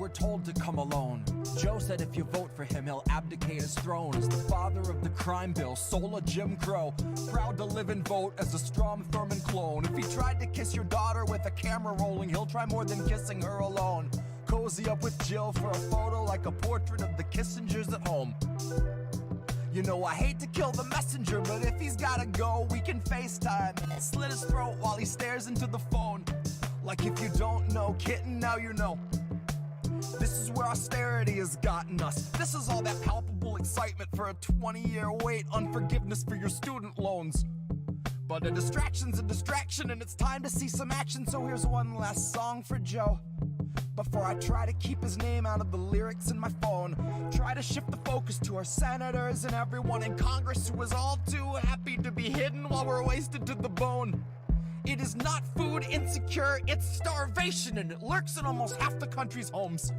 were told to come alone. Joe said if you vote for him, he'll abdicate his throne as the father of the crime bill, soul of Jim Crow. Proud to live and vote as a Strom Thurmond clone. If he tried to kiss your daughter with a camera rolling, he'll try more than kissing her alone. Cozy up with Jill for a photo like a portrait of the Kissingers at home. You know I hate to kill the messenger, but if he's gotta go, we can FaceTime. Slit his throat while he stares into the phone. Like if you don't know, kitten, now you know. This is where austerity has gotten us. This is all that palpable excitement for a 20-year wait on forgiveness for your student loans. But a distraction's a distraction and it's time to see some action, so here's one last song for Joe. Before I try to keep his name out of the lyrics in my phone, try to shift the focus to our senators and everyone in Congress who is all too happy to be hidden while we're wasted to the bone. It is not food insecure, it's starvation, and it lurks in almost half the country's homes.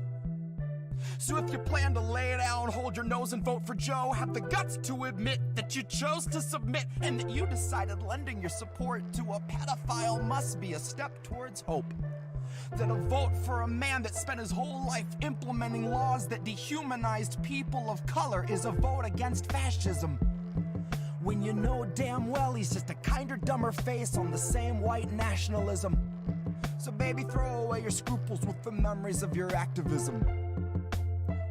So if you plan to lay down, hold your nose and vote for Joe, have the guts to admit that you chose to submit and that you decided lending your support to a pedophile must be a step towards hope. That a vote for a man that spent his whole life implementing laws that dehumanized people of color is a vote against fascism. When you know damn well he's just a kinder, dumber face on the same white nationalism. So baby, throw away your scruples with the memories of your activism.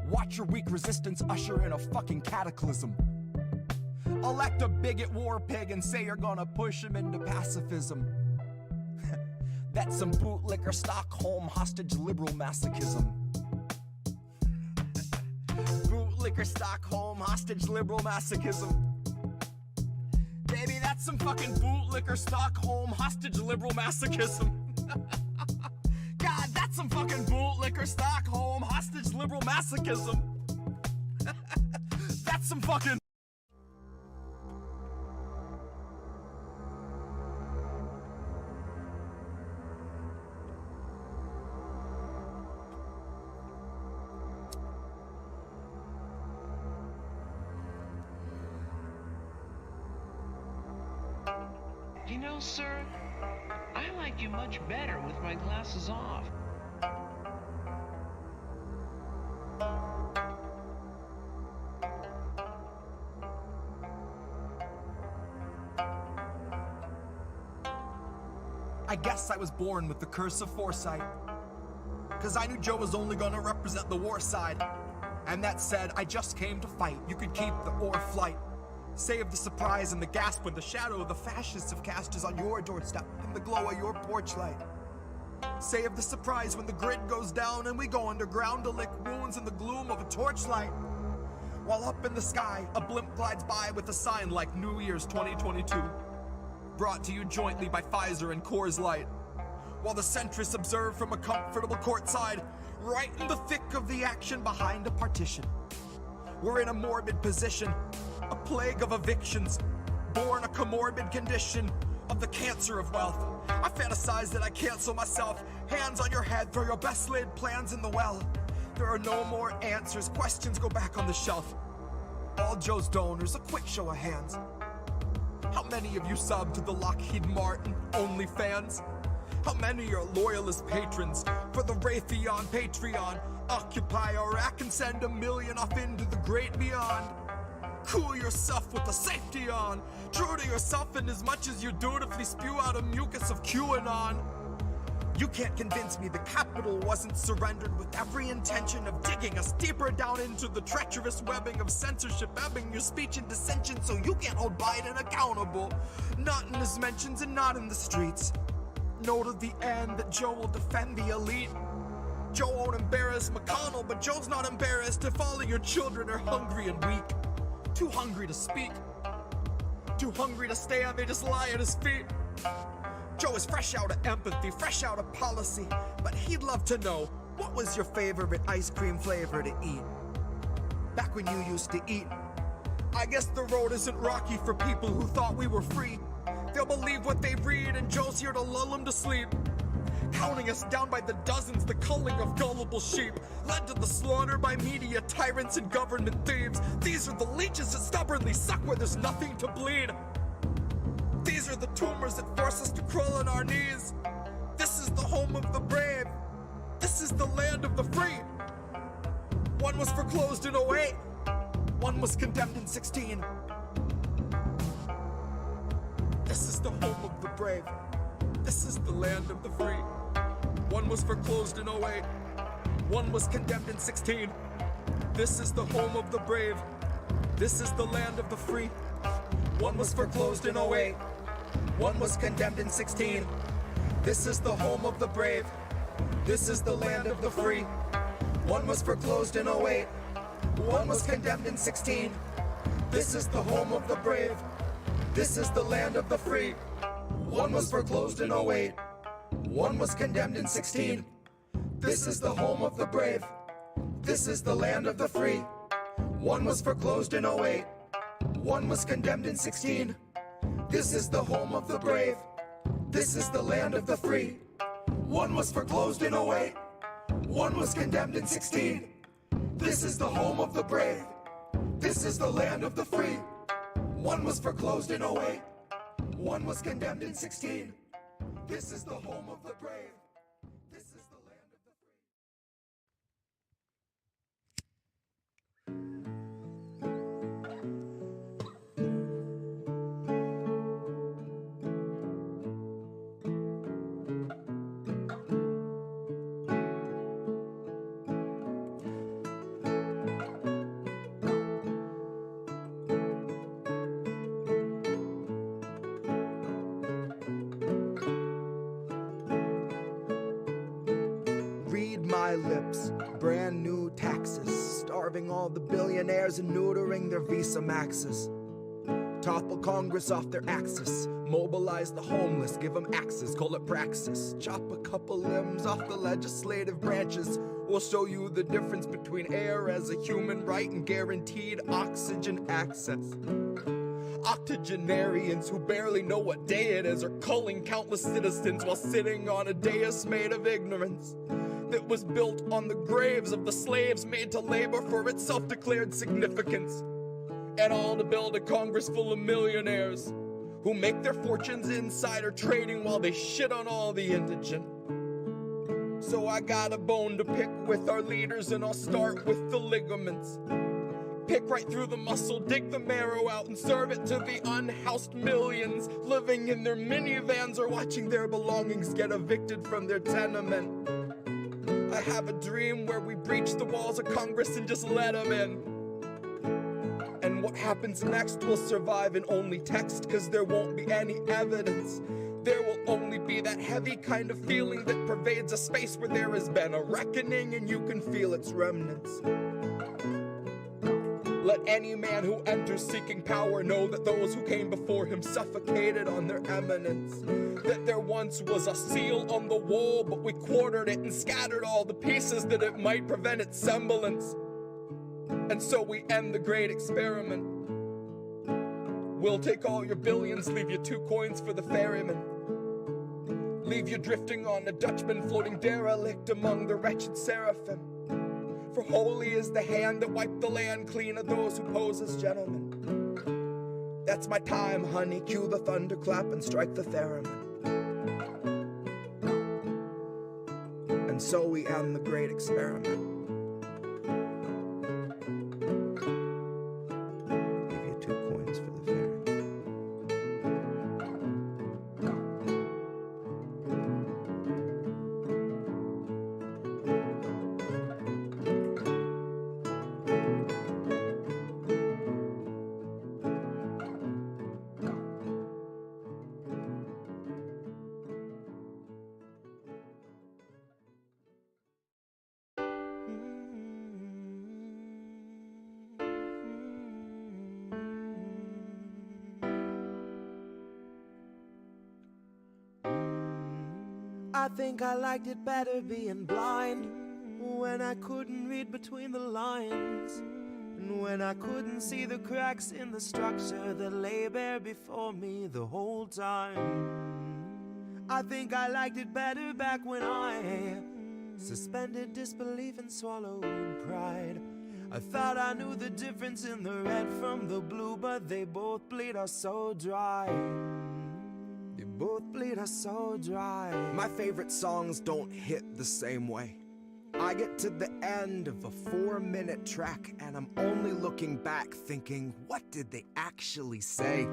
Watch your weak resistance usher in a fucking cataclysm. Elect a bigot war pig and say you're gonna push him into pacifism. That's some bootlicker Stockholm hostage liberal masochism. Bootlicker Stockholm hostage liberal masochism. Baby, that's some fucking bootlicker Stockholm hostage liberal masochism. God, that's some fucking bootlicker Stockholm hostage liberal masochism. That's some fucking... You know, sir, I like you much better with my glasses off. I guess I was born with the curse of foresight. Cause I knew Joe was only gonna represent the war side. And that said, I just came to fight. You could keep the or flight. Save the surprise and the gasp when the shadow of the fascists have cast is on your doorstep in the glow of your porch light. Save the surprise when the grid goes down and we go underground to lick wounds in the gloom of a torchlight. While up in the sky, a blimp glides by with a sign like New Year's 2022. Brought to you jointly by Pfizer and Coors Light. While the centrists observe from a comfortable courtside, right in the thick of the action behind a partition. We're in a morbid position, a plague of evictions, born a comorbid condition of the cancer of wealth. I fantasize that I cancel myself, hands on your head, throw your best laid plans in the well. There are no more answers, questions go back on the shelf. All Joe's donors, a quick show of hands. How many of you sub to the Lockheed Martin OnlyFans? How many are loyalist patrons for the Raytheon Patreon? Occupy Iraq and send $1 million off into the great beyond. Cool yourself with the safety on. True to yourself in as much as you dutifully spew out a mucus of QAnon. You can't convince me the capital wasn't surrendered with every intention of digging us deeper down into the treacherous webbing of censorship, ebbing your speech and dissension so you can't hold Biden accountable. Not in his mentions and not in the streets. Know to the end that Joe will defend the elite. Joe won't embarrass McConnell, but Joe's not embarrassed if all of your children are hungry and weak. Too hungry to speak. Too hungry to stand, they just lie at his feet. Joe is fresh out of empathy, fresh out of policy, but he'd love to know, what was your favorite ice cream flavor to eat? Back when you used to eat. I guess the road isn't rocky for people who thought we were free. They'll believe what they read and Joe's here to lull them to sleep. Counting us down by the dozens, the culling of gullible sheep, led to the slaughter by media tyrants and government thieves. These are the leeches that stubbornly suck where there's nothing to bleed. These are the tumors that force us to crawl on our knees. This is the home of the brave. This is the land of the free. One was foreclosed in '08. One was condemned in '16. This is the home of the brave. This is the land of the free. One was foreclosed in '08. One was condemned in '16. This is the home of the brave. This is the land of the free. One was foreclosed in '08. One was condemned in '16. This is the home of the brave. This is the land of the free. One was foreclosed in '08. One was condemned in '16. This is the home of the brave. This is the land of the free. One was foreclosed in '08. One was condemned in '16. This is the home of the brave. This is the land of the free. One was foreclosed in '08. One was condemned in '16. This is the home of the brave. This is the land of the free. One was foreclosed in '08. One was condemned in '16. This is the home of the brave. This is the land of the free. One was foreclosed in '08. One was condemned in '16. This is the home of the brave. This is the land of the free. Read my lips, brand new taxes, starving all the billionaires and neutering their Visa Maxes. Topple Congress off their axis, mobilize the homeless, give them axes, call it praxis. Chop a couple limbs off the legislative branches. We'll show you the difference between air as a human right and guaranteed oxygen access. Octogenarians who barely know what day it is are culling countless citizens while sitting on a dais made of ignorance that was built on the graves of the slaves made to labor for its self-declared significance. And all to build a Congress full of millionaires who make their fortunes insider trading while they shit on all the indigent. So I got a bone to pick with our leaders, and I'll start with the ligaments. Pick right through the muscle, dig the marrow out, and serve it to the unhoused millions living in their minivans or watching their belongings get evicted from their tenement. I have a dream where we breach the walls of Congress and just let them in. And what happens next will survive in only text, cause there won't be any evidence. There will only be that heavy kind of feeling that pervades a space where there has been a reckoning and you can feel its remnants. Let any man who enters seeking power know that those who came before him suffocated on their eminence. That there once was a seal on the wall, but we quartered it and scattered all the pieces that it might prevent its semblance. And so we end the great experiment. We'll take all your billions, leave you 2 coins for the ferryman. Leave you drifting on a Dutchman floating derelict among the wretched seraphim. For holy is the hand that wiped the land clean of those who pose as gentlemen. That's my time, honey. Cue the thunderclap and strike the theremin. And so we end the great experiment. Give you 2 coins for the ferryman. I think I liked it better being blind, when I couldn't read between the lines, and when I couldn't see the cracks in the structure that lay bare before me the whole time. I think I liked it better back when I suspended disbelief and swallowed pride. I thought I knew the difference in the red from the blue, but they both bleed us so dry. They both bleed us so dry. My favorite songs don't hit the same way. I get to the end of a 4-minute track and I'm only looking back thinking, what did they actually say?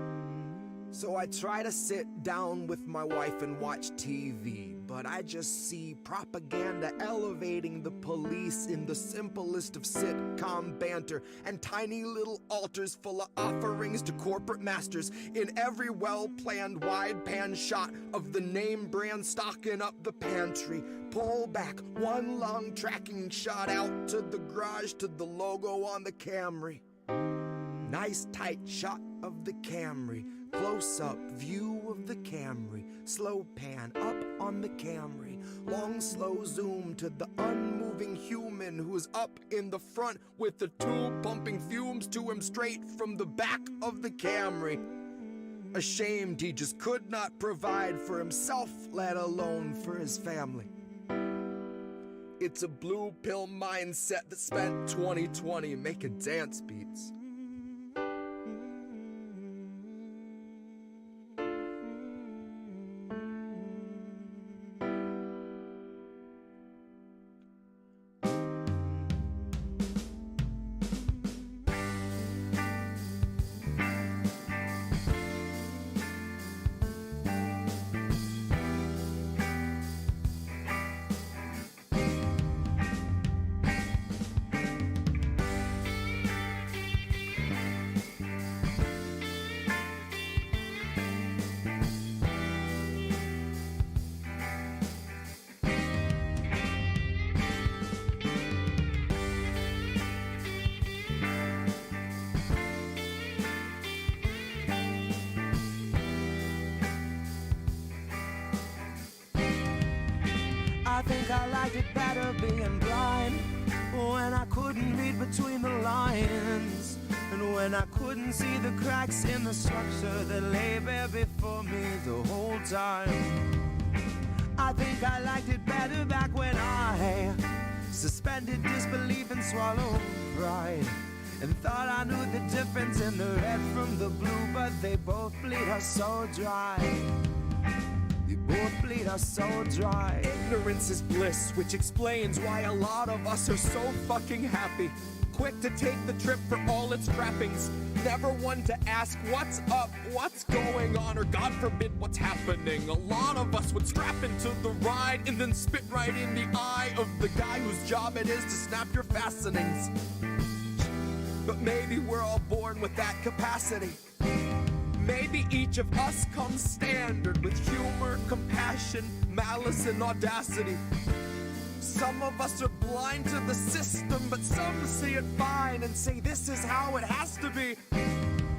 So I try to sit down with my wife and watch TV, but I just see propaganda elevating the police in the simplest of sitcom banter, and tiny little altars full of offerings to corporate masters in every well-planned wide pan shot of the name brand stocking up the pantry. Pull back one long tracking shot out to the garage to the logo on the Camry. Nice tight shot of the Camry. Close-up view of the Camry, slow pan up on the Camry, long slow zoom to the unmoving human who's up in the front with the tube pumping fumes to him straight from the back of the Camry. Ashamed he just could not provide for himself, let alone for his family. It's a blue pill mindset that spent 2020 making dance beats. I think I liked it better being blind, when I couldn't read between the lines, and when I couldn't see the cracks in the structure that lay bare before me the whole time. I think I liked it better back when I suspended disbelief and swallowed pride, and thought I knew the difference in the red from the blue, but they both bleed us so dry. They both bleed us so dry. Ignorance is bliss, which explains why a lot of us are so fucking happy. Quick to take the trip for all its trappings. Never one to ask what's up, what's going on, or God forbid what's happening. A lot of us would strap into the ride and then spit right in the eye of the guy whose job it is to snap your fastenings. But maybe we're all born with that capacity. Maybe each of us comes standard with humor, compassion, malice, and audacity. Some of us are blind to the system, but some see it fine and say this is how it has to be.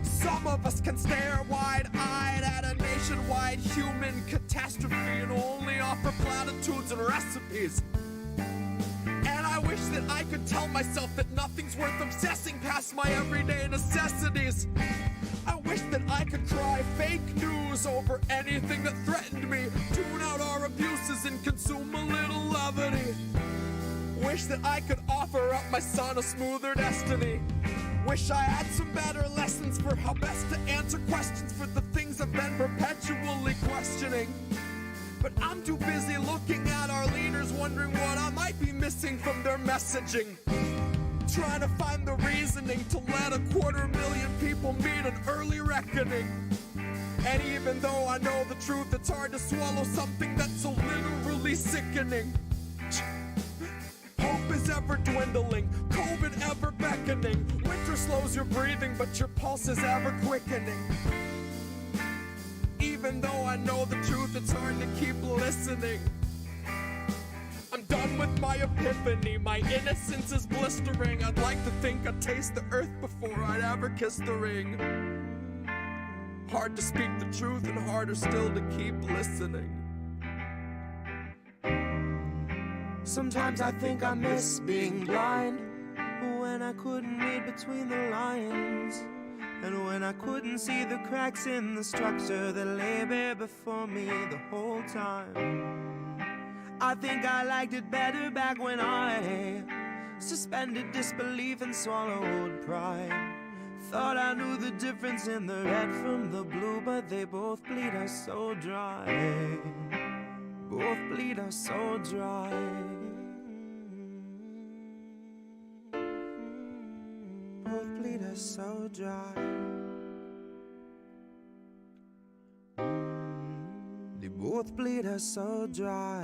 Some of us can stare wide-eyed at a nationwide human catastrophe and only offer platitudes and recipes. And I wish that I could tell myself that nothing's worth obsessing past my everyday necessities. I wish that I could cry fake news over anything that threatened me, tune out our abuses and consume a little levity. Wish that I could offer up my son a smoother destiny. Wish I had some better lessons for how best to answer questions for the things I've been perpetually questioning. But I'm too busy looking at our leaders, wondering what I might be missing from their messaging. Trying to find the reasoning to let 250,000 people meet an early reckoning. And even though I know the truth, it's hard to swallow something that's so literally sickening. Hope is ever dwindling, COVID ever beckoning. Winter slows your breathing, but your pulse is ever quickening. Even though I know the truth, it's hard to keep listening. I'm done with my epiphany, my innocence is blistering. I'd like to think I'd taste the earth before I'd ever kiss the ring. Hard to speak the truth and harder still to keep listening. Sometimes I think I miss being blind, when I couldn't read between the lines, and when I couldn't see the cracks in the structure that lay bare before me the whole time. I think I liked it better back when I suspended disbelief and swallowed pride. Thought I knew the difference in the red from the blue, but they both bleed us so dry. Both bleed us so dry. so dry. They both bleed us so dry.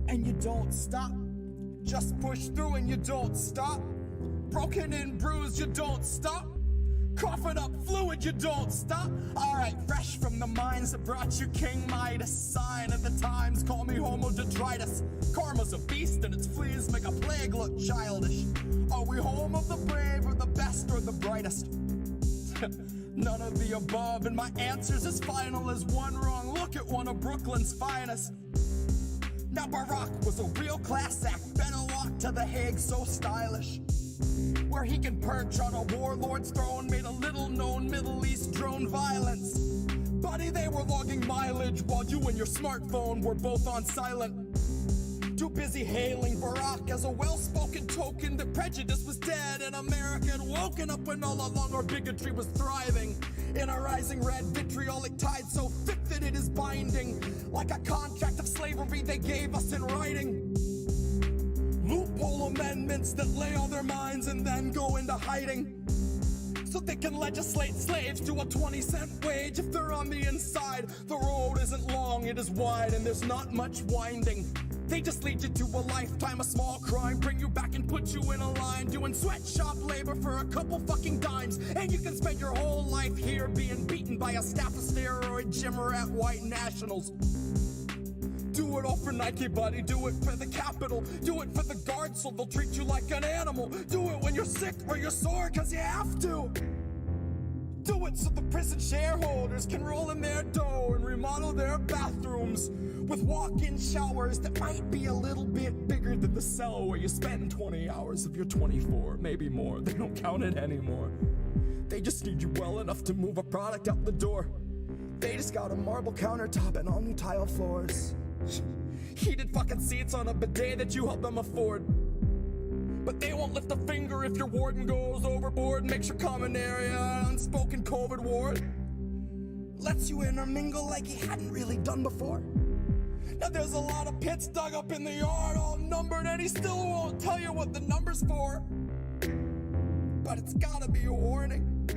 And you don't stop. Just push through and you don't stop. Broken and bruised, you don't stop. Coughing up fluid, you don't stop. Alright, fresh from the mines that brought you King Midas. Sign of the times, call me Homo detritus. Karma's a beast and its fleas make a plague look childish. Are we home of the brave or the best or the brightest? None of the above, and my answer's as final as one wrong look at one of Brooklyn's finest. Now Barack was a real class act, better walk to The Hague so stylish, where he can perch on a warlord's throne, made a little known Middle East drone violence. Buddy, they were logging mileage while you and your smartphone were both on silent. Too busy hailing Barack as a well-spoken token that prejudice was dead and America had woken up when all along our bigotry was thriving. In a rising red vitriolic tide so thick that it is binding, like a contract of slavery they gave us in writing. Loophole amendments that lay on their minds and then go into hiding, so they can legislate slaves to a 20-cent wage if they're on the inside. The road isn't long, it is wide, and there's not much winding. They just lead you to a lifetime of small crime, bring you back and put you in a line, doing sweatshop labor for a couple fucking dimes. And you can spend your whole life here being beaten by a staff of steroid gym rat white nationals. Do it all for Nike, buddy, do it for the capital. Do it for the guards so they'll treat you like an animal. Do it when you're sick or you're sore, cause you have to. Do it so the prison shareholders can roll in their dough and remodel their bathrooms with walk-in showers that might be a little bit bigger than the cell where you spend 20 hours of your 24, maybe more. They don't count it anymore. They just need you well enough to move a product out the door. They just got a marble countertop and all new tile floors. Heated fucking seats on a bidet that you help them afford. But they won't lift a finger if your warden goes overboard, makes your common area an unspoken COVID ward. Lets you intermingle like he hadn't really done before. Now there's a lot of pits dug up in the yard, all numbered, and he still won't tell you what the number's for. But it's gotta be a warning,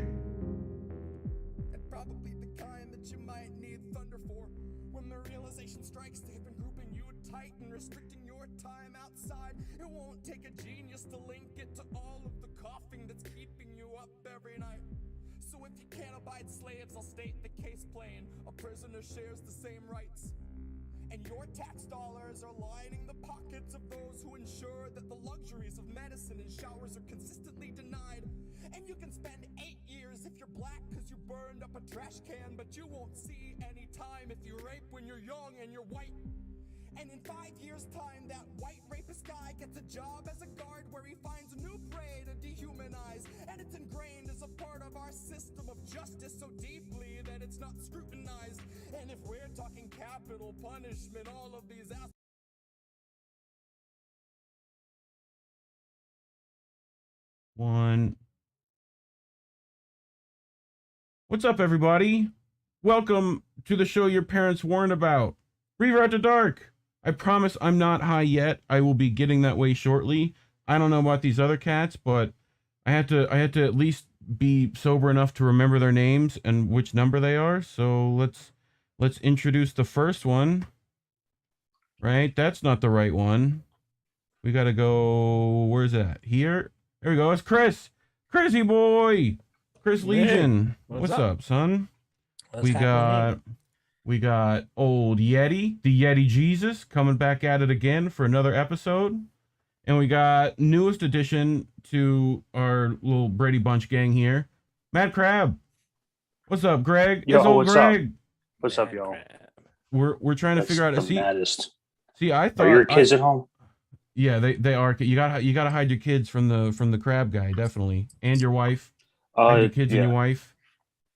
and probably the kind that you might need thunder for. When the realization strikes they've been grouping you tight and restricting your time outside. It won't take a genius to link it to all of the coughing that's keeping you up every night. So if you can't abide slaves, I'll state the case plain. A prisoner shares the same rights, and your tax dollars are lining the pockets of those who ensure that the luxuries of medicine and showers are consistently denied. And you can spend 8 years if you're black cause you burned up a trash can, but you won't see any time if you rape when you're young and you're white. And in 5 years' time, that white rapist guy gets a job as a guard where he finds a new prey to dehumanize. And it's ingrained as a part of our system of justice so deeply that it's not scrutinized. And if we're talking capital punishment, all of these One. What's up, everybody? Welcome to the show your parents warned about. Reefer After Dark. I promise I'm not high yet. I will be getting that way shortly. I don't know about these other cats, but I had to at least be sober enough to remember their names and which number they are. So let's introduce the first one. Right? That's not the right one. We gotta go. Where's that? Here. There we go. It's Kris. Chrissy boy. Kris Legion. Hey, what's up, son? What's happening? We got old Yeti, the Yeti Jesus, coming back at it again for another episode. And we got newest addition to our little Brady Bunch gang here, Mad Crab. What's up, Greg? Yo, it's old what's Greg. up? What's up, y'all? We're trying to figure out. The See, maddest. I thought Are your kids at home? Yeah, they are. You gotta hide your kids from the crab guy, definitely, and your wife. Hide your kids and your wife.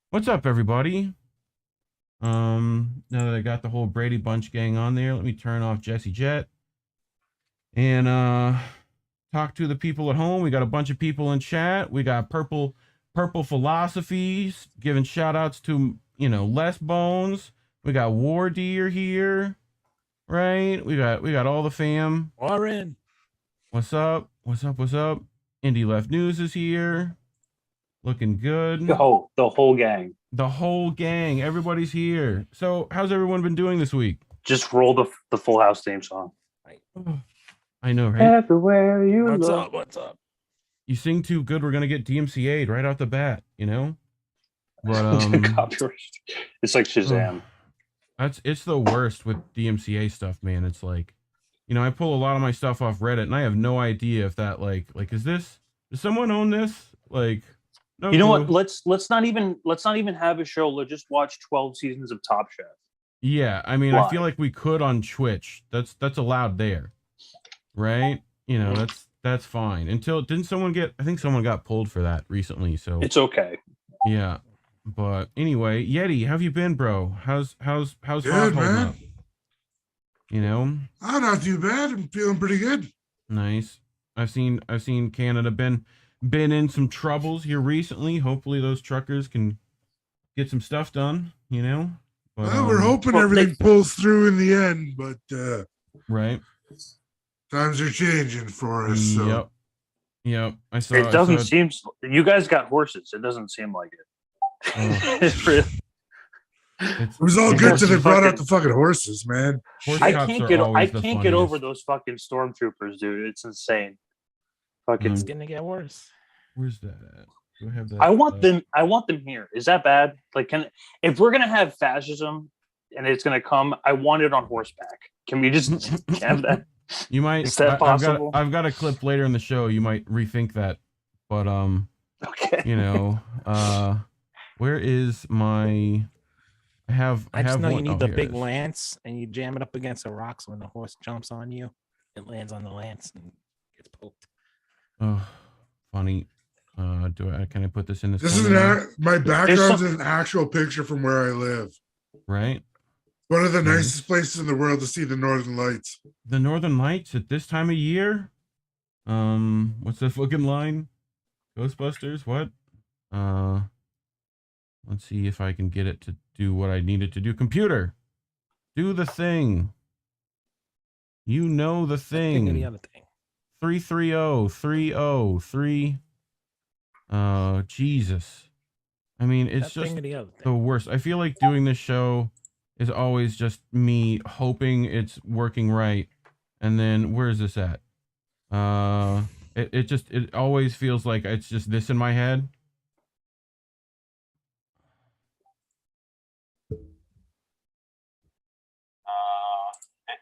What's up, everybody? Now that I got the whole Brady Bunch gang on there, let me turn off Jesse Jet and talk to the people at home. We got a bunch of people in chat. We got Purple Philosophies giving shout outs to, Les Bones. We got War Deer here, right? We got all the fam. Warren. What's up? Indie Left News is here. Looking good. The whole gang. The whole gang. Everybody's here. So how's everyone been doing this week? Just roll the Full House theme song. I know, right? Everywhere you What's look. up? What's up? You sing too good, we're gonna get DMCA'd right off the bat, But Copyright. It's like Shazam. it's the worst with DMCA stuff, man. It's like, I pull a lot of my stuff off Reddit, and I have no idea if that like does someone own this? Like, no. You know clue. what? Let's not even have a show. Let's just watch 12 seasons of Top Chef. Yeah, I mean, I feel like we could on Twitch. That's allowed there, right? That's fine. Until I think someone got pulled for that recently. So It's okay. yeah. But anyway, Yeti, how have you been, bro? How's Good, holding man. up? Not too bad. I'm feeling pretty good. Nice. I've seen Canada been in some troubles here recently. Hopefully those truckers can get some stuff done, But, Well, we're hoping well, everything pulls through in the end, but right. times are changing for us. So. Yep. It doesn't seem. You guys got horses. It doesn't seem like it. It's really, It was all You good guys till they are brought out fucking- the fucking horses, man. Horse I cops can't are get. I always the can't get over funniest. those fucking stormtroopers, dude. It's insane. Fucking. It's gonna get worse. Where's that at? Do I have that? I want them. I want them here. Is that bad? Like, if we're gonna have fascism and it's gonna come, I want it on horseback. Can we just have that? You might. Is that possible? I've got a clip later in the show. You might rethink that, but Okay. where is my? I have I know you one. need Oh, the here it big is. lance and you jam it up against a rock so when the horse jumps on you, it lands on the lance and gets poked. Oh, funny. Can I put this in this? This is my background's an actual picture from where I live. right. One of the Nice. nicest places in the world to see the Northern Lights. The Northern Lights at this time of year. What's the fucking line? Ghostbusters. What? Let's see if I can get it to do what I need it to do. Computer, do the thing. You know the Think of the thing. other thing. 330-303. Jesus. I mean, it's That just thing or the other the thing. worst. I feel like doing this show is always just me hoping it's working right. And then where is this at? It always feels like it's just this in my head.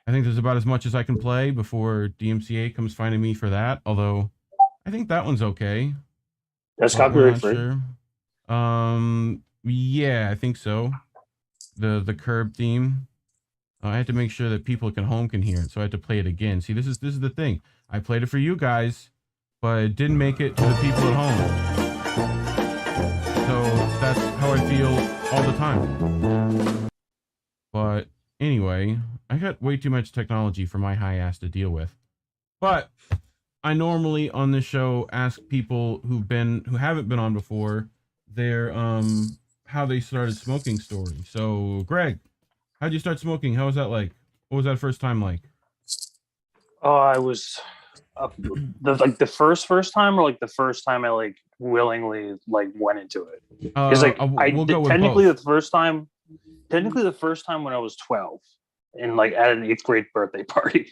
I think there's about as much as I can play before DMCA comes finding me for that. Although I think that one's okay. That's But I'm copyright not free. sure. Yeah, I think so. The curb theme. I had to make sure that people at home can hear it, so I had to play it again. See, this is the thing. I played it for you guys, but it didn't make it to the people at home. So that's how I feel all the time. But anyway, I got way too much technology for my high ass to deal with. But I normally on this show ask people who haven't been on before their how they started smoking story. So Greg, how'd you start smoking? How was that like? What was that first time like? Oh, I was the first time, or like the first time I like willingly like went into it. Because like we'll go with technically both. the first time when I was 12 and like at an 8th grade birthday party.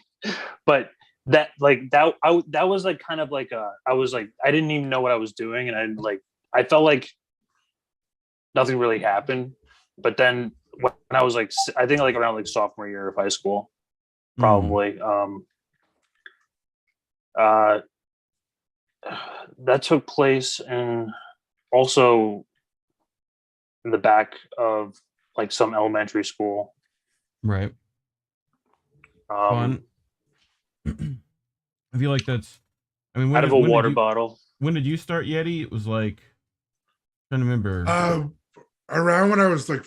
But that was like kind of like I was like I didn't even know what I was doing, and I felt like nothing really happened. But then when I was like I think like around like sophomore year of high school, probably that took place also in the back of like some elementary school. Right. Fun. I feel like that's. I mean, Out of a water bottle. When did you start Yeti? It was like. I'm trying to remember. Around when I was like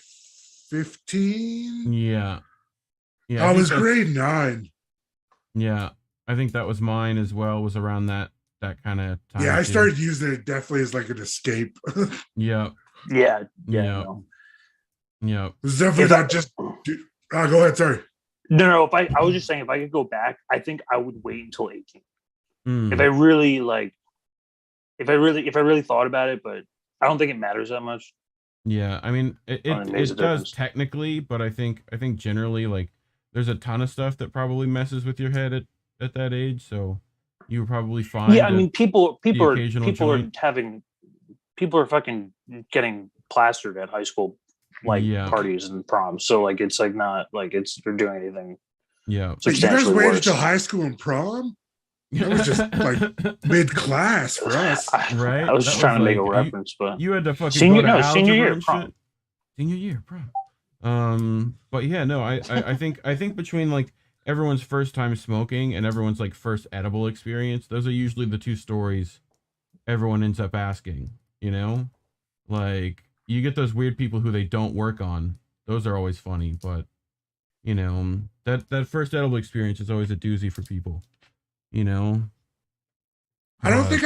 15. Yeah. Yeah. I think was that's- grade 9. Yeah. I think that was mine as well, was around that kind of time. Yeah, I too. started using it definitely as like an escape. It Yeah. Yeah. Yeah. No. Yeah. was definitely If I- not just. Go ahead. Sorry. No. If I was just saying, if I could go back, I think I would wait until 18. Mm. If I really like, if I really thought about it, but I don't think it matters that much. Yeah, I mean, It it makes a does difference. technically, but I think generally, like, there's a ton of stuff that probably messes with your head at that age. So you were probably fine. Yeah, I mean, people are occasional joint. people are fucking getting plastered at high school like Yeah. parties and proms. So like it's like not like they're doing anything. Yeah. Like, you guys Substantially waited worse. until high school and prom? That was just like mid class for us. Right? I was That just trying to make a like- reference, but You had to fucking Senior- go to no, senior algebra year and prom. shit. Senior year prom. But yeah, no, I think between like everyone's first time smoking and everyone's like first edible experience, those are usually the two stories everyone ends up asking, you know? Like, you get those weird people who they don't work on. Those are always funny, but you know, that first edible experience is always a doozy for people, you know? I don't But- think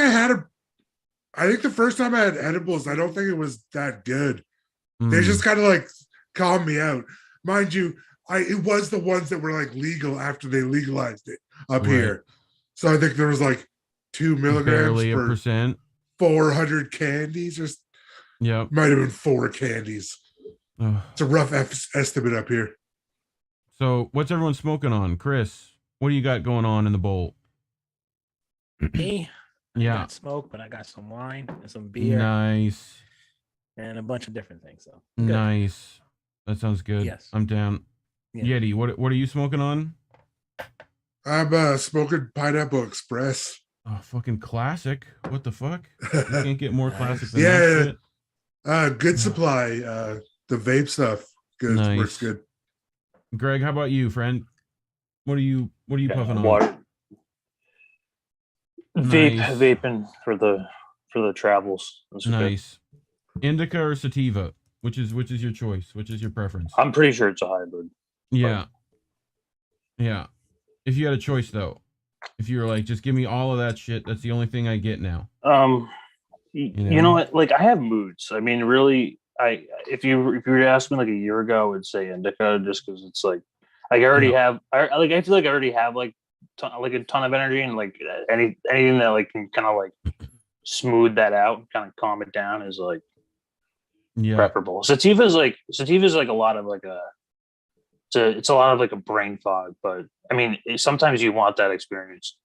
I think the first time I had edibles, I don't think it was that good. They Mm, just kind of like calmed me out. Mind you, it was the ones that were like legal after they legalized it up Right. here. So I think there was like 2 milligrams barely a per percent. 400 candies, or Yep. might have been 4 candies. Ugh. It's a rough estimate up here. So, what's everyone smoking on? Chris, what do you got going on in the bowl? Me, I Yeah. got smoke, but I got some wine and some beer Nice. and a bunch of different things. So good. Nice. That sounds good. Yes. I'm down. Yeah. Yeti, what are you smoking on? I'm smoking Pineapple Express. Oh, fucking classic. What the fuck? You can't get more classic than Yeah. that shit. Good supply. The vape stuff. Good. Nice. Works good. Greg, how about you, friend? What are you puffing on? water. Nice. Vaping for the travels. That's okay. Nice. Indica or sativa? Which is your choice? Which is your preference? I'm pretty sure it's a hybrid. Yeah. Yeah. If you had a choice though, if you were like, just give me all of that shit, that's the only thing I get now. You know? know what? Like I have moods. I mean, really, if you were to ask me like a year ago, I would say indica, just because it's like I already have. I feel like I already have like a ton of energy, and like anything that like can kind of like smooth that out and kind of calm it down is like Yeah. preferable. Sativa is like a lot of like it's a lot of like a brain fog, but I mean sometimes you want that experience.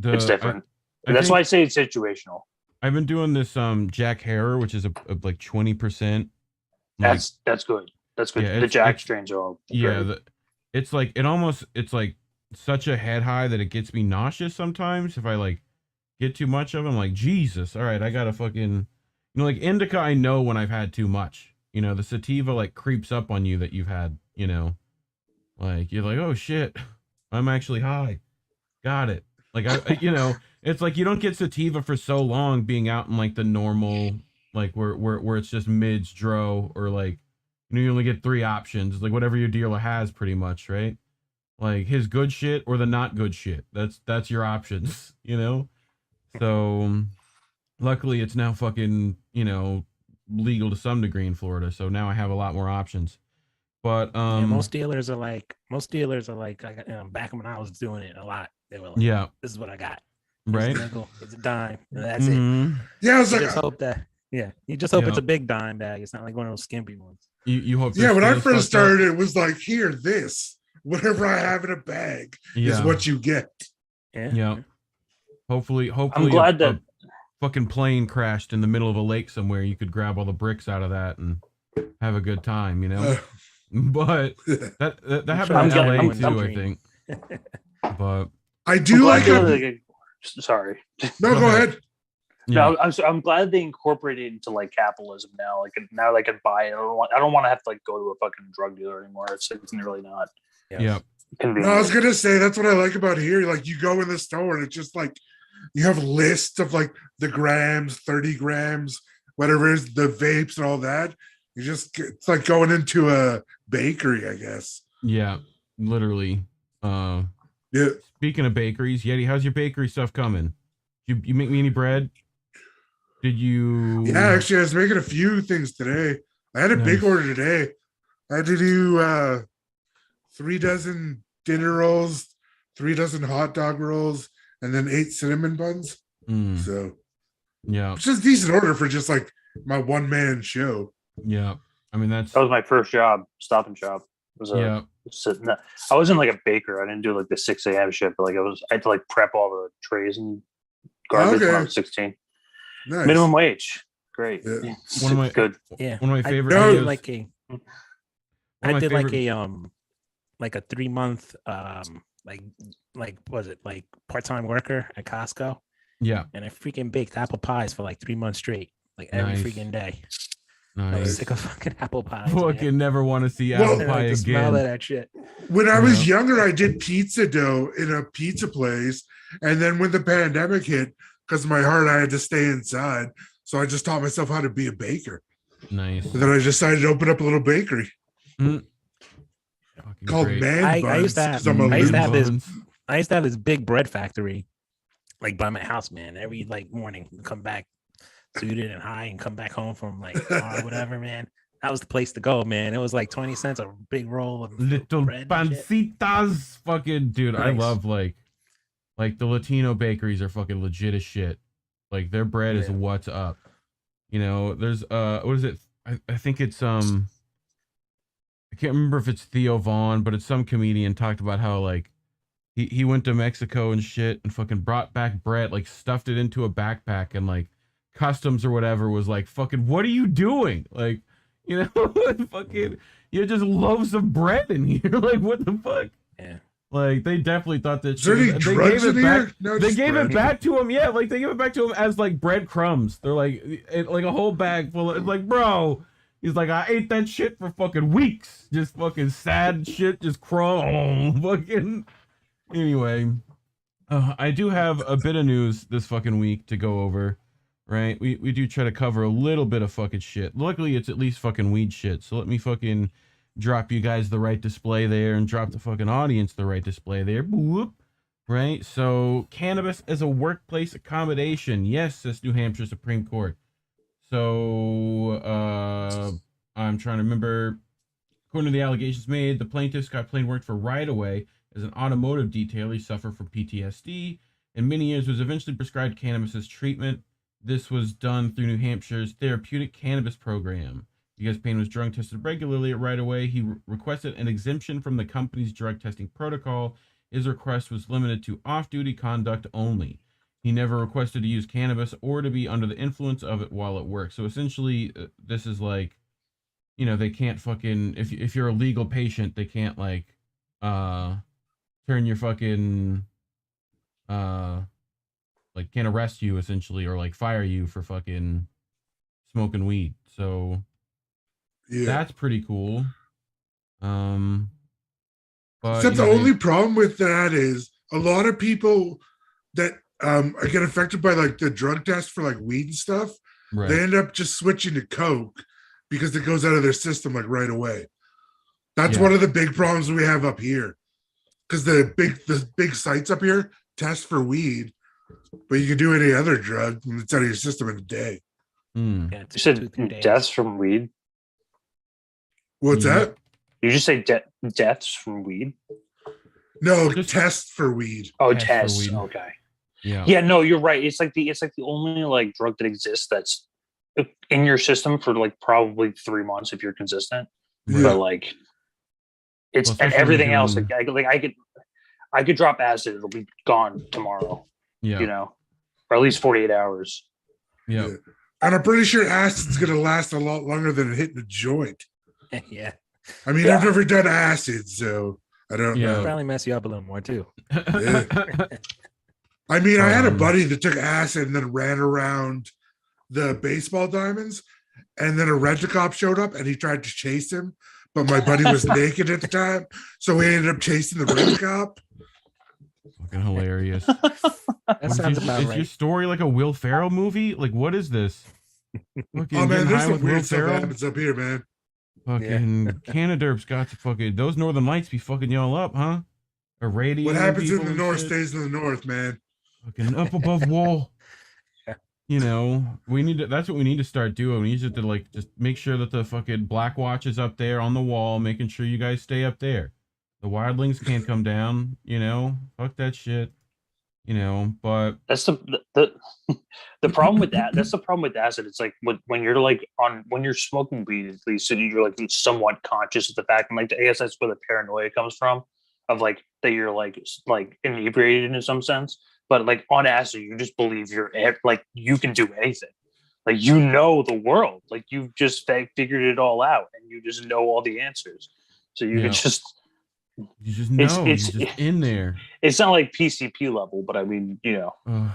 It's different. That's why I say it's situational. I've been doing this Jack Harrer, which is a like 20%. That's good. That's good. Yeah, The Jack it's- strains are all Yeah, great. it's like it's like such a head high that it gets me nauseous sometimes if I like get too much of it. I'm like, Jesus, all right, I gotta fucking, like indica, I know when I've had too much. The sativa like creeps up on you that you've had, like you're like, oh shit, I'm actually high. Got it. Like I it's like you don't get sativa for so long being out in like the normal, like where it's just mids dro, or like you only get 3 options. It's like whatever your dealer has pretty much, right? Like his good shit or the not good shit. That's your options, So luckily it's now fucking, legal to some degree in Florida. So now I have a lot more options. But Yeah, most dealers are like, back when I was doing it a lot, they were like, yeah, this is what I got. right. It's a nickel, it's a dime, and that's it. Mhm. Yeah, I was You like, just hope that, you just hope it's Yeah. a big dime bag. It's not like one of those skimpy ones. You hope. yeah, this when I feels first fucked up. started, it was like, here, this, whatever I have in a bag is Yeah. what you get. Yeah. Yeah. Hopefully, I'm glad that fucking plane crashed in the middle of a lake somewhere. You could grab all the bricks out of that and have a good time, But that happened I'm in glad- LA I'm- too, I'm I think. But I I'm do glad like they, it. like, sorry. No, go ahead. yeah, No, I'm glad they incorporated it into like capitalism now. Like now they can buy it. I don't want to have to like go to a fucking drug dealer anymore. It's really not yeah, convenient. No, I was gonna say that's what I like about here. Like you go in the store and it's just like you have lists of like the grams, 30 grams, whatever it is, the vapes and all that. It's like going into a bakery, I guess. Yeah, literally. Yeah. Speaking of bakeries, Yeti, how's your bakery stuff coming? You make me any bread? Did you? Yeah, actually, I was making a few things today. I had a big Nice. order today. I had to do 3 dozen dinner rolls, 3 dozen hot dog rolls, and then 8 cinnamon buns. Mm, So yeah, it's just a decent order for just like my one man show. yeah. I mean that's That was my first job, Stop and Shop. It was yeah, I wasn't like a baker. I didn't do like the 6 a.m. shit, but like I had to like prep all the trays and garbage when I Okay. was 16. Nice. Minimum wage. Great. Yeah. One of my- Good. Yeah. one of my favorite. No, I did ideas- like a one of I my did favorite- like a 3-month like was it like part-time worker at Costco, yeah, and I freaking baked apple pies for like 3 months straight, like every Nice. freaking day. I was nice. sick of fucking apple pies. man. Fucking never want to see Well, apple I pie like the smell of again. that shit. When I was Yeah. younger, I did pizza dough in a pizza place. And then when the pandemic hit, because of my heart, I had to stay inside. So I just taught myself how to be a baker. Nice. And then I decided to open up a little bakery Fucking called great. Man I Buns. used to have- 'cause I'm a I used to have loser. this- I used to have this big bread factory, like by my house, man. Every like morning, come back suited and high, and come back home from like or whatever, man. That was the place to go, man. It was like 20 cents a big roll of Little bread and shit. pancitas, fucking dude. I Nice. love like the Latino bakeries are fucking legit as shit. Like their bread is Yeah. what's up. You know, there's what is it? I think it's I can't remember if it's Theo Vaughn, but it's some comedian talked about how like he went to Mexico and shit and fucking brought back bread, like stuffed it into a backpack, and like customs or whatever was like, fucking, what are you doing? Like, you know, fucking, you just loaves of bread in here. Like, what the fuck? Yeah. Like, they definitely thought that Is there any they drugs gave in it back. here? No, They just gave bread. it back to him, yeah. Like they gave it back to him as like breadcrumbs. They're like, like a whole bag full of. It's like, bro, he's like, I ate that shit for fucking weeks, just fucking sad shit, just crumb, fucking. Anyway, I do have a bit of news this fucking week to go over. Right, we do try to cover a little bit of fucking shit. Luckily, it's at least fucking weed shit. So let me fucking drop you guys the right display there and drop the fucking audience the right display there. Boop. Right? So cannabis as a workplace accommodation. Yes, says New Hampshire Supreme Court. So I'm trying to remember. According to the allegations made, the plaintiff, Scott Plain, worked for Right Away as an automotive detailer. He suffered from PTSD and many years was eventually prescribed cannabis as treatment. This was done through New Hampshire's therapeutic cannabis program. Because Payne was drug tested regularly at Right Away, he requested an exemption from the company's drug testing protocol. His request was limited to off-duty conduct only. He never requested to use cannabis or to be under the influence of it while at work. So essentially, this is like, you know, they can't fucking, if you're a legal patient, they can't like turn your fucking like can't arrest you essentially or like fire you for fucking smoking weed. So Yeah. that's pretty cool. But Except the only problem with that is a lot of people that get affected by like the drug test for like weed and stuff, right. they end up just switching to coke because it goes out of their system like right away. That's Yeah. one of the big problems we have up here, because the big sites up here test for weed, but you can do any other drug and it's out of your system in a day. Mm. Yeah, You said 2-3 days. deaths from weed. What's Yeah. that? You just say deaths from weed. No, Just- test for weed. Oh, Test for tests. weed. Okay. Yeah. Yeah, no, you're right. It's like the only like drug that exists that's in your system for like probably 3 months if you're consistent. Yeah. But like, it's Well, and especially everything when else. you're Like I could drop acid. It'll be gone tomorrow. Yeah. You know, or at least 48 hours. Yeah. Yeah. And I'm pretty sure acid's going to last a lot longer than hitting a joint. Yeah. I mean, Yeah. I've never done acid, so I don't Yeah. know. Probably mess you up a little more too. I mean, I had a Um, buddy that took acid and then ran around the baseball diamonds, and then a rent-a-cop showed up and he tried to chase him, but my buddy was naked at the time, so we ended up chasing the rent-a-cop. Fucking hilarious. That What is sounds your- about is your right. story like a Will Ferrell movie? Like, what is this? Fucking Oh man, getting there's high some with Will weird stuff that Ferrell. happens up here, man. Fucking Canaderp's got to fucking those Northern Lights be fucking y'all up, huh? Irradiating What happens in people the and north shit. stays in the north, man. Fucking up above wall. You know, we need to. That's what we need to start doing. We need to like just make sure that the fucking Black Watch is up there on the wall, making sure you guys stay up there. The wildlings can't come down. You know, fuck that shit. You know, but That's the problem with that. That's the problem with acid. It's like when you're like when you're smoking weed, at least you're like somewhat conscious of the fact. And like I guess that's where the paranoia comes from, of like that you're like inebriated in some sense. But like on acid, you just believe like you can do anything. Like you know the world. Like you've just figured it all out, and you just know all the answers. So you can just. You just know. You're just in there. It's not like PCP level, but I mean, you know. Have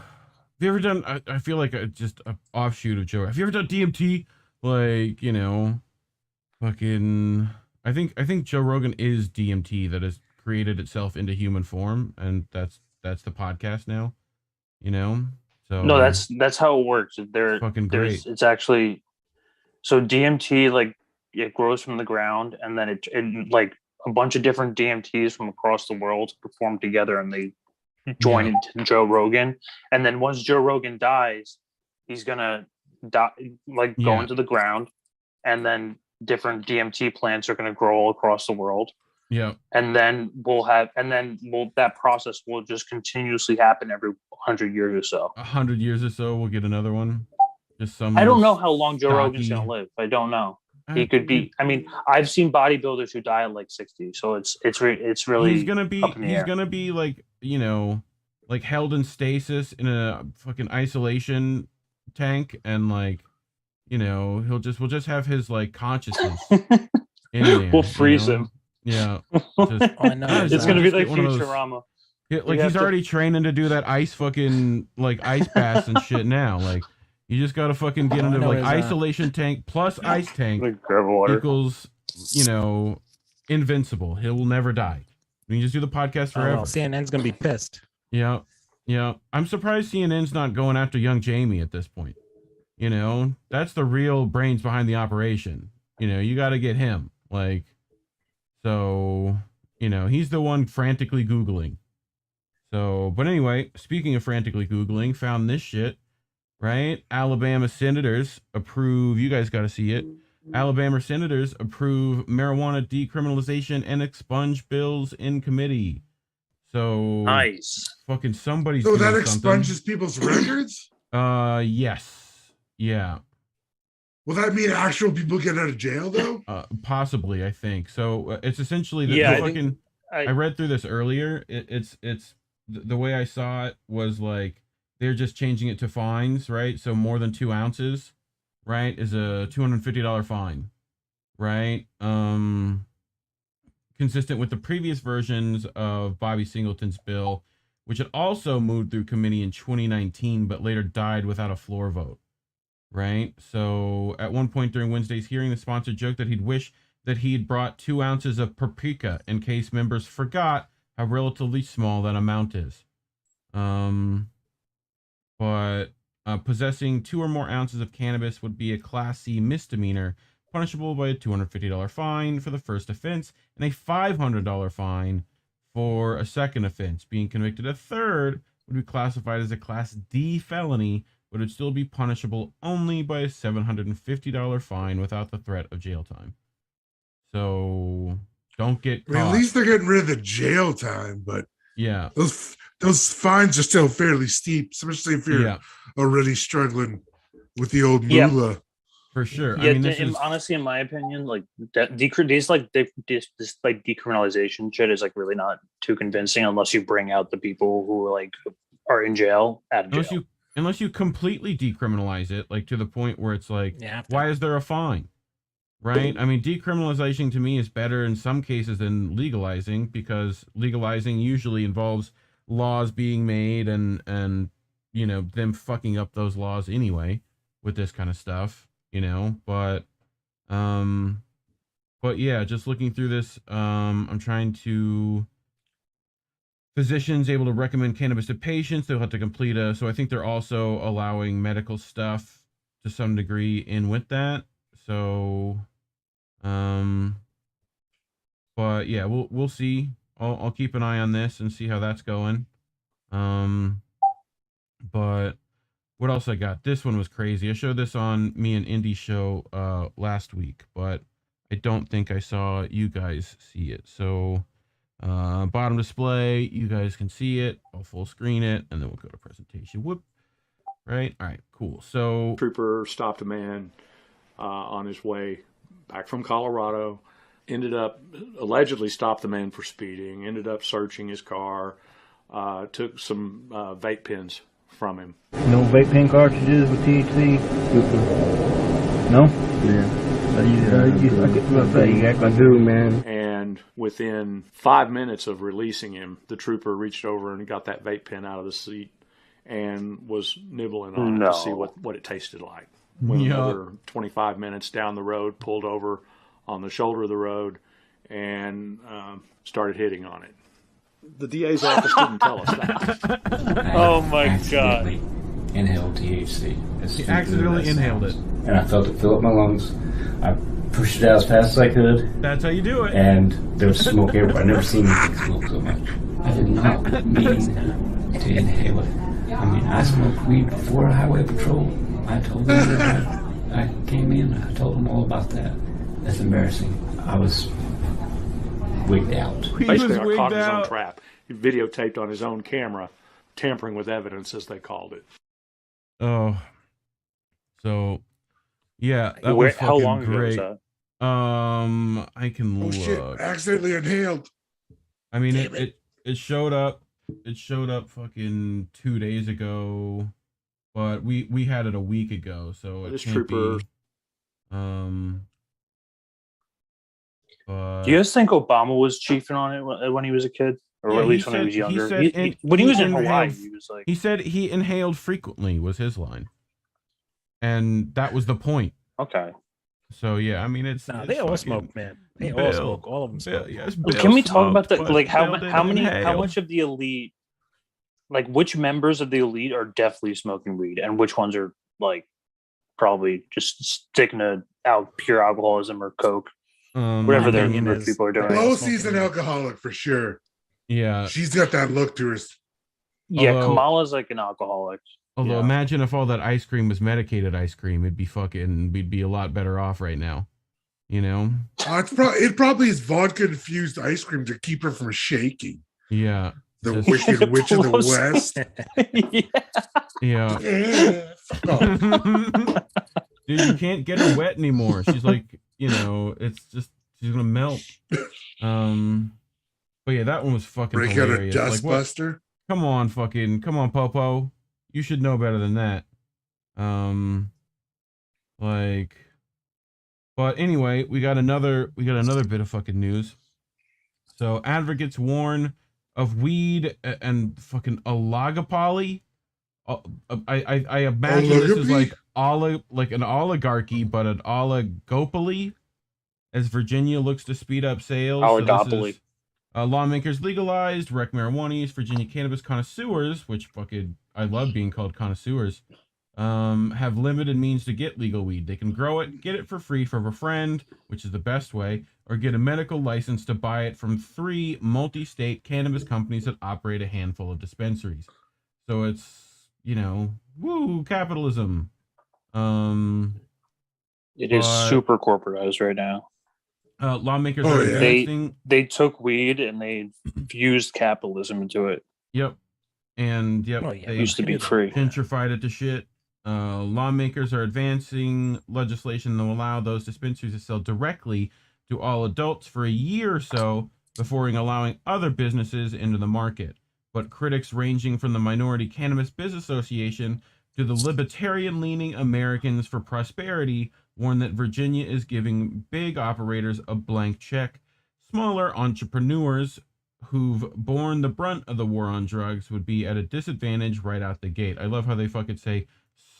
you ever done? I feel like just an offshoot of Joe. Have you ever done DMT? Like, you know, fucking. I think Joe Rogan is DMT that has created itself into human form, and that's the podcast now. You know. So no, that's how it works. Fucking great. It's actually so DMT like it grows from the ground, and then it like a bunch of different DMTs from across the world perform together, and they join into Joe Rogan. And then once Joe Rogan dies, he's gonna die, like go into the ground, and then different DMT plants are gonna grow all across the world. Yeah. And then that process will just continuously happen every 100 years or so. 100 years or so, we'll get another one. Just some. I don't know how long Joe Rogan's gonna live. I don't know. He could be. I mean, I've seen bodybuilders who die at like 60. So it's really. He's gonna be like, you know, like held in stasis in a fucking isolation tank, and like, you know, we'll just have his like consciousness in there. We'll freeze him. Yeah. Just, I know. It's gonna be like Futurama. Like he's already training to do that ice fucking like ice baths and shit now. Like. You just gotta fucking get into like isolation tank plus ice tank equals, you know, invincible. He will never die. We can just do the podcast forever. CNN's gonna be pissed. Yeah, yeah. I'm surprised CNN's not going after young Jamie at this point. You know, that's the real brains behind the operation. You know, you got to get him. Like, so, you know, he's the one frantically Googling. So, but anyway, speaking of frantically Googling, found this shit. Right? Alabama senators approve, you guys got to see it. Alabama senators approve marijuana decriminalization and expunge bills in committee. So nice. Fucking somebody's So that something. expunges people's records? Yes. Yeah. Will that mean actual people get out of jail though? Possibly, I think. So it's essentially I read through this earlier. It's the way I saw it was like they're just changing it to fines, right? So more than 2 ounces, right, is a $250 fine, right? Consistent with the previous versions of Bobby Singleton's bill, which had also moved through committee in 2019, but later died without a floor vote, right? So at one point during Wednesday's hearing, the sponsor joked that he'd wish that he'd brought 2 ounces of paprika in case members forgot how relatively small that amount is. But possessing 2 or more ounces of cannabis would be a Class C misdemeanor, punishable by a $250 fine for the first offense and a $500 fine for a second offense. Being convicted a third would be classified as a Class D felony, but would still be punishable only by a $750 fine without the threat of jail time. So don't get caught. I mean, at least they're getting rid of the jail time, but yeah, those fines are still fairly steep, especially if you're already struggling with the old moolah. For sure. Yeah, I mean, honestly, in my opinion, like this decriminalization shit is like really not too convincing unless you bring out the people who are in jail out of jail. Unless you completely decriminalize it, like to the point where it's like, why is there a fine? Right? I mean, decriminalization to me is better in some cases than legalizing, because legalizing usually involves laws being made and you know, them fucking up those laws anyway with this kind of stuff, you know. But yeah, just looking through this, I'm trying to. Physicians able to recommend cannabis to patients. They'll have to complete so I think they're also allowing medical stuff to some degree in with that. So, but yeah, we'll see. I'll keep an eye on this and see how that's going. But what else I got? This one was crazy. I showed this on me and Indy's show last week, but I don't think I saw you guys see it. So bottom display, you guys can see it. I'll full screen it, and then we'll go to presentation. Whoop. Right? All right, cool. So Trooper stopped a man on his way back from Colorado, allegedly stopped the man for speeding, ended up searching his car, took some vape pens from him. No vape pen cartridges with THC? No? Yeah. I do, man. And within 5 minutes of releasing him, the trooper reached over and got that vape pen out of the seat and was nibbling on it to see what it tasted like. Went another 25 minutes down the road, pulled over on the shoulder of the road, and started hitting on it. The DA's office didn't tell us that. Oh my God. Inhaled THC. He accidentally inhaled it. And I felt it fill up my lungs. I pushed it out as fast as I could. That's how you do it. And there was smoke everywhere. I've never seen anything smoke so much. I did not mean to inhale it. I mean, I smoked weed before highway patrol. I told them that I came in. I told them all about that. That's embarrassing. I was wigged out. Basically, I caught his own trap. He videotaped on his own camera, tampering with evidence, as they called it. Oh, so yeah, that was fucking how long great. ago was that? I can look. Shit, accidentally inhaled. I mean, it showed up. It showed up fucking 2 days ago, but we had it a week ago, so it This can't trooper. be. But Do you guys think Obama was chiefing on it when he was a kid? Or Yeah, at least he when he was said- he younger? said When he was in inhaled- Hawaii, he was like... he said he inhaled frequently was his line, and that was the point. Okay. So yeah, I mean it's Nah, it's they all fucking- smoke, man. They all Bill. smoke. All of them smoke. Yes, Well, Bill can we talk about smoked, that? but Like how Bill didn't inhale. much of the elite, like which members of the elite are definitely smoking weed, and which ones are like probably just sticking to pure alcoholism or coke, whatever my their opinion rich is- people are doing. Well, Low smoking season weed. alcoholic for sure. Yeah. She's got that look to her. Yeah, Although- Kamala's like an alcoholic. Although Yeah. imagine if all that ice cream was medicated ice cream, we'd be a lot better off right now. You know? It probably is vodka infused ice cream to keep her from shaking. Yeah. The Just- wicked witch of the Blows- west. Yeah. Yeah, fuck off. Dude, you can't get her wet anymore. She's like, it's just she's gonna melt. But yeah, that one was fucking Break out a hilarious. dust Like, what? buster. Come on, Popo. You should know better than that. But anyway, we got another bit of fucking news. So advocates warn of weed and fucking oligopoly. I imagine this is like an oligarchy, but an oligopoly, as Virginia looks to speed up sales. Oligopoly. Lawmakers legalized rec marijuana use. Virginia cannabis connoisseurs, which fucking I love being called connoisseurs, have limited means to get legal weed. They can grow it, get it for free from a friend, which is the best way, or get a medical license to buy it from 3 multi-state cannabis companies that operate a handful of dispensaries. So it's, woo, capitalism. It is But- super corporatized right now. Lawmakers Oh, are yeah. advancing. They took weed and they fused capitalism into it. Yep. And Oh, yeah, It they used to be free. gentrified it to shit. Lawmakers are advancing legislation that will allow those dispensaries to sell directly to all adults for a year or so before allowing other businesses into the market. But critics ranging from the Minority Cannabis Business Association to the libertarian-leaning Americans for Prosperity warn that Virginia is giving big operators a blank check. Smaller entrepreneurs who've borne the brunt of the war on drugs would be at a disadvantage right out the gate. I love how they fucking say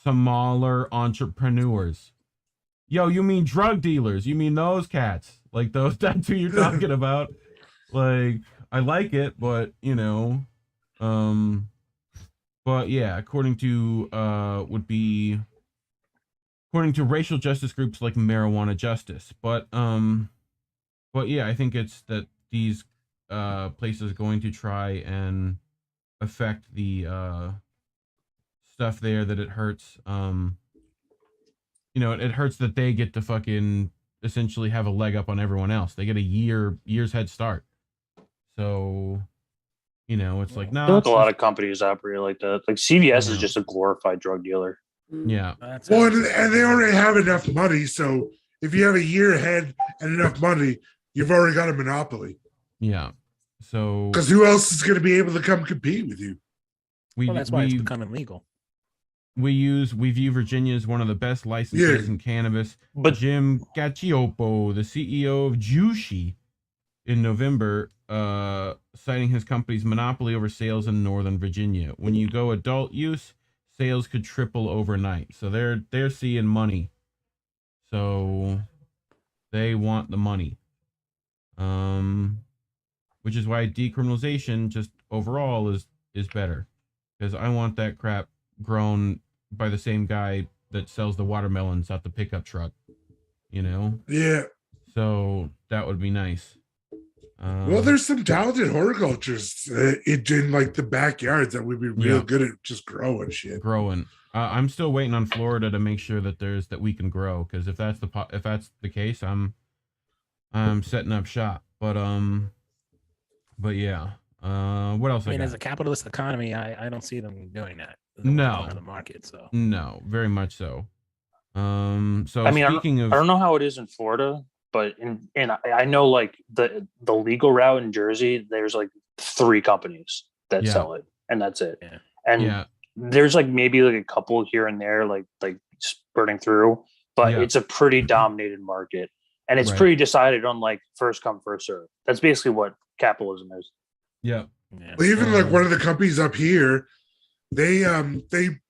smaller entrepreneurs. Yo, you mean drug dealers? You mean those cats? Like those? That's who you're talking about. Like, I like it, but but yeah, according to would be according to racial justice groups like Marijuana Justice. But yeah, I think it's that these places going to try and affect the stuff there, that it hurts. It hurts that they get to fucking essentially have a leg up on everyone else. They get a year's head start. So, it's like, no. I feel like a lot of companies operate like that. Like CVS is just a glorified drug dealer. Yeah. Well, and they already have enough money. So if you have a year ahead and enough money, you've already got a monopoly. Yeah. So. Because who else is going to be able to come compete with you? That's why it's becoming legal. We view Virginia as one of the best licenses in cannabis. But Jim Cacioppo, the CEO of Jushi, in November, citing his company's monopoly over sales in Northern Virginia. When you go adult use, sales could triple overnight. So they're seeing money. So they want the money. Which is why decriminalization just overall is better. Because I want that crap grown by the same guy that sells the watermelons at the pickup truck, Yeah. So that would be nice. Well, there's some talented horticulturists in like the backyards that would be real good at just growing shit. I'm still waiting on Florida to make sure that we can grow, because if that's the case, I'm setting up shop. But yeah. What else? I mean, as a capitalist economy, I don't see them doing that. No, the market. So no, very much so. So I mean, I don't know how it is in Florida, but I know like the legal route in Jersey, there's like 3 companies that sell it, and that's it. Yeah. And there's like maybe like a couple here and there, like spurting through, but it's a pretty dominated market, and it's pretty decided on like first come first serve. That's basically what capitalism is. Yeah. Well, even like one of the companies up here, they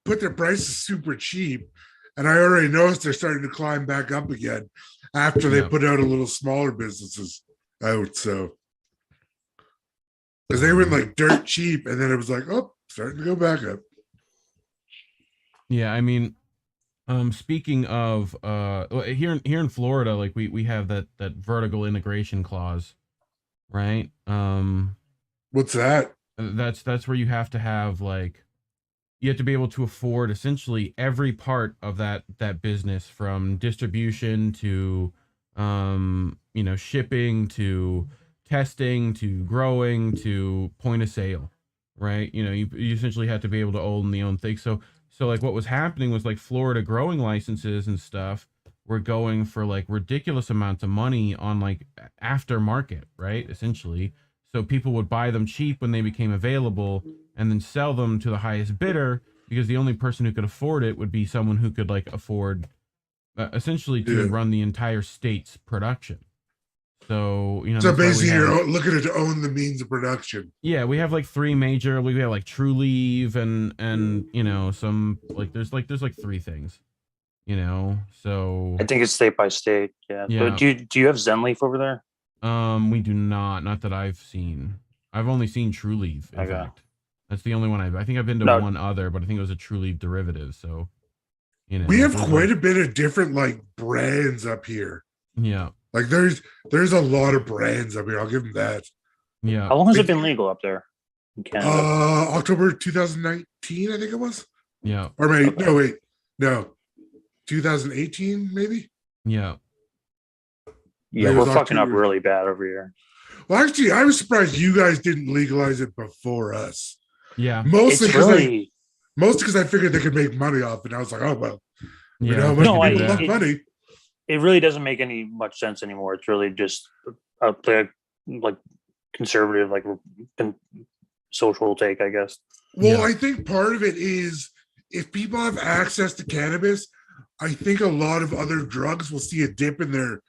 put their prices super cheap, and I already noticed they're starting to climb back up again after they put out a little smaller businesses out. So because they were like dirt cheap, and then it was like, oh, starting to go back up. Yeah, I mean, speaking of here in Florida, like we have that vertical integration clause, right? What's that? That's where you have to have like, you have to be able to afford essentially every part of that business, from distribution to shipping to testing to growing to point of sale, right? You essentially have to be able to own the own thing. So like what was happening was like Florida growing licenses and stuff were going for like ridiculous amounts of money on like aftermarket, right? Essentially. So people would buy them cheap when they became available and then sell them to the highest bidder, because the only person who could afford it would be someone who could like afford essentially to run the entire state's production. So, so basically you're looking to own the means of production. Yeah, we have like 3 major, we have like True Leave and some like there's like 3 things, so I think it's state by state. Yeah. But do you have Zenleaf over there? We do not that I've seen. I've only seen True Leave, in fact. That's the only one I think I've been to one other, but I think it was a True Leave derivative. So, we have quite a bit of different like brands up here. Yeah. Like there's a lot of brands up here. I'll give them that. Yeah. How long has it been legal up there in Canada? October 2019, I think it was. Yeah. Or maybe no, 2018 maybe. Yeah. Yeah, we're fucking up really bad over here. Well, actually, I was surprised you guys didn't legalize it before us. Yeah, mostly because I figured they could make money off it. And I was like, oh well, money. It really doesn't make much sense anymore. It's really just a like conservative, like social take, I guess. Well, I think part of it is if people have access to cannabis, I think a lot of other drugs will see a dip in their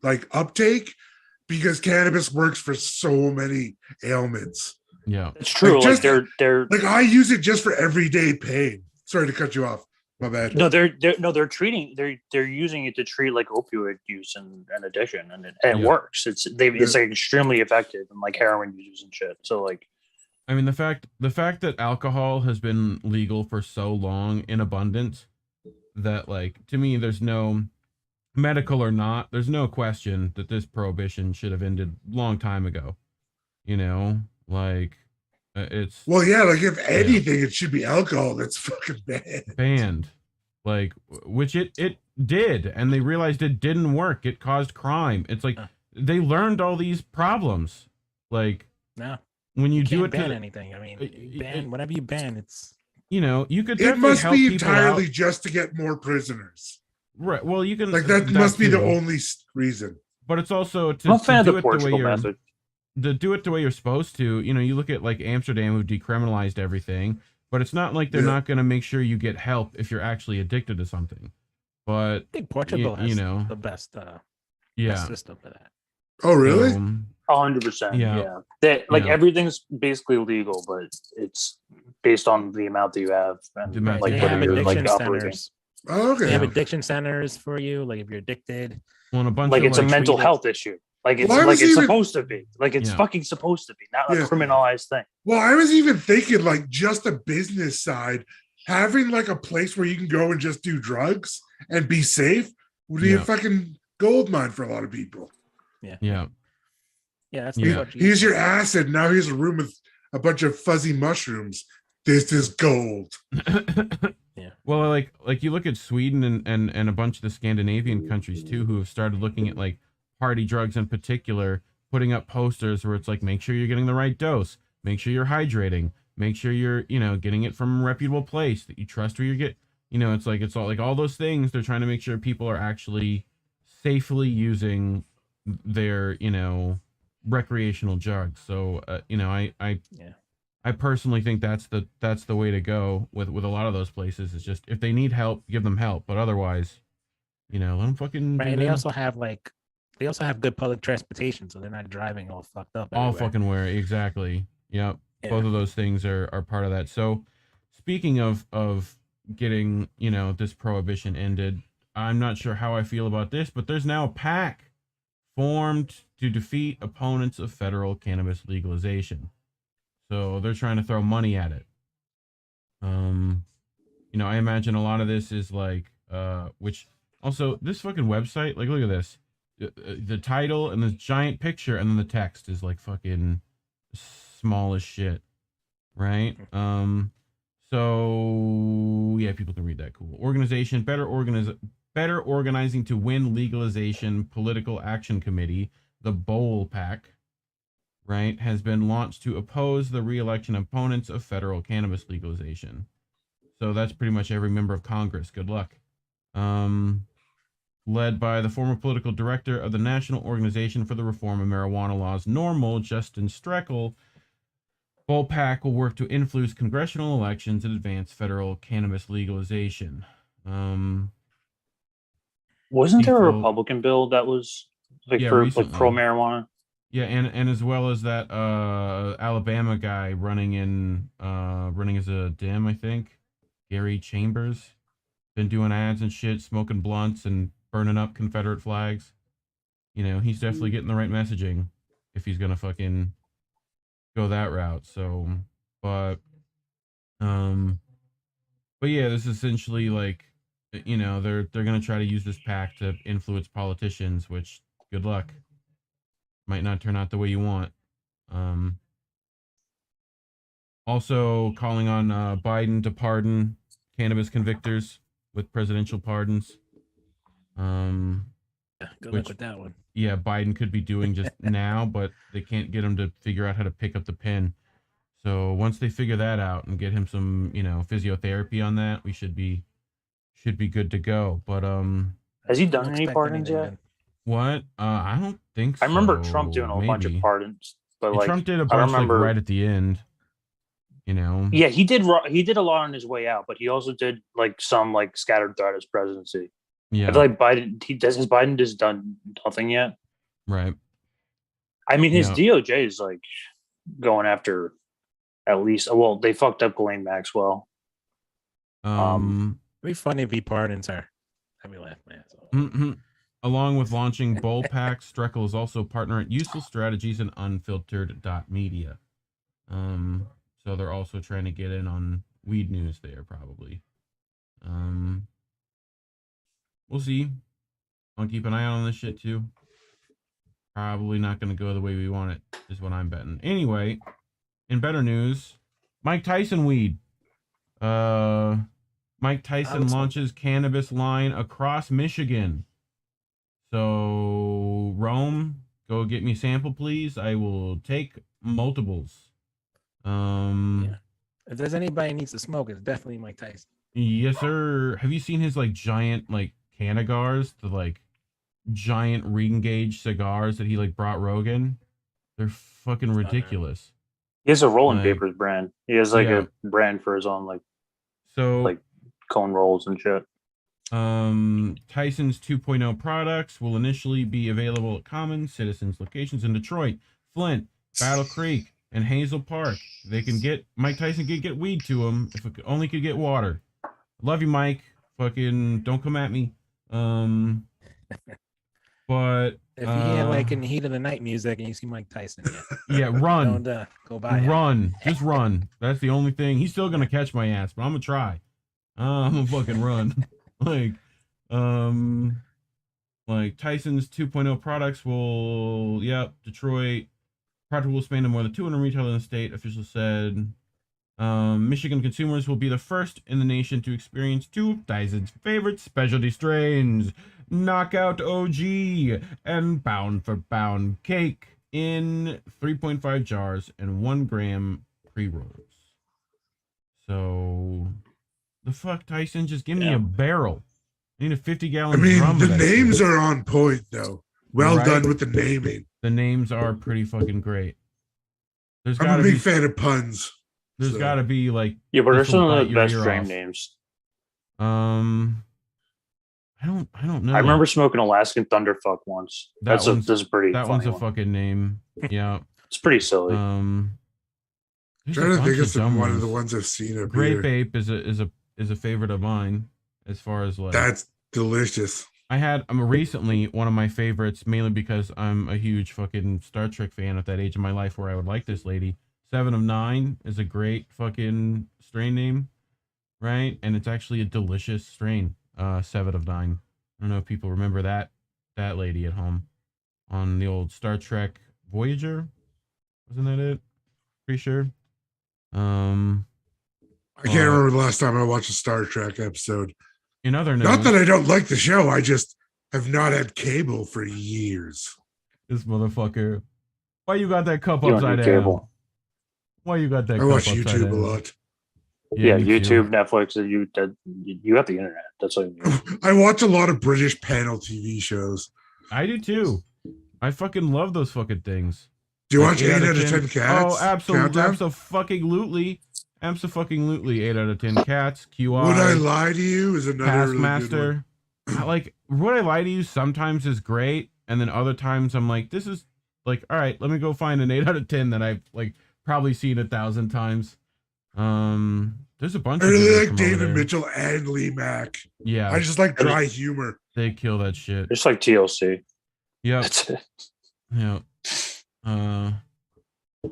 like uptake, because cannabis works for so many ailments. Yeah, it's true. Like they're like, I use it just for everyday pain. Sorry to cut you off. My bad. No, they're using it to treat like opioid use and addiction, and it works. It's like extremely effective, and like heroin users and shit. So like, I mean, the fact that alcohol has been legal for so long in abundance, that, like, to me, there's no, medical or not, there's no question that this prohibition should have ended long time ago. You know, like, it's Well, yeah, like if anything, it should be alcohol that's fucking banned. Like, which it did, and they realized it didn't work. It caused crime. It's like they learned all these problems. Like, no, when you do can't it ban to anything. I mean, you ban whenever you ban, it's you know, you could It definitely must help be people entirely out. just to get more prisoners. Right. Well, you can Like that must be the too. only reason. But it's also to, I'm a fan to of do the it the way Portugal you're method. to do it the way you're supposed to. You know, you look at like Amsterdam, who decriminalized everything, but it's not like they're not going to make sure you get help if you're actually addicted to something. But I think Portugal has you know, the best yeah, system for that. Oh, really? 100%. Yeah. Yeah. That, like Yeah. everything's basically legal, but it's based on the amount that you have and The amount like you They whether have have. you're like addiction operating. centers. Oh, They okay. have addiction centers for you, like if you're addicted. Well, and a bunch Like of it's a like, mental treated- health issue. Like it's Well, I was even- supposed to be. Like it's Yeah. fucking supposed to be, not Yeah. a criminalized thing. Well, I was even thinking like just the business side, having like a place where you can go and just do drugs and be safe would be a Yeah. fucking gold mine for a lot of people. Yeah, yeah, that's Yeah. what you- Here's your acid. Now here's a room with a bunch of fuzzy mushrooms. This is gold. Well, like you look at Sweden and a bunch of the Scandinavian countries too, who have started looking at like party drugs in particular, putting up posters where it's like, make sure you're getting the right dose, make sure you're hydrating, make sure you're, you know, getting it from a reputable place that you trust where you get, you know, it's all like all those things. They're trying to make sure people are actually safely using their, you know, recreational drugs. So, you know, I personally think that's the way to go with a lot of those places. It's just, if they need help, give them help, but otherwise, you know, let them fucking Right, do and they them. also have good public transportation, so they're not driving all fucked up. All everywhere. fucking where, exactly. Yep. Yeah. Both of those things are part of that. So speaking of getting, you know, this prohibition ended, I'm not sure how I feel about this, but there's now a PAC formed to defeat opponents of federal cannabis legalization. So they're trying to throw money at it. You know, I imagine a lot of this is like, which also this fucking website, like, look at this, the title and this giant picture, and then the text is like fucking small as shit, right? So yeah, people can read that. Cool. Organization, better organizing to win legalization political action committee, the Bowl PAC, right, has been launched to oppose the re-election opponents of federal cannabis legalization. So that's pretty much every member of Congress. Good luck. Led by the former political director of the National Organization for the Reform of Marijuana Laws, NORML, Justin Streckel, Bowl PAC will work to influence congressional elections and advance federal cannabis legalization. Wasn't there a People- Republican bill that was like Yeah, for recently. like pro marijuana? Yeah, and as well as that Alabama guy running as a Dem, I think, Gary Chambers, been doing ads and shit, smoking blunts and burning up Confederate flags. You know, he's definitely getting the right messaging if he's gonna fucking go that route. So, but yeah, this is essentially like, you know, they're gonna try to use this PAC to influence politicians, which, good luck. Might not turn out the way you want. Also calling on Biden to pardon cannabis convictors with presidential pardons. Good luck with that one. Yeah, Biden could be doing just now, but they can't get him to figure out how to pick up the pen. So once they figure that out and get him some, you know, physiotherapy on that, we should be good to go. But Has he done Don't any expect pardons anything, yet? man. what? I don't think so. I remember Trump doing a bunch of Maybe. pardons, but Yeah, like Trump did a I bunch like remember. right at the end. You know. Yeah, he did. He did a lot on his way out, but he also did like some like scattered throughout his presidency. Yeah. I feel like Biden just done nothing yet. Right. I mean, his Yeah. DOJ is like going after at least. Well, they fucked up Ghislaine Maxwell. It'd be funny if he pardons her. I'd be laughing, man. So. Mhm. Along with launching Bowl PAC, Streckel is also partner at Useful Strategies and Unfiltered.media. So they're also trying to get in on weed news there, probably. We'll see. I'll keep an eye on this shit too. Probably not going to go the way we want it, is what I'm betting. Anyway, in better news, Mike Tyson weed. Mike Tyson launches cannabis line across Michigan. So, Rome, go get me a sample, please. I will take multiples. Yeah. If there's anybody who needs to smoke, it's definitely Mike Tyson. Yes, sir. Have you seen his like giant like Cannagars, the like giant ring gauge cigars that he like brought Rogan? They're fucking ridiculous. He has a rolling papers brand. He has like a brand for his own like cone rolls and shit. Tyson's 2.0 products will initially be available at Common Citizens locations in Detroit, Flint, Battle Creek, and Hazel Park. They can get Mike Tyson can get weed to him if it only could get water. Love you, Mike. Fucking don't come at me. But if you hear like in the heat of the night music and you see Mike Tyson, yeah, run. Don't go by. Run. Just run. That's the only thing. He's still gonna catch my ass, but I'm gonna try. I'm gonna fucking run. like Tyson's 2.0 products will, Detroit product will expand to more than 200 retailers in the state. Officials said Michigan consumers will be the first in the nation to experience two of Tyson's favorite specialty strains, Knockout OG and Pound for Pound Cake, in 3.5 jars and 1 gram pre-rolls. So, the fuck, Tyson? Just give me a barrel. I need a 50-gallon drum. The names are on point, though. Well done with the naming. The names are pretty fucking great. I'm a big fan of puns. There's got to be like but there's some of the best strain names. I don't know. I remember smoking Alaskan Thunderfuck once. That's pretty. That one's a fucking name. Yeah, it's pretty silly. Trying to think of one of the ones I've seen up Grape here. Ape is a favorite of mine as far as like. That's delicious. I'm recently one of my favorites, mainly because I'm a huge fucking Star Trek fan at that age of my life where I would like this lady. 7 of 9 is a great fucking strain name, right? And it's actually a delicious strain. 7 of 9. I don't know if people remember that lady at home on the old Star Trek Voyager. Wasn't that it? Pretty sure. I can't remember the last time I watched a Star Trek episode. In other news, not that I don't like the show, I just have not had cable for years. This motherfucker. Why you got that cup upside down? Cable. Why you got that? I watch YouTube a lot. Yeah, YouTube, Netflix, you have the internet. That's what I mean. I watch a lot of British panel TV shows. I do too. I fucking love those fucking things. Do you watch 8 out of 10 Cats? Oh, absolutely. Absolutely. 8 out of 10 Cats. QI. Would I Lie to You is another Taskmaster. Really like Would I Lie to You sometimes is great, and then other times I'm like, this is like, all right, let me go find an 8 out of 10 that I've like probably seen 1,000 times. There's a bunch. I really like David Mitchell and Lee Mack. Yeah, I just like dry humor. They kill that shit. It's like TLC. Yep. That's it. Yeah.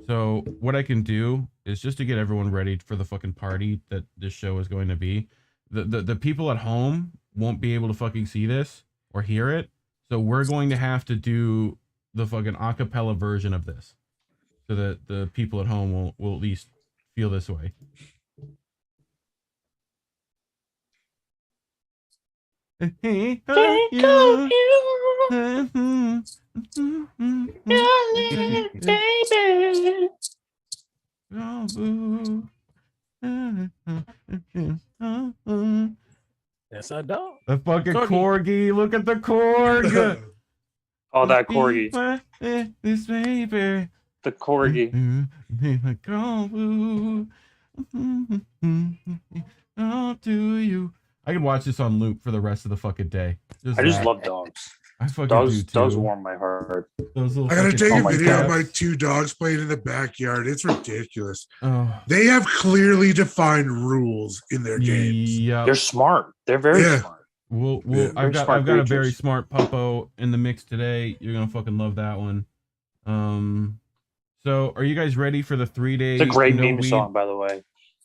So what I can do is just to get everyone ready for the fucking party that this show is going to be. The people at home won't be able to fucking see this or hear it, so we're going to have to do the fucking acapella version of this, so that the people at home will at least feel this way. Hey, you. Baby. Yes, I don't. The fucking corgi. Look at the corgi. Oh, that corgi. This baby. The corgi. Oh, do you? I could watch this on loop for the rest of the fucking day. I just love dogs. I fucking do too. Dogs warm my heart. I gotta take a video of my 2 dogs playing in the backyard. It's ridiculous. Oh. They have clearly defined rules in their games. Yeah, they're smart. They're very smart. I've got a very smart puppo in the mix today. You're gonna fucking love that one. So are you guys ready for the 3-day? It's a great meme song, by the way.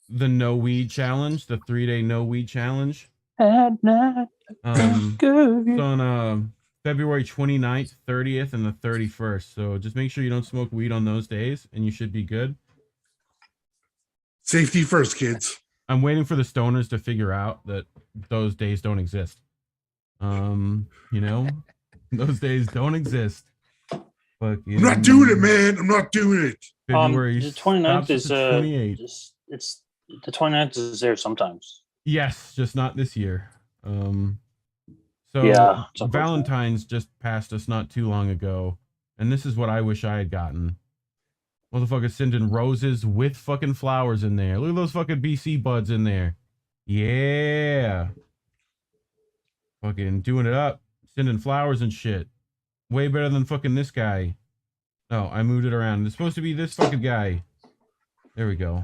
The no weed challenge, the 3-day no weed challenge. At night, It's on February 29th, 30th, and the 31st. So just make sure you don't smoke weed on those days, and you should be good. Safety first, kids. I'm waiting for the stoners to figure out that those days don't exist. Those days don't exist. Fucking, I'm not doing it, man. I'm not doing it. February the 29th is the 28th. it's the 29th is there sometimes. Yes, just not this year. So yeah, Valentine's just passed us not too long ago, and this is what I wish I had gotten. Motherfuckers sending roses with fucking flowers in there. Look at those fucking BC buds in there. Yeah. Fucking doing it up. Sending flowers and shit. Way better than fucking this guy. No, I moved it around. It's supposed to be this fucking guy. There we go.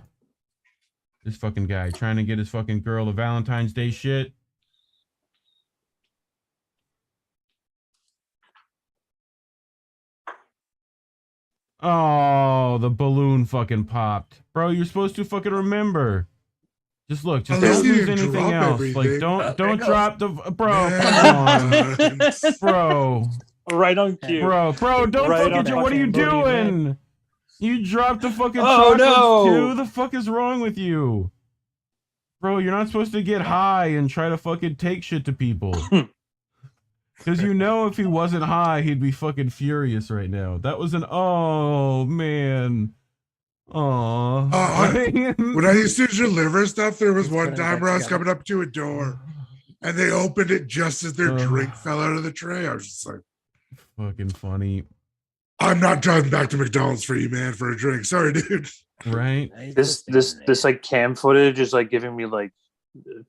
This fucking guy trying to get his fucking girl a Valentine's Day shit. Oh, the balloon fucking popped. Bro, you're supposed to fucking remember. Just look, just don't lose anything else. Like, don't drop the... Bro, come on. Bro. Right on cue. Bro, don't right fucking... What are you doing? Man. You dropped the fucking chocolates too? The fuck is wrong with you? Bro, you're not supposed to get high and try to fucking take shit to people. Because if he wasn't high, he'd be fucking furious right now. That was oh, man. Aww. When I used to deliver stuff, there was one time where I was coming up to a door and they opened it just as their drink fell out of the tray. I was just like, fucking funny. I'm not driving back to McDonald's for you, man, for a drink. Sorry, dude. Right? This like cam footage is like giving me like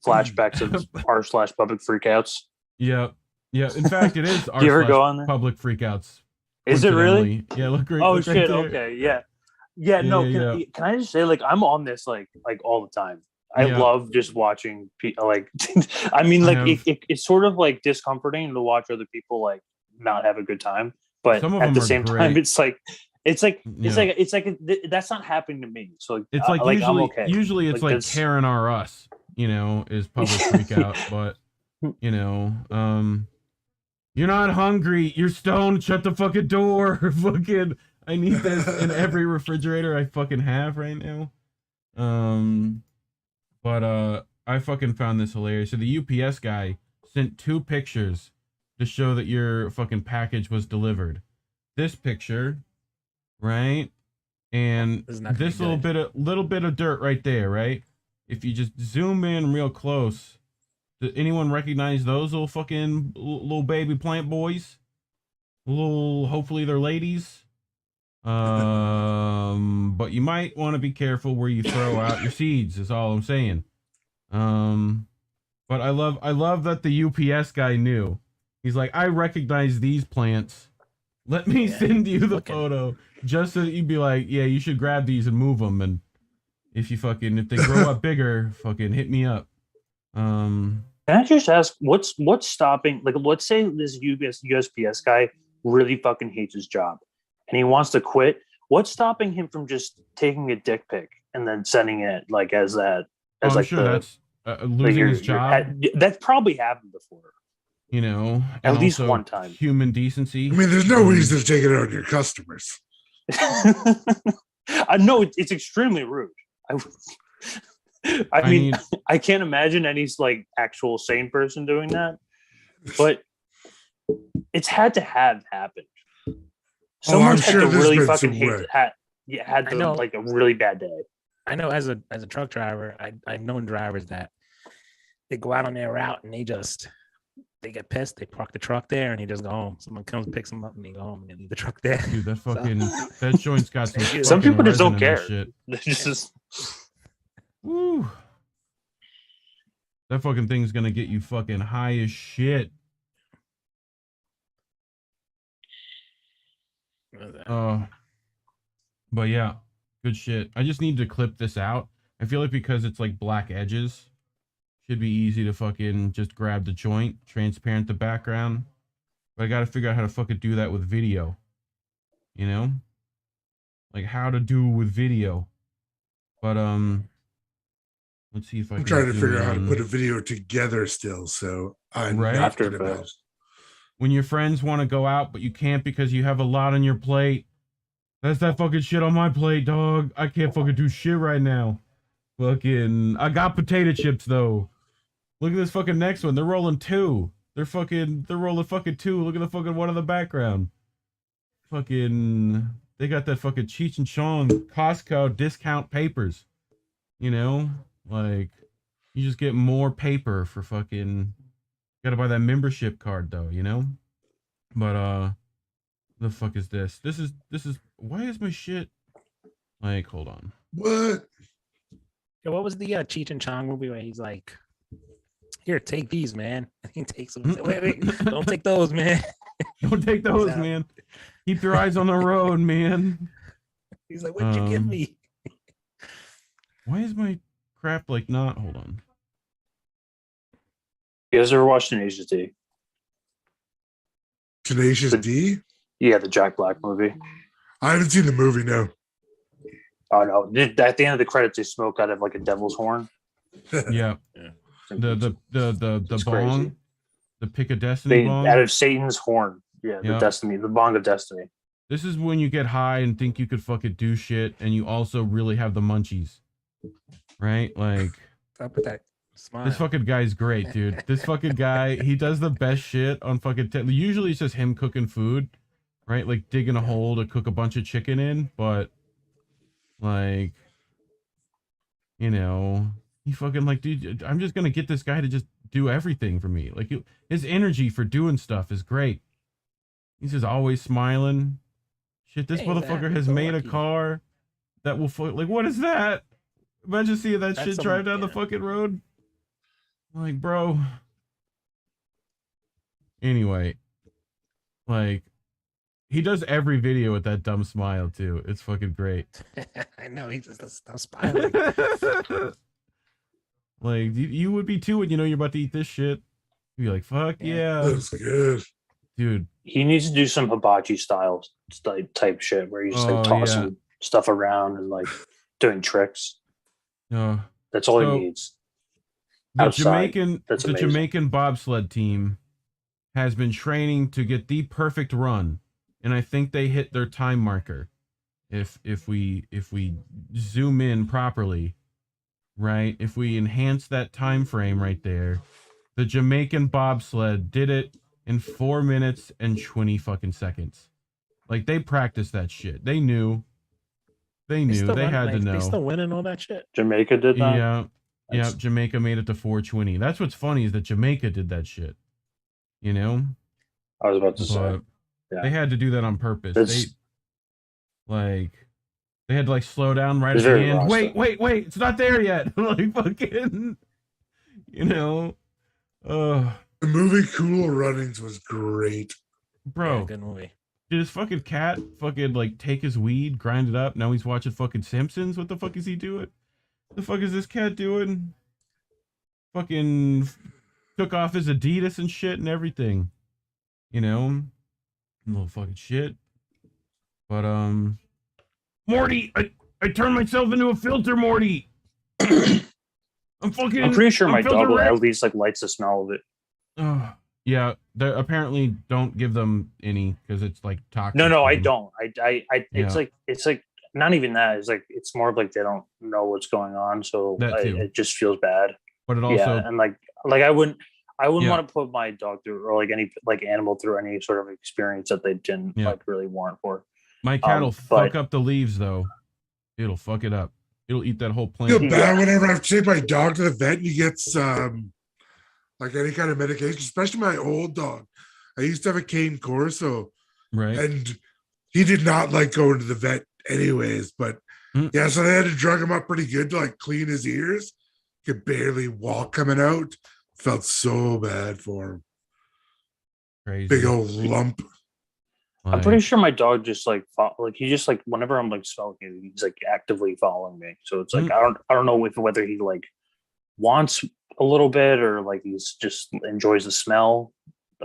flashbacks of r/public freakouts. Yep. Yeah, in fact, it is you ever go on there? Public freakouts. Is it really? Yeah, look great. Oh look shit! Right Okay, yeah. No, can I just say, like, I'm on this like all the time. I love just watching people. Like, I mean, like, it's sort of like discomforting to watch other people like not have a good time, but at the same time, it's like that's not happening to me. So it's like usually it's like Karen R Us, is public freakout, but you're not hungry, you're stoned, shut the fucking door. Fucking I need this in every refrigerator I fucking have right now. But I fucking found this hilarious. So the UPS guy sent 2 pictures to show that your fucking package was delivered. This picture, right? And this little bit of dirt right there, right? If you just zoom in real close, does anyone recognize those little fucking little baby plant boys? Hopefully they're ladies. But you might want to be careful where you throw out your seeds, is all I'm saying. But I love that the UPS guy knew. He's like, I recognize these plants. Let me send you the photo just so that you'd be like, yeah, you should grab these and move them. And if they grow up bigger, fucking hit me up. Can I just ask, what's stopping? Like, let's say this USPS guy really fucking hates his job and he wants to quit. What's stopping him from just taking a dick pic and then sending it like as that? As I'm sure that's losing his job. That's probably happened before. At least one time. Human decency. I mean, there's no reason to take it out on your customers. I know it's extremely rude. I mean, I can't imagine any like actual sane person doing that, but it's had to have happened. Someone had to really fucking hate it. Had to like a really bad day. I know as a truck driver, I've known drivers that they go out on their route and they get pissed, they park the truck there and he just go home. Someone comes, picks them up and they go home and they leave the truck there. Dude, that fucking that joint's got some people just don't care. Woo. That fucking thing's gonna get you fucking high as shit. But yeah, good shit. I just need to clip this out. I feel like because it's like black edges, should be easy to fucking just grab the joint, transparent the background. But I gotta figure out how to fucking do that with video. Like how to do with video. But let's see if I'm trying to figure out how to put a video together still. So Right? After when your friends want to go out, but you can't because you have a lot on your plate. That's that fucking shit on my plate, dog. I can't fucking do shit right now. Fucking, I got potato chips though. Look at this fucking next one. They're rolling 2. They're rolling fucking 2. Look at the fucking one in the background. Fucking, they got that fucking Cheech and Chong Costco discount papers. You know, like you just get more paper for fucking. Gotta buy that membership card though, you know. But the fuck is this? This is. Why is my shit? Like, hold on. What? Yeah, what was the Cheech and Chong movie where he's like, "Here, take these, man." And he takes them. Wait, don't take those, man. Don't take those, man. Keep your eyes on the road, man. He's like, "What'd you give me?" Why is my crap like not? Hold on. You guys ever watched Tenacious D? Tenacious D? Yeah, the Jack Black movie. I haven't seen the movie, no. Oh no! At the end of the credits, they smoke out of like a devil's horn. Yeah. The bong, crazy. the pick of destiny bong. Out of Satan's horn. Yeah, Yep. the bong of destiny. This is when you get high and think you could fucking do shit, and you also really have the munchies, right? Like, Stop with that smile. this fucking guy's great, dude. This fucking guy, he does the best shit on fucking. Usually it's just him cooking food, right? Like digging a hole to cook a bunch of chicken in, but like, you know, he fucking like, dude, I'm just gonna get this guy to just do everything for me. Like, his energy for doing stuff is great. He's just always smiling. Shit, this motherfucker has made a car that will like, what is that? Imagine seeing that shit drive down the fucking road. Like, bro. Anyway, like, he does every video with that dumb smile too. It's fucking great. I know, he's just stop smiling. Like, you would be too when you know you're about to eat this shit. You'd be like, fuck yeah. That's good. Dude. He needs to do some hibachi style type shit where he's like tossing stuff around and like doing tricks. No. That's all he needs. The Jamaican bobsled team has been training to get the perfect run, and I think they hit their time marker. If we zoom in properly, right? If we enhance that time frame right there, the Jamaican bobsled did it in 4 minutes and 20 fucking seconds. Like, they practiced that shit. They knew. They had to know. They still winning all that shit. Jamaica did that. Yeah. Yeah, Jamaica made it to 420. That's what's funny is that Jamaica did that shit. You know? I was about to say. Yeah. They had to do that on purpose. They had to like slow down right at the end. Wait, it's not there yet. Like fucking, you know. The movie Cool Runnings was great. Bro. Yeah, good movie. Did his fucking cat fucking like take his weed, grind it up? Now he's watching fucking Simpsons? What the fuck is he doing? The fuck is this cat doing? Fucking took off his Adidas and shit and everything. You know? Little fucking shit. But Morty, I turned myself into a filter, Morty. I'm pretty sure my dog will at least like likes the smell of it. Oh, yeah, they apparently don't give them any because it's like toxic. No, I don't. It's like not even that. It's like it's more of like they don't know what's going on, so it just feels bad. But it also and like I wouldn't want to put my dog through or like any like animal through any sort of experience that they didn't like really warrant for. My cat will fuck up the leaves though. It'll fuck it up. It'll eat that whole plant. I feel bad whenever I have to take my dog to the vet and he gets like any kind of medication, especially my old dog. I used to have a cane corso, right? And he did not like going to the vet anyways. But yeah, so they had to drug him up pretty good to like clean his ears. Could barely walk coming out. Felt so bad for him. Crazy. Big old lump. I'm pretty sure my dog just like he just like whenever I'm like smelling it, he's like actively following me. So it's like I don't know whether he like wants a little bit or like he's just enjoys the smell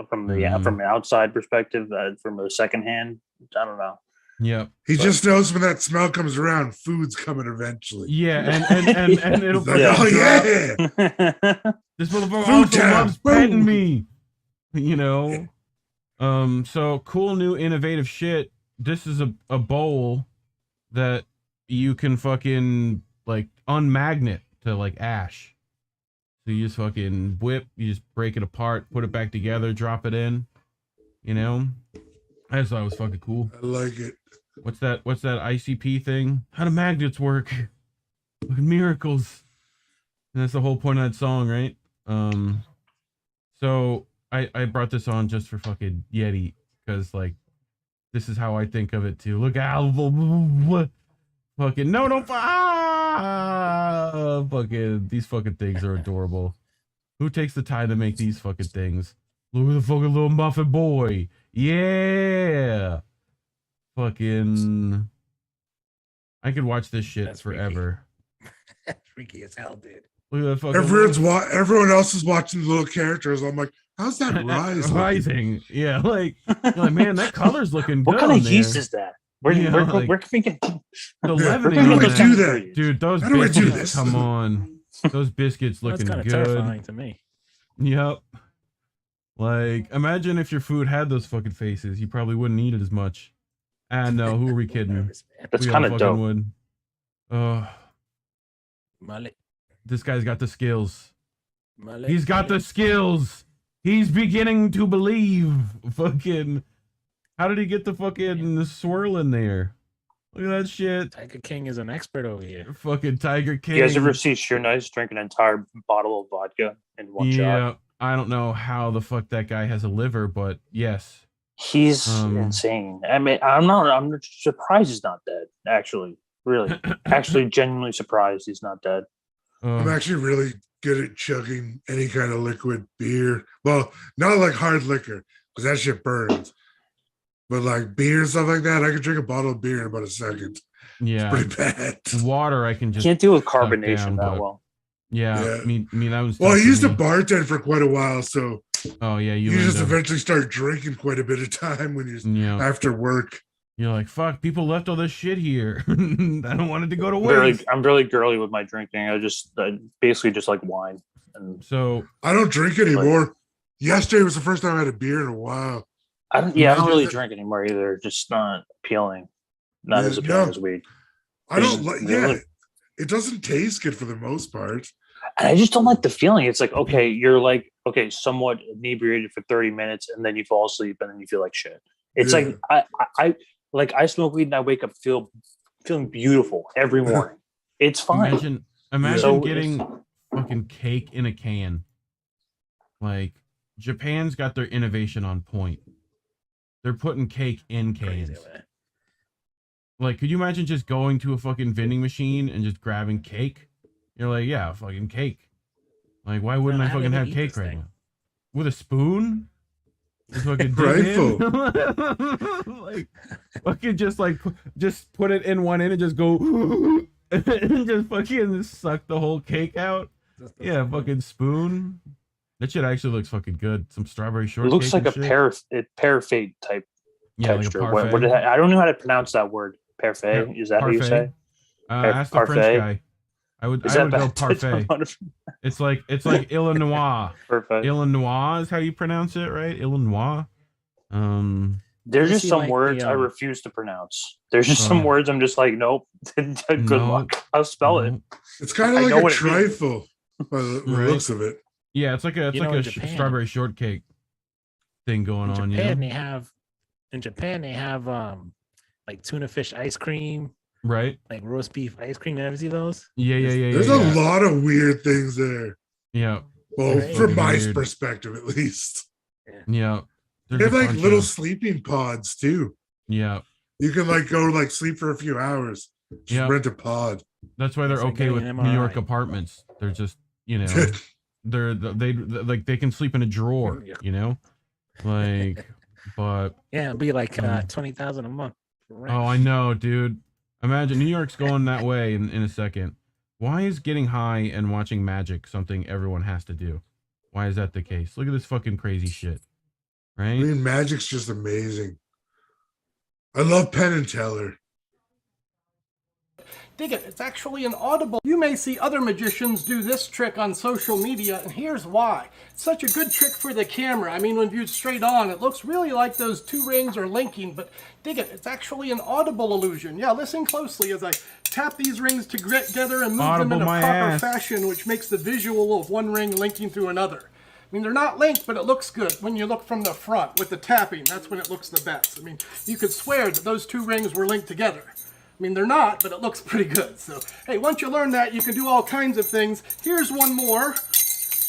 from the from an outside perspective, from a second hand. I don't know. Yeah, he just knows when that smell comes around, food's coming eventually. Yeah, and it'll like, oh yeah. This motherfucker Food also town. loves Boom. petting me. You know? So cool new innovative shit. This is a bowl that you can fucking like unmagnet to like ash. So you just fucking whip, you just break it apart, put it back together, drop it in. You know? I just thought it was fucking cool. I like it. What's that ICP thing? How do magnets work? Fucking miracles. And that's the whole point of that song, right? So I brought this on just for fucking Yeti, because like this is how I think of it too. Look out, fucking no, don't fucking these fucking things are adorable. Who takes the time to make these fucking things? Look at the fucking little muffin boy. Yeah. Fucking I could watch this shit That's forever. That's freaky as hell, dude. Look at that fucking Everyone else is watching the little characters. I'm like, how's that rising? Yeah, like, you're like, man, that color's looking good. What kind of yeast is that? Where can we get the leavening? How do I do that, dude? Those how do I do biscuits, this? come on, those biscuits looking That's kind good. of terrifying to me. Yep. Like, imagine if your food had those fucking faces, you probably wouldn't eat it as much. And no, who are we kidding? That's We all kind of fucking dope. would. Male. This guy's got the skills. Male. He's got the skills. He's beginning to believe. Fucking. How did he get the fucking swirl in there? Look at that shit. Tiger King is an expert over here. Fucking Tiger King. You guys ever see Sheer Nice drink an entire bottle of vodka in one shot? Yeah, I don't know how the fuck that guy has a liver, but yes. He's insane. I mean, I'm surprised he's not dead, actually. Really. Actually, genuinely surprised he's not dead. I'm actually really good at chugging any kind of liquid beer. Well, not like hard liquor, because that shit burns. But like beer and stuff like that, I can drink a bottle of beer in about a second. Yeah. It's pretty bad. Water, I can just Can't deal with suck carbonation down, that but- well. Yeah, Yeah. I mean that was. Well, I tough for used to me. bartend for quite a while, so Oh yeah, you learned just to- eventually start drinking quite a bit of time when you're Yeah. after work. You're like, fuck, people left all this shit here. I don't want it to go to waste. I'm really girly with my drinking. I basically just like wine. And So I don't drink anymore. Yesterday was the first time I had a beer in a while. I don't really drink anymore either. Just not appealing. Not as appealing as weed. I don't like. Yeah, it doesn't taste good for the most part. And I just don't like the feeling. It's like, okay, you're like, okay, somewhat inebriated for 30 minutes and then you fall asleep and then you feel like shit. It's Yeah. like I smoke weed and I wake up feeling beautiful every morning. It's fine. Imagine So getting fucking cake in a can. Like Japan's got their innovation on point. They're putting cake in cans. Like, could you imagine just going to a fucking vending machine and just grabbing cake? You're like, yeah, fucking cake. Like, why wouldn't I how do fucking they have eat cake this right thing? now? With a spoon? Just fucking dig in? Like, fucking just put it in one end and just go and just fucking suck the whole cake out. Yeah, fucking spoon. That shit actually looks fucking good. Some strawberry It shortcake. looks like a shit. parfait type Yeah, like a texture. parfait. I don't know how to pronounce that word. Parfait. Is that how you say? Ask the French guy. I would Is go that bad? parfait. It's like Illinois. Perfect. Illinois is how you pronounce it, right? Illinois. There's just see, some like, words the, I refuse to pronounce. There's just some words I'm just like, nope. Good No. luck. I'll spell it. It's kind I of know like a what it means. trifle by the Right. looks of it. Yeah, it's like a in Japan- strawberry shortcake thing going on. You know? In Japan they have like tuna fish ice cream, Right? like roast beef ice cream. You ever see those? Yeah. There's a lot of weird things there. Yeah. Well, Right. from my Weird. perspective, at least. Yeah. They There's have a like bunch little of- sleeping pods too. Yeah. You can like go like sleep for a few hours. Just Yeah. rent a pod. That's why they're It's like okay getting with an New York MRI. apartments. They're just, you know, they can sleep in a drawer, you know, like, but Yeah, it'll be like 20,000 a month. for rent. oh, I know, dude. Imagine New York's going that way in a second. Why is getting high and watching magic something everyone has to do? Why is that the case? Look at this fucking crazy shit, I right? mean, magic's just amazing. I love Penn and Teller. dig it, it's actually an audible. You may see other magicians do this trick on social media, and here's why. It's such a good trick for the camera. I mean, when viewed straight on, it looks really like those two rings are linking, but dig it, it's actually an audible illusion. Yeah, listen closely as I tap these rings together and move them in a proper fashion, which makes the visual of one ring linking through another. I mean, they're not linked, but it looks good when you look from the front with the tapping. That's when it looks the best. I mean, you could swear that those two rings were linked together. I mean, they're not, but it looks pretty good. So, hey, once you learn that, you can do all kinds of things. Here's one more,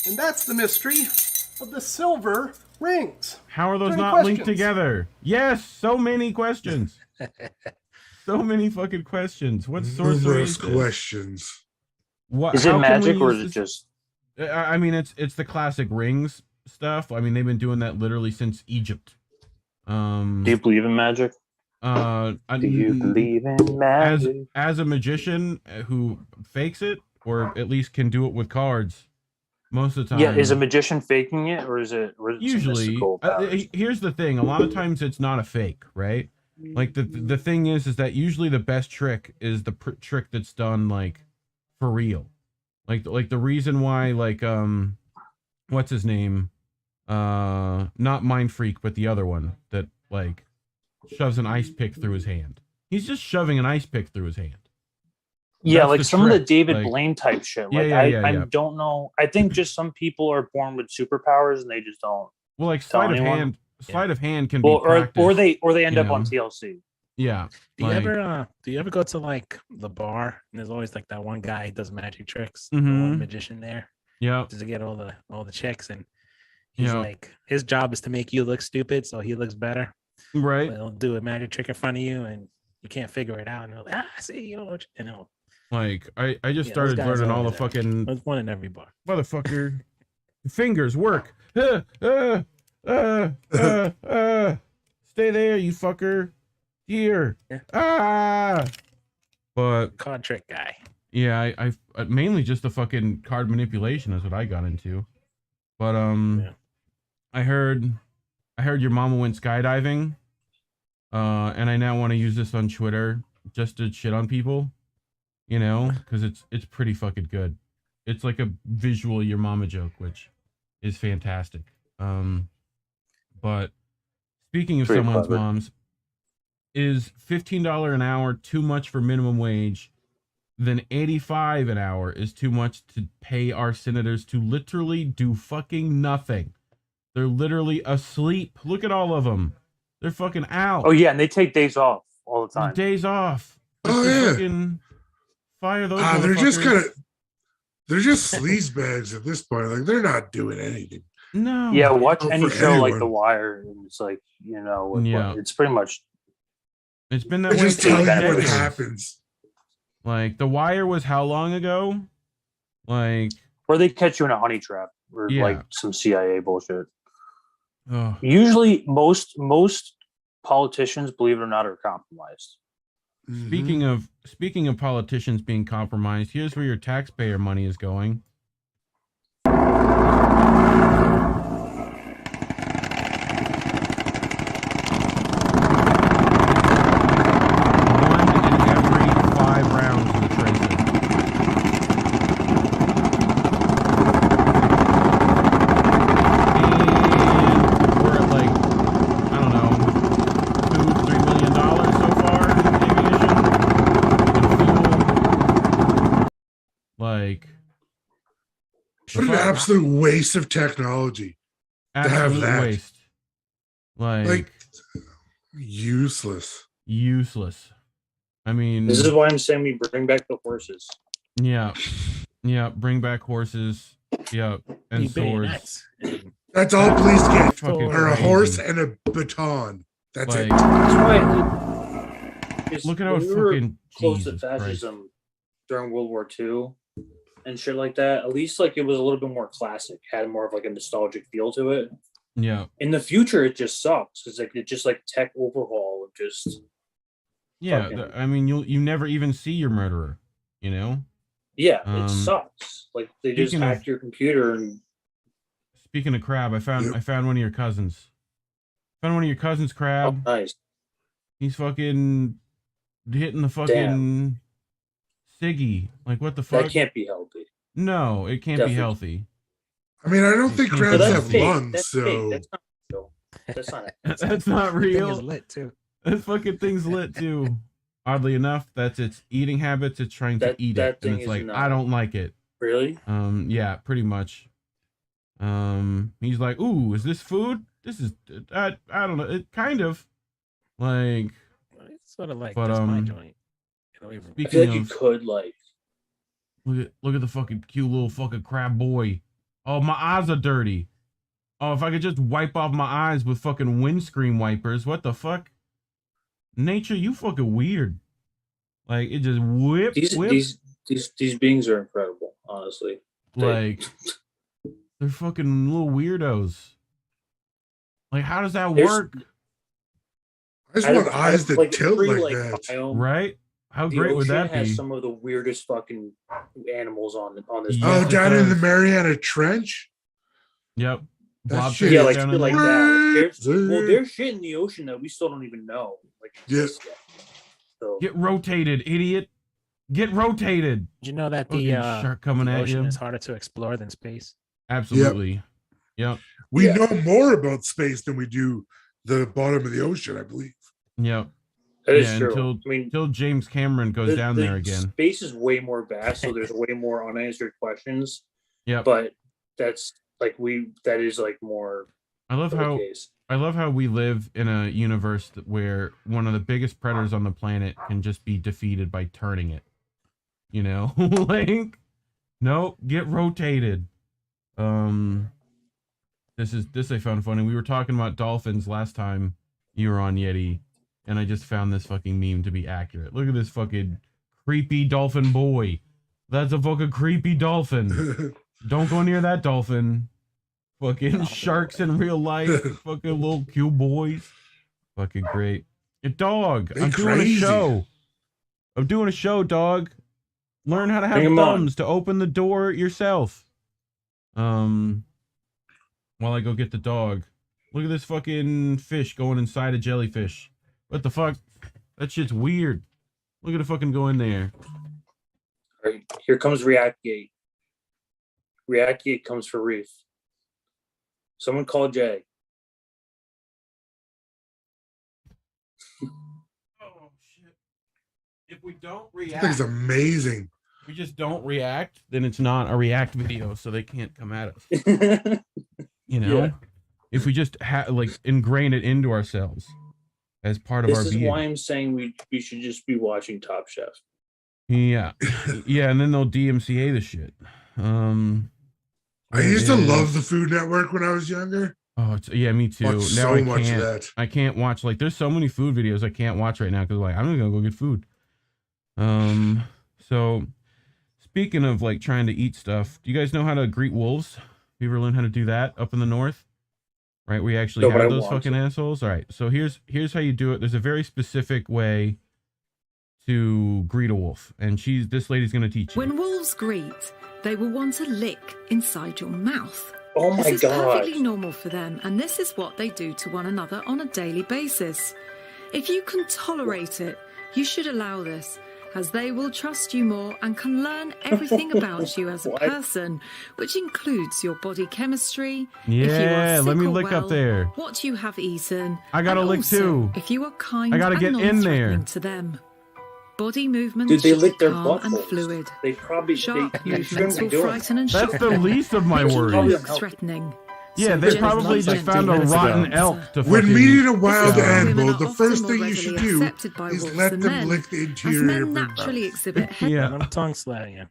and that's the mystery of the silver rings. How are those not linked together? Yes, so many questions. So many fucking questions. What sorcery is this? Questions. What, is it magic or is it just... I mean, it's the classic rings stuff. I mean, they've been doing that literally since Egypt. Do you believe in magic? Do you believe in magic? As a magician who fakes it, or at least can do it with cards, most of the time. Yeah, is a magician faking it, or is it usually? Here's the thing: a lot of times it's not a fake, right? Like the thing is that usually the best trick is the trick that's done like for real. Like the reason why, like, what's his name? Not Mind Freak, but the other one that like shoves an ice pick through his hand. He's just shoving an ice pick through his hand. Yeah, That's like some trick. of the David like, Blaine type shit. Like yeah. I don't know. I think just some people are born with superpowers and they just don't. Well, like sleight of hand can be or they end up on TLC. Yeah. Do you ever go to like the bar and there's always like that one guy who does magic tricks, the Mhm. one magician there. Yeah. To get all the chicks, and he's like, his job is to make you look stupid so he looks better. Right. He'll do a magic trick in front of you and you can't figure it out, and you're like, see, you know. Like I just started learning all the fucking. There's one in every bar. Motherfucker, fingers work. Stay there, you fucker. Here. But card trick guy. Yeah, I mainly just the fucking card manipulation is what I got into. But I heard your mama went skydiving. And I now want to use this on Twitter just to shit on people. You know, because it's pretty fucking good. It's like a visual your mama joke, which is fantastic. But speaking of someone's moms, is $15 an hour too much for minimum wage? Then $85 an hour is too much to pay our senators to literally do fucking nothing. They're literally asleep. Look at all of them. They're fucking out. Oh yeah, and they take days off all the time. Days off. Oh yeah. Fucking fire those. They're just sleazebags at this point. Like they're not doing anything. No. Yeah, watch any show like The Wire, and it's like, you know, it's pretty much. It's been that way. Just tell you what happens. Like The Wire was how long ago? Like, or they catch you in a honey trap, or like some CIA bullshit. Oh. Usually, most politicians, believe it or not, are compromised. Speaking of politicians being compromised, here's where your taxpayer money is going. What an absolute waste of technology to have that. Waste. Like useless. I mean, this is why I'm saying we bring back the horses. Yeah, bring back horses. Yeah, and swords. That's all police get, or a horse and a baton. That's it. That's why. Look at how we were fucking close to fascism during World War II. And shit like that. At least like it was a little bit more classic, had more of like a nostalgic feel to it. Yeah. In the future, it just sucks. It's like tech overhaul of just. Yeah, I mean, you never even see your murderer, you know. Yeah, it sucks. Like they just hacked your computer. And speaking of Crab, I found one of your cousins. Crab. Oh, nice. He's fucking hitting the fucking. Damn. Stiggy. Like, what the fuck? That can't be healthy. No, it can't be healthy. I mean, I don't think crabs have lungs, That's so fake. That's not real. That's not. That's not real. Thing is lit too. This fucking thing's lit too. Oddly enough, that's its eating habits. It's trying to eat it, and it's like, I don't like it. Really? Yeah, pretty much. He's like, ooh, is this food? This is, I don't know. It kind of like, it's sort of like, but, that's my joint. I feel like you could like. Look at the fucking cute little fucking crab boy. Oh, my eyes are dirty. Oh, if I could just wipe off my eyes with fucking windscreen wipers, what the fuck? Nature, you fucking weird. Like, it just These beings are incredible, honestly. Like, they're fucking little weirdos. Like, how does that work? I just want eyes that tilt like that. Biome, right? How great would that be? Has some of the weirdest fucking animals on this. Oh, down in the Mariana Trench. Yep. That shit, yeah, like shit like that. There's shit in the ocean that we still don't even know. Like, yes. So. Get rotated, idiot. Get rotated. Did you know that the shark coming at ocean you is harder to explore than space? Absolutely. Yep. We know more about space than we do the bottom of the ocean, I believe. Yep. That is true. Until James Cameron goes down there again. Space is way more vast, so there's way more unanswered questions. Yeah. But that's like that is like more. I love how we live in a universe where one of the biggest predators on the planet can just be defeated by turning it. You know, like, no, get rotated. This I found funny. We were talking about dolphins last time you were on Yeti, and I just found this fucking meme to be accurate. Look at this fucking creepy dolphin boy. That's a fucking creepy dolphin. Don't go near that dolphin. Fucking sharks in real life. Fucking little cute boys. Fucking great. Your dog. I'm doing a show. I'm doing a show, dog. Learn how to have thumbs to open the door yourself. While I go get the dog. Look at this fucking fish going inside a jellyfish. What the fuck? That shit's weird. Look at it fucking go in there. All right, here comes React Gate. React Gate comes for Reef. Someone call Jay. Oh shit. If we don't react, That thing's amazing. If we just don't react, then it's not a React video, so they can't come at us. You know? Yeah. If we just ingrain it into ourselves as part of our being. This is why I'm saying we should just be watching Top Chef. Yeah. Yeah, and then they'll DMCA the shit. I used to love the Food Network when I was younger. Oh, yeah, me too. Now so much of that. I can't watch, like, there's so many food videos I can't watch right now because, like, I'm gonna go get food. So speaking of like trying to eat stuff, do you guys know how to greet wolves? You ever learn how to do that up in the north? Right, we actually have those fucking assholes. All right, so here's how you do it. There's a very specific way to greet a wolf, and this lady's gonna teach you. When wolves greet, they will want to lick inside your mouth. Oh my God. This is perfectly normal for them, and this is what they do to one another on a daily basis. If you can tolerate it, you should allow this, as they will trust you more and can learn everything about you as a person, which includes your body chemistry. Yeah, if you are sick let me or lick well, up there. What you have eaten. I gotta and lick also, too. If you are kind I gotta and get in there. non-threatening to them. Body movements Dude, they should lick be their calm and buttholes. fluid. They probably Sharp you shouldn't movements be will doing frighten and That's shock the them, least of my making you worries. look threatening. Yeah, they probably just found a rotten elk to When fucking... meeting a wild animal, Women are the first often thing more you should readily do accepted by is wolves let than them men, lick the as interior men of their naturally mouth. exhibit Yeah. I'm tongue slashing you.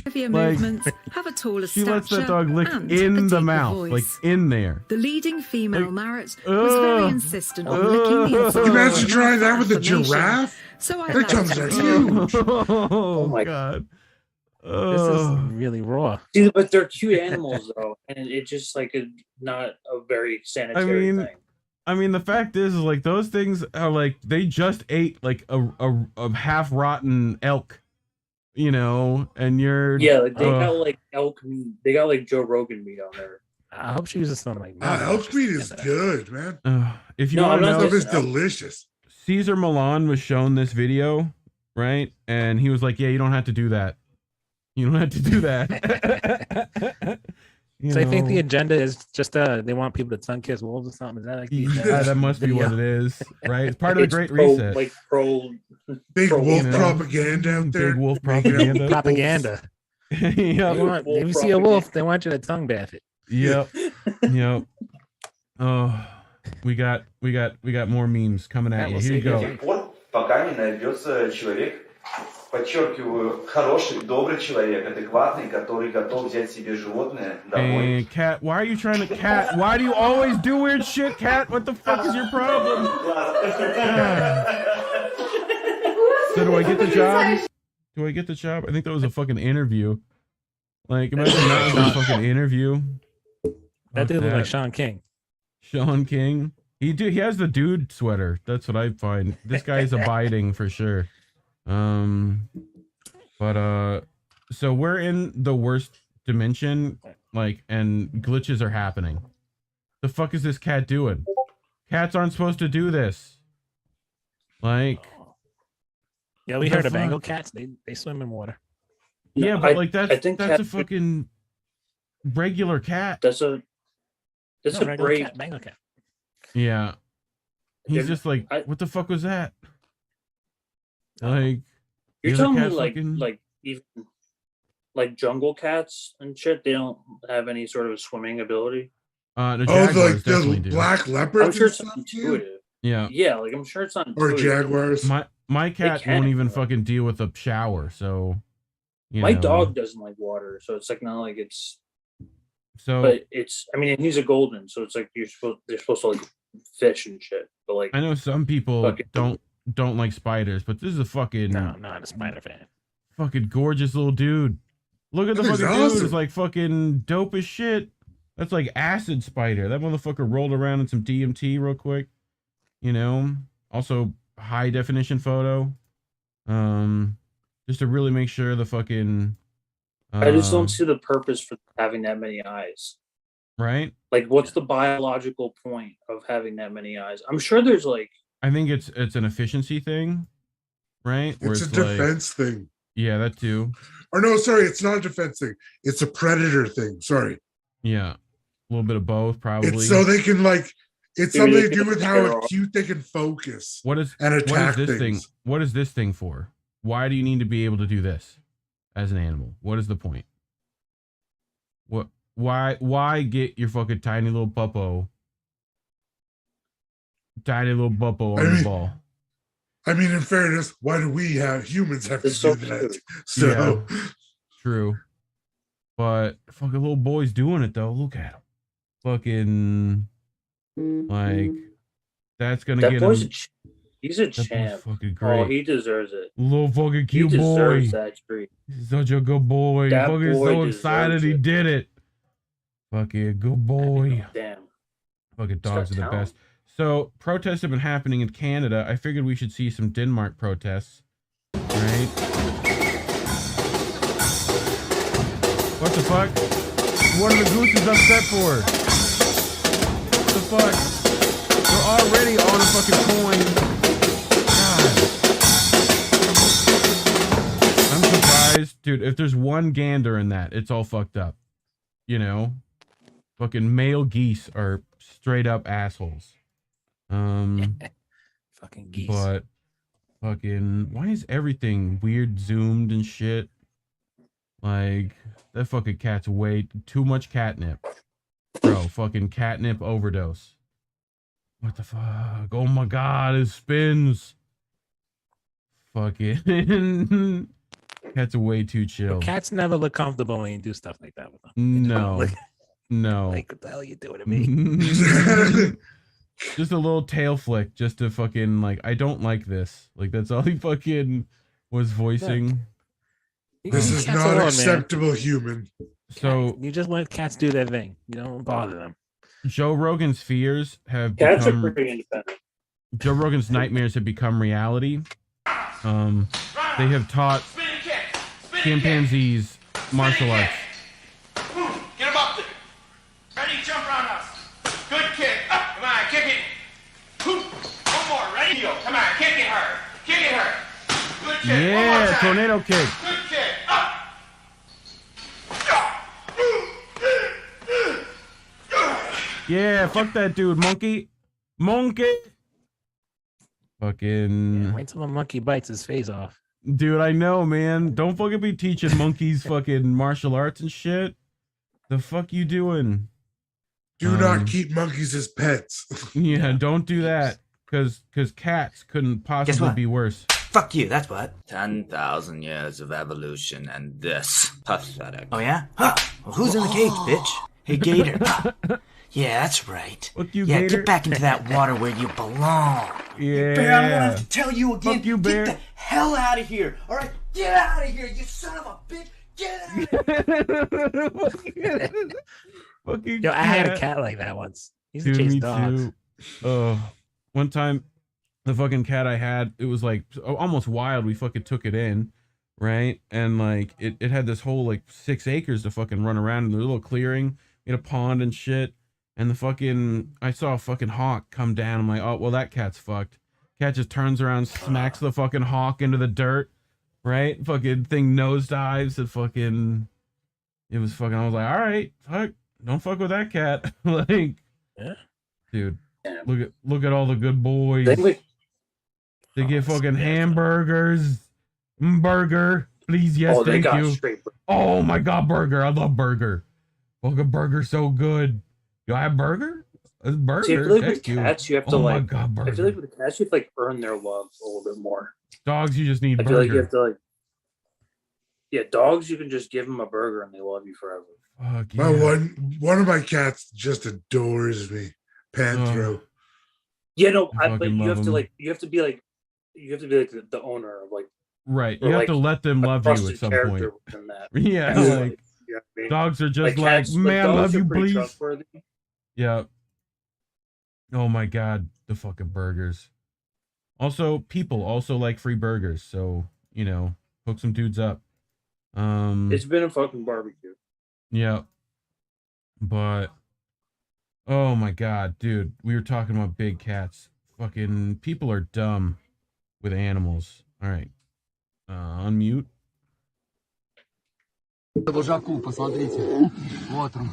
heavier Like, movements, have a taller She stature, lets that dog lick and in a the deeper mouth, voice. like in there. The leading female Like, Marat was very insistent on licking the inside Can you of imagine her trying mouth that for with a affirmation. giraffe? So I Their allowed tongues her are to. huge. Oh my God. This is really raw. See, but they're cute animals though, and it's just like not a very sanitary thing. I mean, the fact is like those things are like they just ate like a half rotten elk, you know, and you're Like they got like elk meat. They got like Joe Rogan meat on there. I hope she uses something like Elk meat is good, man. If you No, want to I'm not know, It's delicious. Caesar Milan was shown this video right? And he was like, "Yeah, you don't have to do that. You don't have to do that." So I think the agenda is just they want people to tongue kiss wolves or something. Is that like that must be what it is, right? It's part of the Great Reset. Like big wolf propaganda out there. Big wolf propaganda. Propaganda. Yep. If you see a wolf, they want you to tongue bath it. Yep. Yep. Oh, we got more memes coming at you. Here you go. Пока не найдется человек, подчеркиваю, хороший, добрый человек, адекватный, который готов взять себе животное домой. And Cat, why are you trying to Cat? Why do you always do weird shit, Cat? What the fuck is your problem? So do I get the job? Do I get the job? I think that was a fucking interview. Like, imagine that was a fucking interview. That dude looked like Sean King. Sean King. He has the dude sweater. That's what I find. This guy's abiding for sure. But so we're in the worst dimension, like, and glitches are happening. The fuck is this cat doing? Cats aren't supposed to do this. Like, yeah, we heard of Bengal cats. They swim in water. Yeah, but like that's a fucking regular cat. That's a regular cat, Bengal cat. Yeah. He's just like, what the fuck was that? Like, you're telling me like even like jungle cats and shit, they don't have any sort of swimming ability? The the black leopards. I'm sure it's not intuitive. Yeah. Yeah, like I'm sure it's not intuitive. Or jaguars. My cat won't even fucking deal with a shower, so my dog doesn't like water, so it's like not like it's so but it's I mean he's a golden, so it's like they're supposed to like fish and shit. But like I know some people don't like spiders, but this is a fucking No, I'm not a spider fan. Fucking gorgeous little dude. Look at the fucking dude. It's like fucking dope as shit. That's like acid spider. That motherfucker rolled around in some DMT real quick. You know? Also high definition photo. Just to really make sure the fucking I just don't see the purpose for having that many eyes. Right? Like what's the biological point of having that many eyes? I'm sure there's like I think it's an efficiency thing, right? It's a defense thing. Yeah, that too. Or no, sorry, it's not a defense thing. It's a predator thing. Sorry. Yeah, a little bit of both, probably. It's so they can like. It's something to do with how acute they can focus. What is and attack what is this things. thing? What is this thing for? Why do you need to be able to do this as an animal? What is the point? What? Why get your fucking tiny little puppo? Tiny little buppo on the ball. I mean, in fairness, why do we humans have to do that? So yeah, true. But fucking little boy's doing it though. Look at him. Fucking like that's gonna get him. He's a champ. Fucking great. Oh, he deserves it. Little fucking cute he boy. Deserves that treat. He's such a good boy. That fucking boy so excited he did it. Fucking good boy. Damn. Fucking dogs are the best. So protests have been happening in Canada. I figured we should see some Denmark protests. Right? What the fuck? What are the gooses upset for? What the fuck? They're already on a fucking coin. God. I'm surprised. Dude, if there's one gander in that, it's all fucked up. You know? Fucking male geese are straight up assholes. Fucking geese. But fucking why is everything weird zoomed and shit? Like that fucking cat's way too much catnip. Bro, fucking catnip overdose. What the fuck? Oh my god, it spins. Fucking cats are way too chill. But cats never look comfortable when you do stuff like that with them. No. No. Like what the hell are you doing to me? Just a little tail flick just to fucking like I don't like this. Like that's all he fucking was voicing. This is not acceptable, human. So you just let cats do their thing. You don't bother them. Joe Rogan's fears have Cats become are pretty independent. Joe Rogan's nightmares have become reality. They have taught chimpanzees martial arts. Get him up there. Ready, jump around us. Good kick. Up. Come on, kick it. One more. Ready? Come on, kick it hard. Kick it hard. Good kick. Yeah, One more time. tornado kick. Good kick. Up. Yeah, fuck that dude, monkey. Monkey. Fucking. Wait till the monkey bites his face off. Dude, I know, man. Don't fucking be teaching monkeys fucking martial arts and shit. The fuck you doing? Do not keep monkeys as pets. Yeah, don't do that. Cause cats couldn't possibly be worse. Fuck you, that's what. 10,000 years of evolution and this. Pathetic. Oh yeah? Huh. Well, who's in the cage, bitch? Hey, Gator. Yeah, that's right. Fuck you, yeah, Gator. get back into that water where you belong. Yeah. Bear, I'm gonna have to tell you again. Fuck you, Bear. Get the hell out of here. All right, get out of here, you son of a bitch. Get out of here. Fucking Yo, I had a cat like that once. He used to Dude, chase me dogs. too. One time, the fucking cat I had, it was like almost wild. We fucking took it in, right? And like it had this whole like 6 acres to fucking run around in the little clearing, in a pond and shit. And I saw a fucking hawk come down. I'm like, oh well, that cat's fucked. Cat just turns around, smacks the fucking hawk into the dirt, right? Fucking thing nosedives and fucking. It was fucking. I was like, all right, fuck. Don't fuck with that cat. Like, yeah. Dude, look at all the good boys. They get fucking hamburgers. Burger. Please, yes, Oh, they thank got you. straight. Oh my god, burger. I love burger. Fucking burger so good. You have burger? It's burger. See, I feel like Thank with cats, you have to oh my like. god, I burger. feel like with the cats, you have to like earn their love a little bit more. Dogs, you just need I burger. feel like you have to like. Yeah, dogs, you can just give them a burger and they love you forever. Fuck My yeah. one of my cats just adores me. Panthro. Yeah, no, I but fucking you love have to 'em. like, you have to be like the owner of like. Right. or, You have like, to let them a love you at trusted some character point. within that. Yeah, Yeah, like you know what I mean? dogs are just like, cats- man, dogs love are you, pretty please. trustworthy. Yeah. Oh my god, the fucking burgers. Also, people also like free burgers, so hook some dudes up. It's been a fucking barbecue. Yeah. But oh my god, dude, we were talking about big cats. Fucking people are dumb with animals. All right. Unmute. Вожаку, посмотрите. Вот он.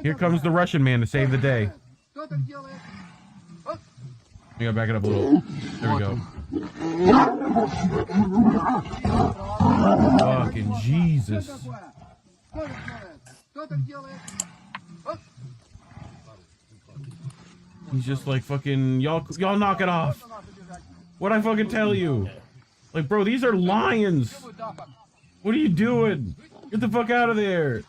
Here comes the Russian man to save the day. We gotta back it up a little. There we go. Fucking Jesus. He's just like fucking y'all knock it off. What'd I fucking tell you? Like, bro, these are lions. What are you doing? Get the fuck out of there.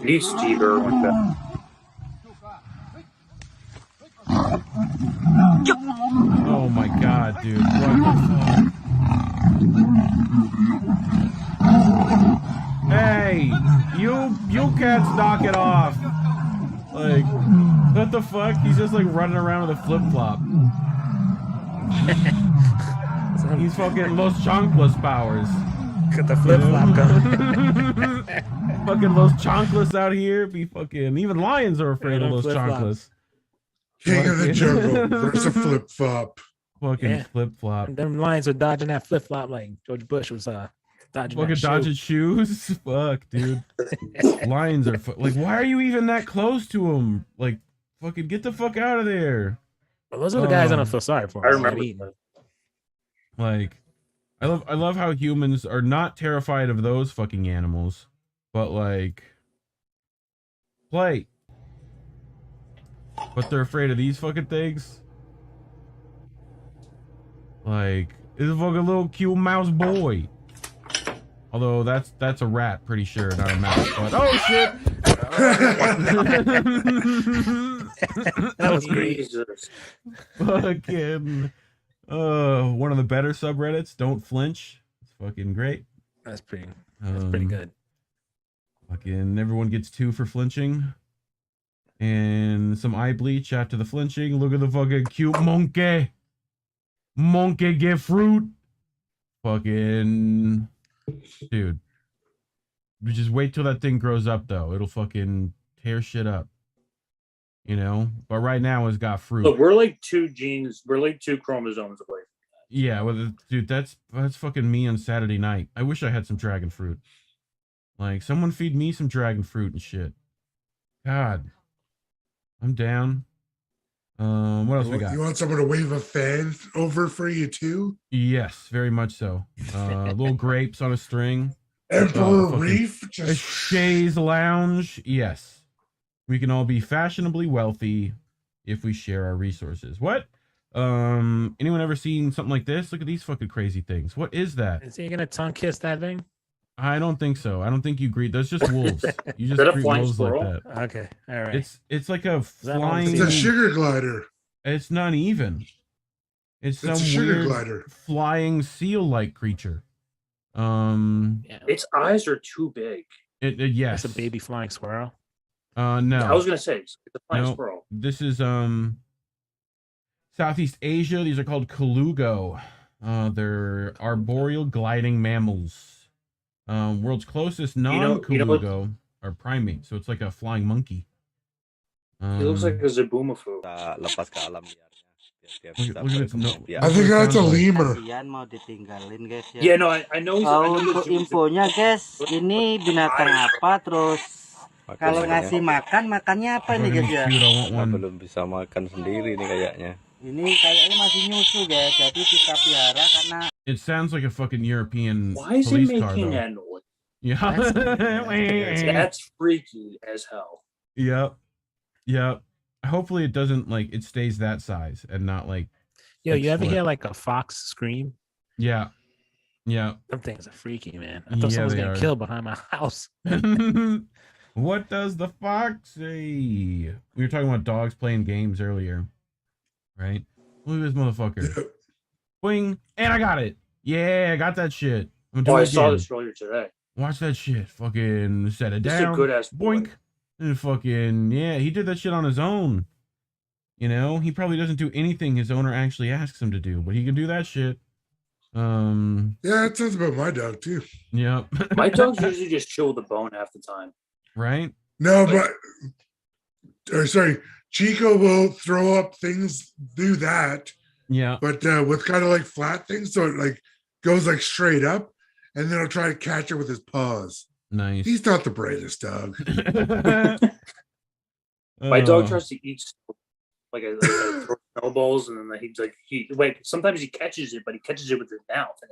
He's Stever like that. Oh my god, dude. What the fuck? Hey, you cats knock it off. Like, what the fuck? He's just like running around with a flip-flop. He's fucking Los Chanclas powers. Got the flip-flop going. Fucking Los Chanclas out here be fucking, even lions are afraid of Los Chanclas. King of the jungle versus a flip flop. Fucking flip flop. Them lions were dodging that flip flop like George Bush was dodging Fucking that dodging shoe. shoes. Fuck, dude. Lions are like, why are you even that close to them? Like, fucking get the fuck out of there. Well, those are the guys I don't feel sorry for. I remember. Like, I love how humans are not terrified of those fucking animals, but like, play. But they're afraid of these fucking things. Like, it's a fucking little cute mouse boy. Although that's a rat, pretty sure, not a mouse. But oh shit! That was great. Jesus. Fucking one of the better subreddits. Don't flinch. It's fucking great. That's pretty good. Fucking everyone gets 2 for flinching. And some eye bleach after the flinching. Look at the fucking cute monkey. Monkey get fruit. Fucking dude. Just wait till that thing grows up though. It'll fucking tear shit up. you know. But right now it's got fruit. Look, we're like 2 genes. We're like 2 chromosomes away. Yeah, well, dude, that's fucking me on Saturday night. I wish I had some dragon fruit. Like, someone feed me some dragon fruit and shit. God, I'm down. What else we got? You want someone to wave a fan over for you too? Yes, very much so. Little grapes on a string. Emperor Reef, a chaise lounge. Yes, we can all be fashionably wealthy if we share our resources. What? Anyone ever seen something like this? Look at these fucking crazy things. What is that? Is he gonna tongue kiss that thing? I don't think so. I don't think you greet. Those just wolves. You just Is that a greet flying wolves squirrel? like that. Okay, all right. It's like a flying. It's a sugar glider. It's not even. It's some a sugar weird glider. flying seal-like creature. Its eyes are too big. Yes. It's a baby flying squirrel. No. I was gonna say it's a flying squirrel. This is Southeast Asia. These are called colugo. They're arboreal gliding mammals. World's closest non-colugo are primates, so it's like a flying monkey. He looks like a zaboomafoo. I think that's a lemur. Yeah, no, I know. Untuk infonya guys, ini binatang apa, terus kalau ngasih makannya apa nih guys ya? Belum bisa makan sendiri nih kayaknya. Ini kayaknya masih nyusu guys, jadi kita pelihara karena. It sounds like a fucking European Why is police it car, making though. that noise? Yeah. That's freaky as hell. Yep. Hopefully it doesn't it stays that size and not like. Yo, you ever hear like a fox scream? Yeah. Some things are freaky, man. I thought someone was getting killed behind my house. What does the fox say? We were talking about dogs playing games earlier, right? Look at this motherfucker. Boing, and I got it. Yeah, I got that shit. I saw this earlier today. Watch that shit. Fucking set it This is down. a good ass boy. Boink. And fucking, yeah, he did that shit on his own. You know, he probably doesn't do anything his owner actually asks him to do, but he can do that shit. Yeah, it sounds about my dog too. Yep. My dogs usually just chill with the bone half the time. Right? No, sorry, Chico will throw up things, do that. Yeah. But with kind of like flat things, so it like goes like straight up, and then he'll try to catch it with his paws. Nice. He's not the brightest dog. My dog tries to eat like snowballs, and then sometimes he catches it, but he catches it with his mouth, and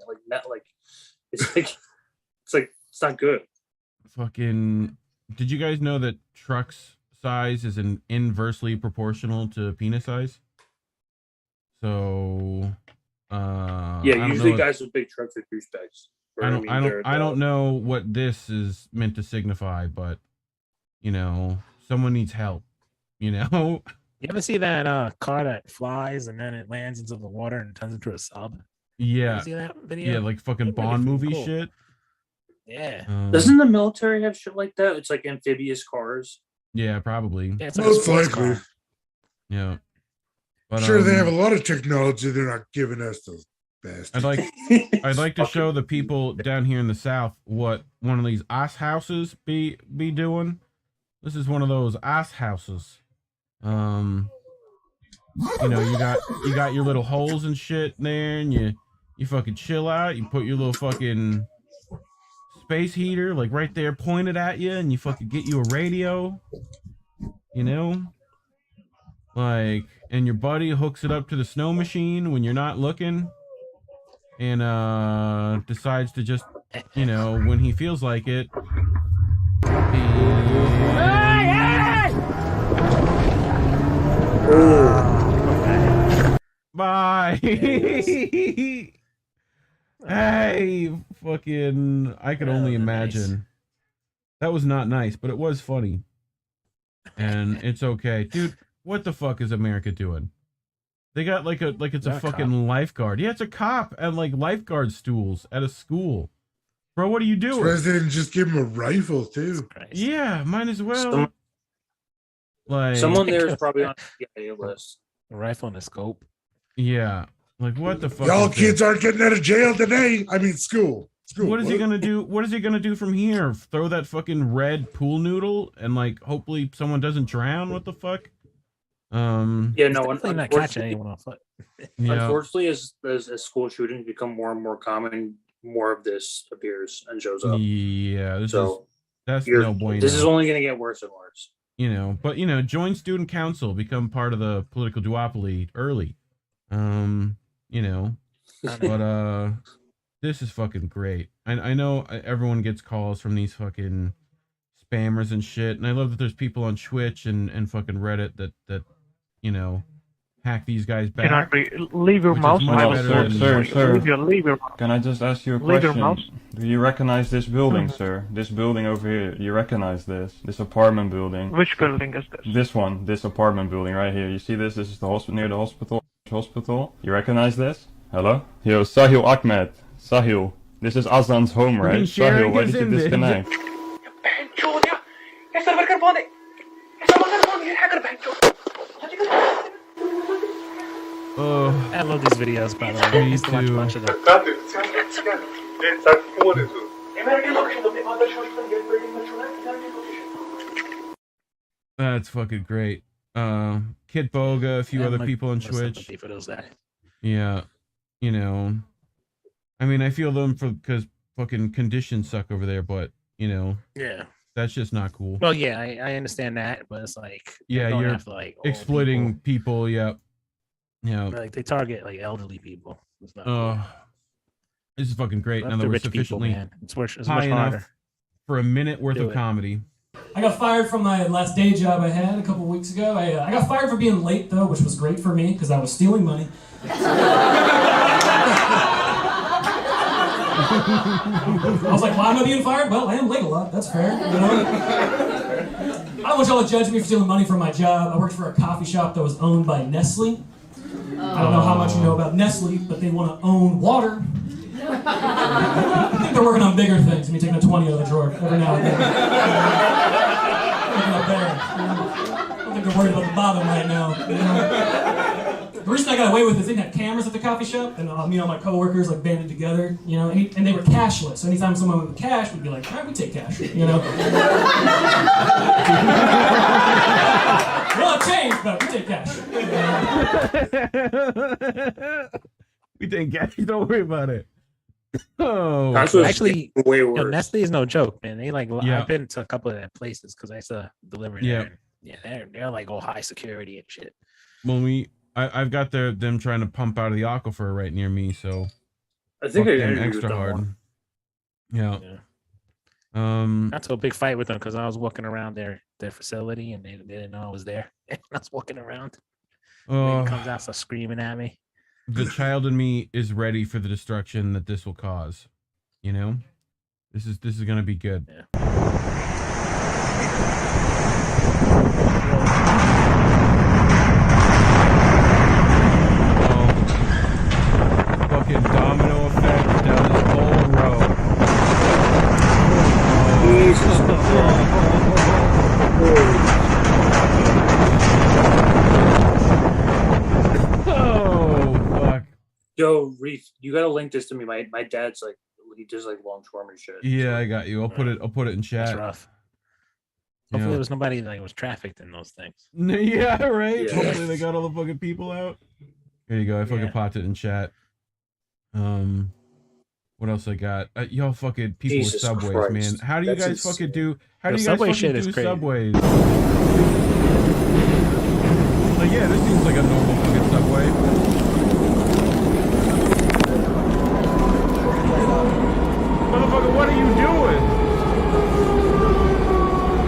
it's not good. Fucking, did you guys know that truck's size is inversely proportional to penis size? So, usually guys with big trucks are douchebags. I don't know what this is meant to signify, but you know, someone needs help. You know. You ever see that car that flies and then it lands into the water and turns into a sub? Yeah. You see that video? Yeah, like fucking Bond movie cool. shit. Yeah. Doesn't the military have shit like that? It's like amphibious cars. Yeah, probably. Yeah, it's most likely. Yeah. But, sure, they have a lot of technology they're not giving us, those bastards. I'd like to show the people down here in the South what one of these ice houses be doing. This is one of those ice houses. You know, you got your little holes and shit in there, and you fucking chill out. You put your little fucking space heater like right there pointed at you, and you fucking get you a radio. You know, and your buddy hooks it up to the snow machine when you're not looking, and decides to just, you know, when he feels like it. Bye. Hey, fucking, I could only imagine. Nice. That was not nice, but it was funny. And it's okay. Dude, what the fuck is America doing? They got it's a fucking cop. Lifeguard. Yeah, it's a cop and lifeguard stools at a school. Bro, what are you doing? President just give him a rifle too. Yeah, might as well. Someone there is probably on the CIA list. A rifle and a scope. Yeah. What the fuck? Y'all kids aren't getting out of jail today. I mean, school. What is he gonna do? What is he gonna do from here? Throw that fucking red pool noodle and hopefully someone doesn't drown? What the fuck? Yeah, no, definitely not catching anyone on foot. Unfortunately, as school shootings become more and more common, more of this appears and shows up. Yeah, that's no bueno. This is only going to get worse and worse. You know, but you know, join student council, become part of the political duopoly early. You know, but this is fucking great. I know everyone gets calls from these fucking spammers and shit, and I love that there's people on Twitch and fucking Reddit that you know, hack these guys back. Can I leave your mouse? Sir. Can I just ask you a Leave your question? mouse. Do you recognize this building, sir? This building over here. You recognize this apartment building? Which building is this? This one. This apartment building right here. You see this? This is the hospital near the hospital. You recognize this? Hello? Yo, Sahil Ahmed. Sahil. This is Azan's home, right? Sahil, why did you disconnect? I love these videos, by the way. I used to watch a bunch of them. That's fucking great. Kid Boga, a few other people on Twitch. For those guys. Yeah, you know, I mean, I feel them because fucking conditions suck over there, but you know, yeah, that's just not cool. Well, yeah, I understand that, but it's like, yeah, you're you're like exploiting people. Yep. Yeah. Like they target like elderly people. It's not cool. This is fucking great. Not Now that the we're rich people, sufficiently man. It's much high enough harder. for a minute worth Do of it. comedy. I got fired from my last day job I had a couple weeks ago. I got fired for being late, though, which was great for me because I was stealing money. I was like, why am I being fired? Well, I am late a lot. That's fair. You know? I don't want y'all to judge me for stealing money from my job. I worked for a coffee shop that was owned by Nestle. I don't know how much you know about Nestle, but they want to own water. I think they're working on bigger things. Me taking a 20 out of the drawer every now and then. Looking up there. I don't think they're worried about the bottom right now. You know? The reason I got away with it is they didn't have cameras at the coffee shop, and me and my coworkers like banded together, you know, and they were cashless. So anytime someone went with cash, we'd be like, all right, we take cash, you know. We'll have change, but we take cash. We take cash. Don't worry about it. Oh, actually, way worse. Yo, Nestle is no joke, man. They like Yeah. I've been to a couple of their places because I used to deliver there. Yeah. And, yeah, they're like all high security and shit. When I've got them trying to pump out of the aquifer right near me, so I think fuck I them interviewed extra them hard. once. Yeah. Got to a big fight with them because I was walking around their facility and they didn't know I was there. I was walking around. Oh. He comes out, starts screaming at me. The child in me is ready for the destruction that this will cause. You know, this is gonna be good. Fucking domino effect down this whole row. Oh fuck. Yo, Reef, you gotta link this to me. My dad's like, he does like longshoreman shit. Yeah, I got you. I'll put it in chat. That's rough. Hopefully there was nobody that was trafficked in those things. Yeah, right. Yeah. Hopefully they got all the fucking people out. There you go. I fucking popped it in chat. What else I got? Y'all fucking people Jesus with subways, Christ. man. How do you That's guys fucking insane. do? How do The you guys subway fucking shit is do crazy. subways? Like, yeah, this seems like a normal fucking subway. Motherfucker, what are you doing?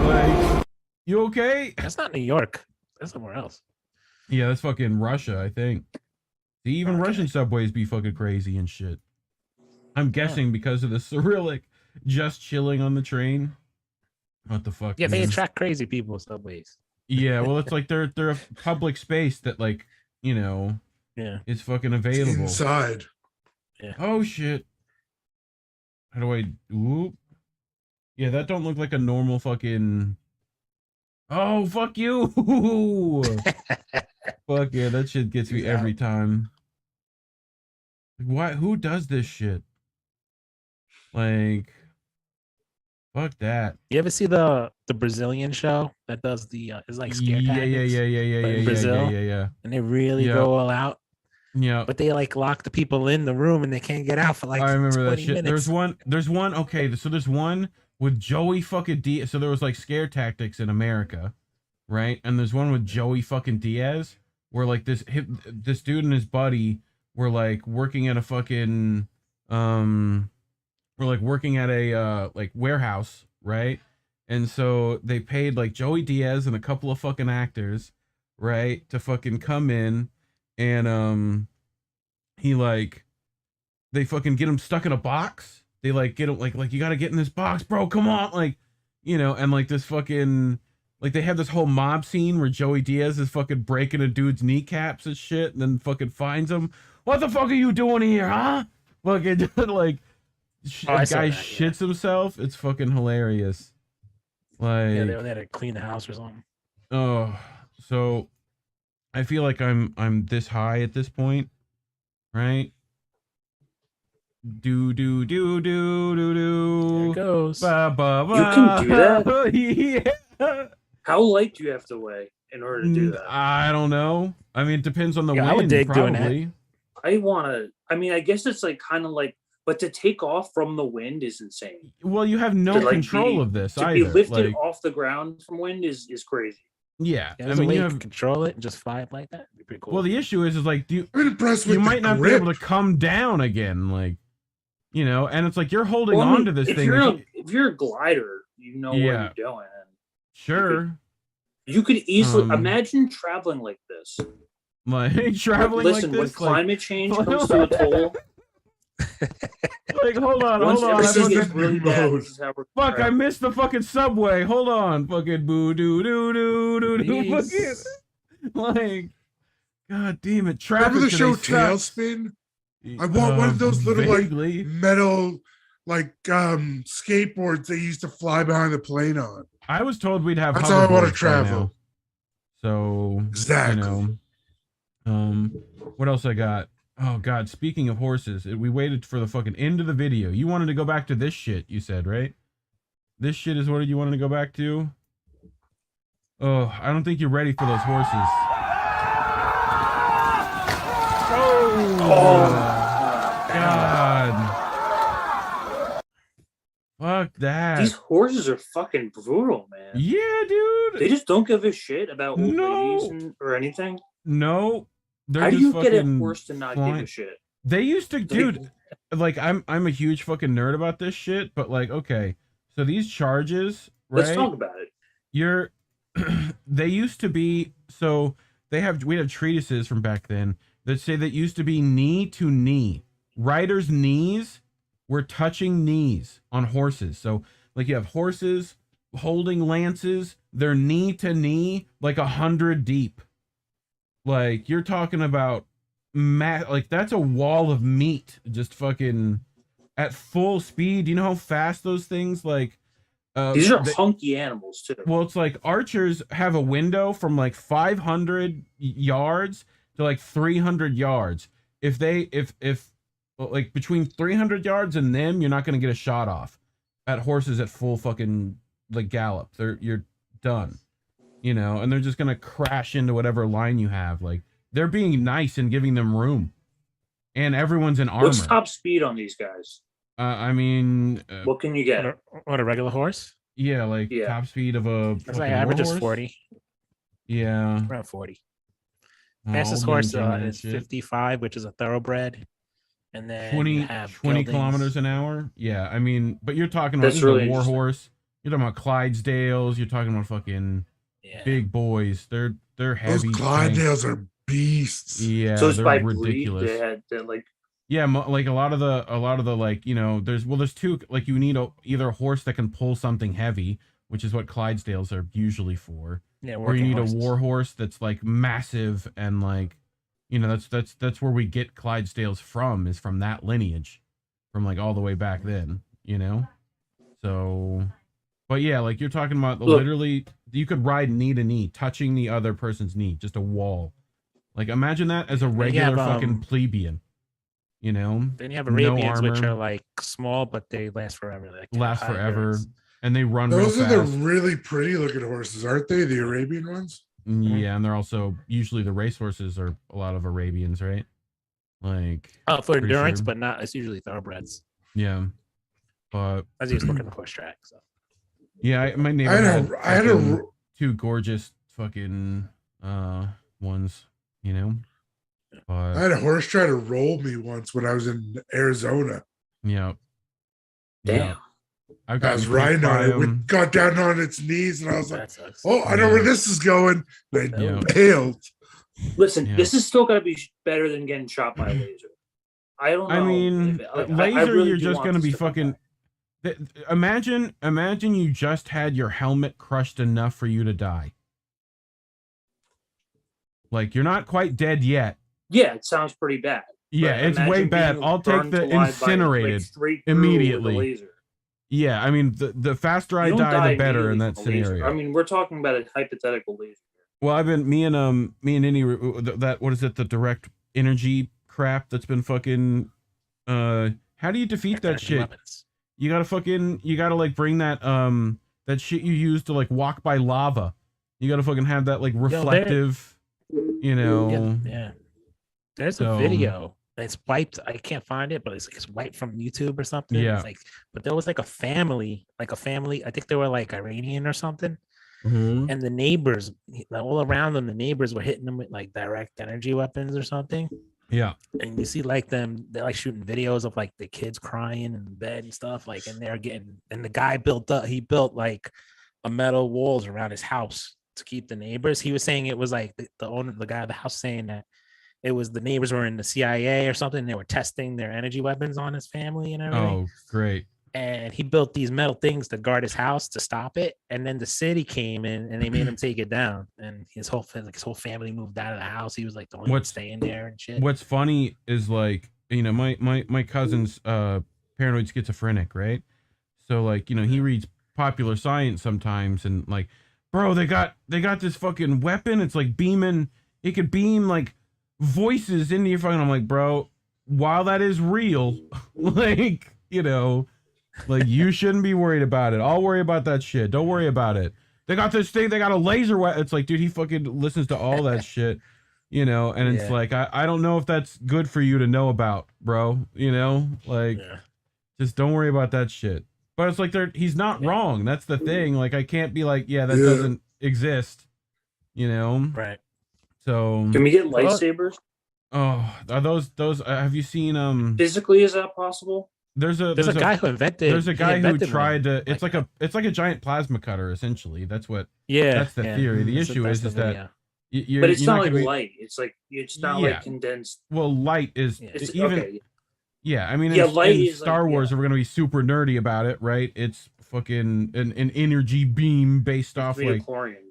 Like, you okay? That's not New York. That's somewhere else. Yeah, that's fucking Russia, I think. See, even Russian subways be fucking crazy and shit. I'm guessing because of the Cyrillic just chilling on the train. What the fuck? Yeah, they man? attract crazy people subways. Yeah, well, it's like they're a public space that, like, you know, Yeah. is fucking available. Inside. Yeah. Oh shit. How do I? Whoop. Yeah, that don't look like a normal fucking. Oh fuck you! Fuck yeah, that shit gets me every time. Like, why? Who does this shit? Like, Fuck that. You ever see the Brazilian show that does the it's like scare tactics? In Brazil, Yeah. and they really go all out. Yeah. But they like lock the people in the room and they can't get out for like I remember 20 that shit. minutes. There's one. Okay, so there's one with Joey fucking Diaz. So there was like scare tactics in America, right? And there's one with Joey fucking Diaz where like this dude and his buddy were like working at a fucking we're like working at a like warehouse, right? And so they paid like Joey Diaz and a couple of fucking actors, right, to fucking come in and he like they fucking get him stuck in a box. They like get him like you got to get in this box, bro. Come on, like, you know, and like this fucking like they have this whole mob scene where Joey Diaz is fucking breaking a dude's kneecaps and shit, and then fucking finds him. What the fuck are you doing here, huh? Fucking like guy shits himself. It's fucking hilarious. Like yeah, they were there to clean the house or something. Oh, so I feel like I'm this high at this point, right? Do. There it goes. Ba, ba, ba. You can do that? Yeah. How light do you have to weigh in order to do that? I don't know. I mean, it depends on the wind. I would dig doing probably. that. I mean, I guess it's like kind of like, but to take off from the wind is insane. Well, you have no control of this to either. be lifted like, off the ground from wind is crazy. Yeah, I mean, you have control it and just fly it like that. It'd be pretty cool. Well, the issue is like, I'm impressed with you might the not grip. be able to come down again, like, you know, and it's like you're holding Well, I on mean, to this if thing. If you're a glider, you know what you're doing. Sure. You could easily imagine traveling like this. Like traveling Listen, like this. when climate change comes to a toll. Like, hold on. Everything gets really bad, this is how we're Fuck, I traveling. missed the fucking subway. Hold on. Fucking boo doo doo doo doo doo. Fucking like, god damn it. Traffic Remember the show today sucks. Tailspin? I want one of those little vaguely. like metal like skateboards they used to fly behind the plane on. I was told we'd have. That's how I want to hoverboards by travel. now. So exactly. You know, what else I got? Oh god, speaking of horses, we waited for the fucking end of the video. You wanted to go back to this shit, you said, right? This shit is what you wanted to go back to? Oh, I don't think you're ready for those horses. Oh god. Fuck that. These horses are fucking brutal, man. Yeah, dude. They just don't give a shit about old No. ladies or anything. No. They're How do just you get a fucking horse to not flying. give a shit? They used to, dude. Like I'm a huge fucking nerd about this shit, but like, okay, so these charges, right? Let's talk about it. They used to be, so we have treatises from back then that say that used to be knee to knee. Riders' knees were touching knees on horses. So like you have horses holding lances, they're knee to knee, like 100 deep. Like you're talking about like that's a wall of meat just fucking at full speed. Do you know how fast those things like These are hunky animals too. Well, it's like archers have a window from like 500 yards to like 300 yards. If like between 300 yards and them, you're not going to get a shot off. At horses at full fucking like gallop, you're done. You know, and they're just going to crash into whatever line you have. Like they're being nice and giving them room. And everyone's in armor. What's top speed on these guys? I mean, what can you get? What a regular horse? Yeah, like top speed of a. That's like average is 40. Yeah, around 40. Fastest horse is 55, which is a thoroughbred, and then 20 kilometers an hour. Yeah, I mean, but you're talking about really a war horse. You're talking about Clydesdales. You're talking about fucking big boys. They're heavy. Those Clydesdales are beasts. Yeah, so it's they're by ridiculous. breed. They're like. Yeah, like a lot of the like, you know, there's two, like you need either a horse that can pull something heavy, which is what Clydesdales are usually for. Yeah, or you need horses. a war horse that's like massive and like, you know, that's where we get Clydesdales from, is from that lineage, from like all the way back then, you know. So, but yeah, like you're talking about literally, you could ride knee to knee, touching the other person's knee, just a wall. Like imagine that as a regular fucking plebeian. You know, then you have Arabians, which are like small, but they last forever. Like last forever. and they run. Those real are fast. the really pretty looking horses, aren't they? The Arabian ones. Yeah, and they're also usually the racehorses are a lot of Arabians, right? Like for endurance, but not. It's usually thoroughbreds. Yeah, but I was just working the horse track. So yeah, my neighbor had two gorgeous fucking ones, you know. But I had a horse try to roll me once when I was in Arizona. Yeah. Damn. I was riding on it. It got down on its knees, and I was like, "Oh, I know where this is going." And I bailed. Listen, this is still got to be better than getting shot by a laser. I don't know. I mean, laser, really you're just gonna be fucking. Imagine you just had your helmet crushed enough for you to die. Like, you're not quite dead yet. Yeah, it sounds pretty bad. Yeah, it's way bad. I'll take the incinerated immediately. Yeah, I mean, the faster I die, the better in that scenario. I mean, we're talking about a hypothetical laser. Well, I've been me and Indy, that what is it, the direct energy crap that's been fucking. How do you defeat that shit? Weapons. You gotta like bring that that shit you use to like walk by lava. You gotta fucking have that like reflective, you know. Yeah. There's a video. It's wiped. I can't find it, but it's wiped from YouTube or something. Yeah. It's like, but there was like a family. I think they were like Iranian or something. Mm-hmm. And the neighbors, all around them, the neighbors were hitting them with like direct energy weapons or something. Yeah. And you see like they're like shooting videos of like the kids crying in bed and stuff. Like, and the guy built like a metal walls around his house to keep the neighbors. He was saying it was like the owner, the guy of the house, saying that it was the neighbors were in the CIA or something. And they were testing their energy weapons on his family and everything. Oh, great. And he built these metal things to guard his house to stop it. And then the city came in and they made him take it down. And his whole family moved out of the house. He was like the only one staying there and shit. What's funny is like, you know, my cousin's paranoid schizophrenic, right? So like, you know, he reads Popular Science sometimes and like, bro, they got this fucking weapon. It's like beaming. It could beam like voices into your phone. I'm like, bro, while that is real, like, you know, like you shouldn't be worried about it. I'll worry about that shit. Don't worry about it. They got this thing. They got a laser weapon. It's like, dude, he fucking listens to all that shit, you know. And it's like, I don't know if that's good for you to know about, bro. You know, like, just don't worry about that shit. But it's like he's not wrong. That's the thing. Like, I can't be like, that doesn't exist, you know. Right. So can we get lightsabers? Oh, are those? Have you seen? Physically, is that possible? There's a guy who invented. There's a guy who tried to. It's like a giant plasma cutter, essentially. That's what. Yeah, that's the theory. The issue is that. But it's not like light. It's not like condensed. Well, light is even. Okay. Yeah, I mean, light in is Star Wars, if we're gonna be super nerdy about it, right? It's fucking an energy beam based off like.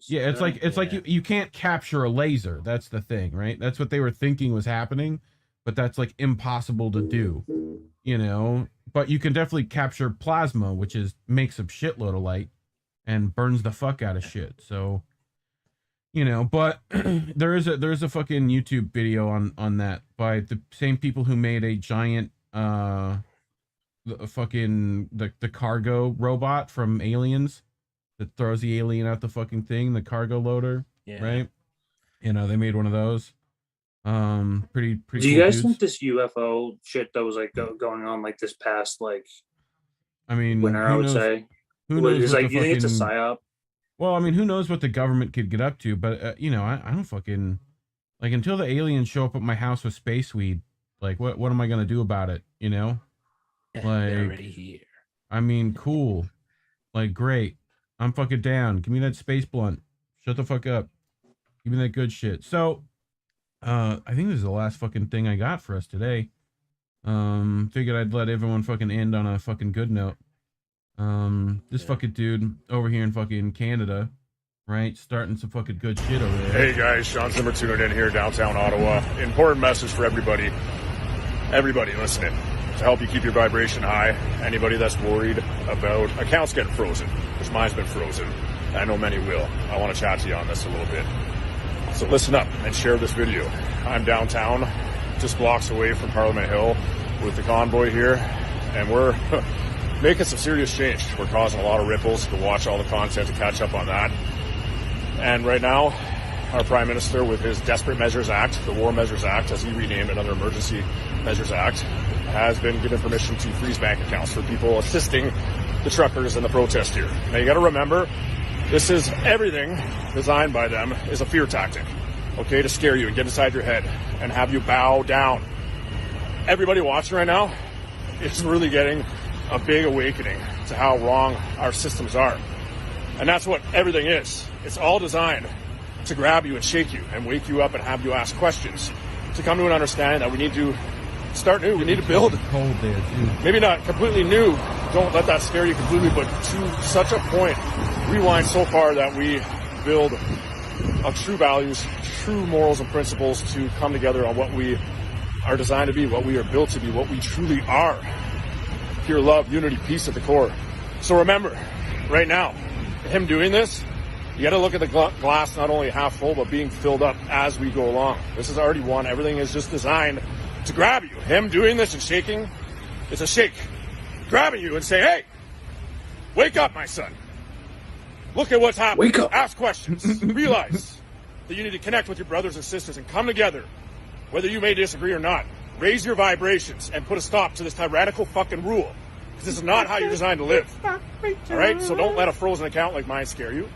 Yeah, it's like you can't capture a laser. That's the thing, right? That's what they were thinking was happening, but that's like impossible to do, you know. But you can definitely capture plasma, which makes a shitload of light and burns the fuck out of shit. So, you know, but there is a fucking YouTube video on that by the same people who made a giant the cargo robot from Aliens that throws the alien out the fucking thing, the cargo loader, right? You know, they made one of those. Pretty. Do you guys think this UFO shit that was like going on like this past like? I mean, winter, I would say. Who knows? Is like you think it's a psyop? Well, I mean, who knows what the government could get up to? But you know, I don't fucking like until the aliens show up at my house with space weed. Like, what am I gonna do about it? You know, like they're already here. I mean, cool, like great. I'm fucking down. Give me that space blunt. Shut the fuck up. Give me that good shit. So. I think this is the last fucking thing I got for us today. Figured I'd let everyone fucking end on a fucking good note. This fucking dude over here in fucking Canada, right? Starting some fucking good shit over there. Hey guys, Sean Zimmer tuning in here, downtown Ottawa. Important message for everybody. Everybody listening. To help you keep your vibration high, anybody that's worried about accounts getting frozen, which mine's been frozen. I know many will. I want to chat to you on this a little bit. So listen up and share this video. I'm downtown, just blocks away from Parliament Hill with the convoy here, and we're making some serious change. We're causing a lot of ripples. To watch all the content to catch up on that. And right now, our Prime Minister, with his Desperate Measures Act, the War Measures Act, as he renamed it, another Emergency Measures Act, has been given permission to freeze bank accounts for people assisting the truckers in the protest here. Now, you got to remember, this is everything designed by them is a fear tactic, okay, to scare you and get inside your head and have you bow down. Everybody watching right now is really getting a big awakening to how wrong our systems are. And that's what everything is. It's all designed to grab you and shake you and wake you up and have you ask questions, to come to an understanding that we need to start new. We need to build. Cold there too. Maybe not completely new. Don't let that scare you completely, but to such a point, rewind so far that we build of true values, true morals and principles to come together on what we are designed to be, what we are built to be, what we truly are. Pure love, unity, peace at the core. So remember, right now, him doing this, you got to look at the glass not only half full, but being filled up as we go along. This is already won. Everything is just designed to grab you. Him doing this and shaking, it's a shake. Grabbing you and say, hey, wake up, my son. Look at what's happening. Wake up. Ask questions. Realize that you need to connect with your brothers and sisters and come together, whether you may disagree or not. Raise your vibrations and put a stop to this tyrannical fucking rule. Because this is not how you're designed to live. All right? So don't let a frozen account like mine scare you.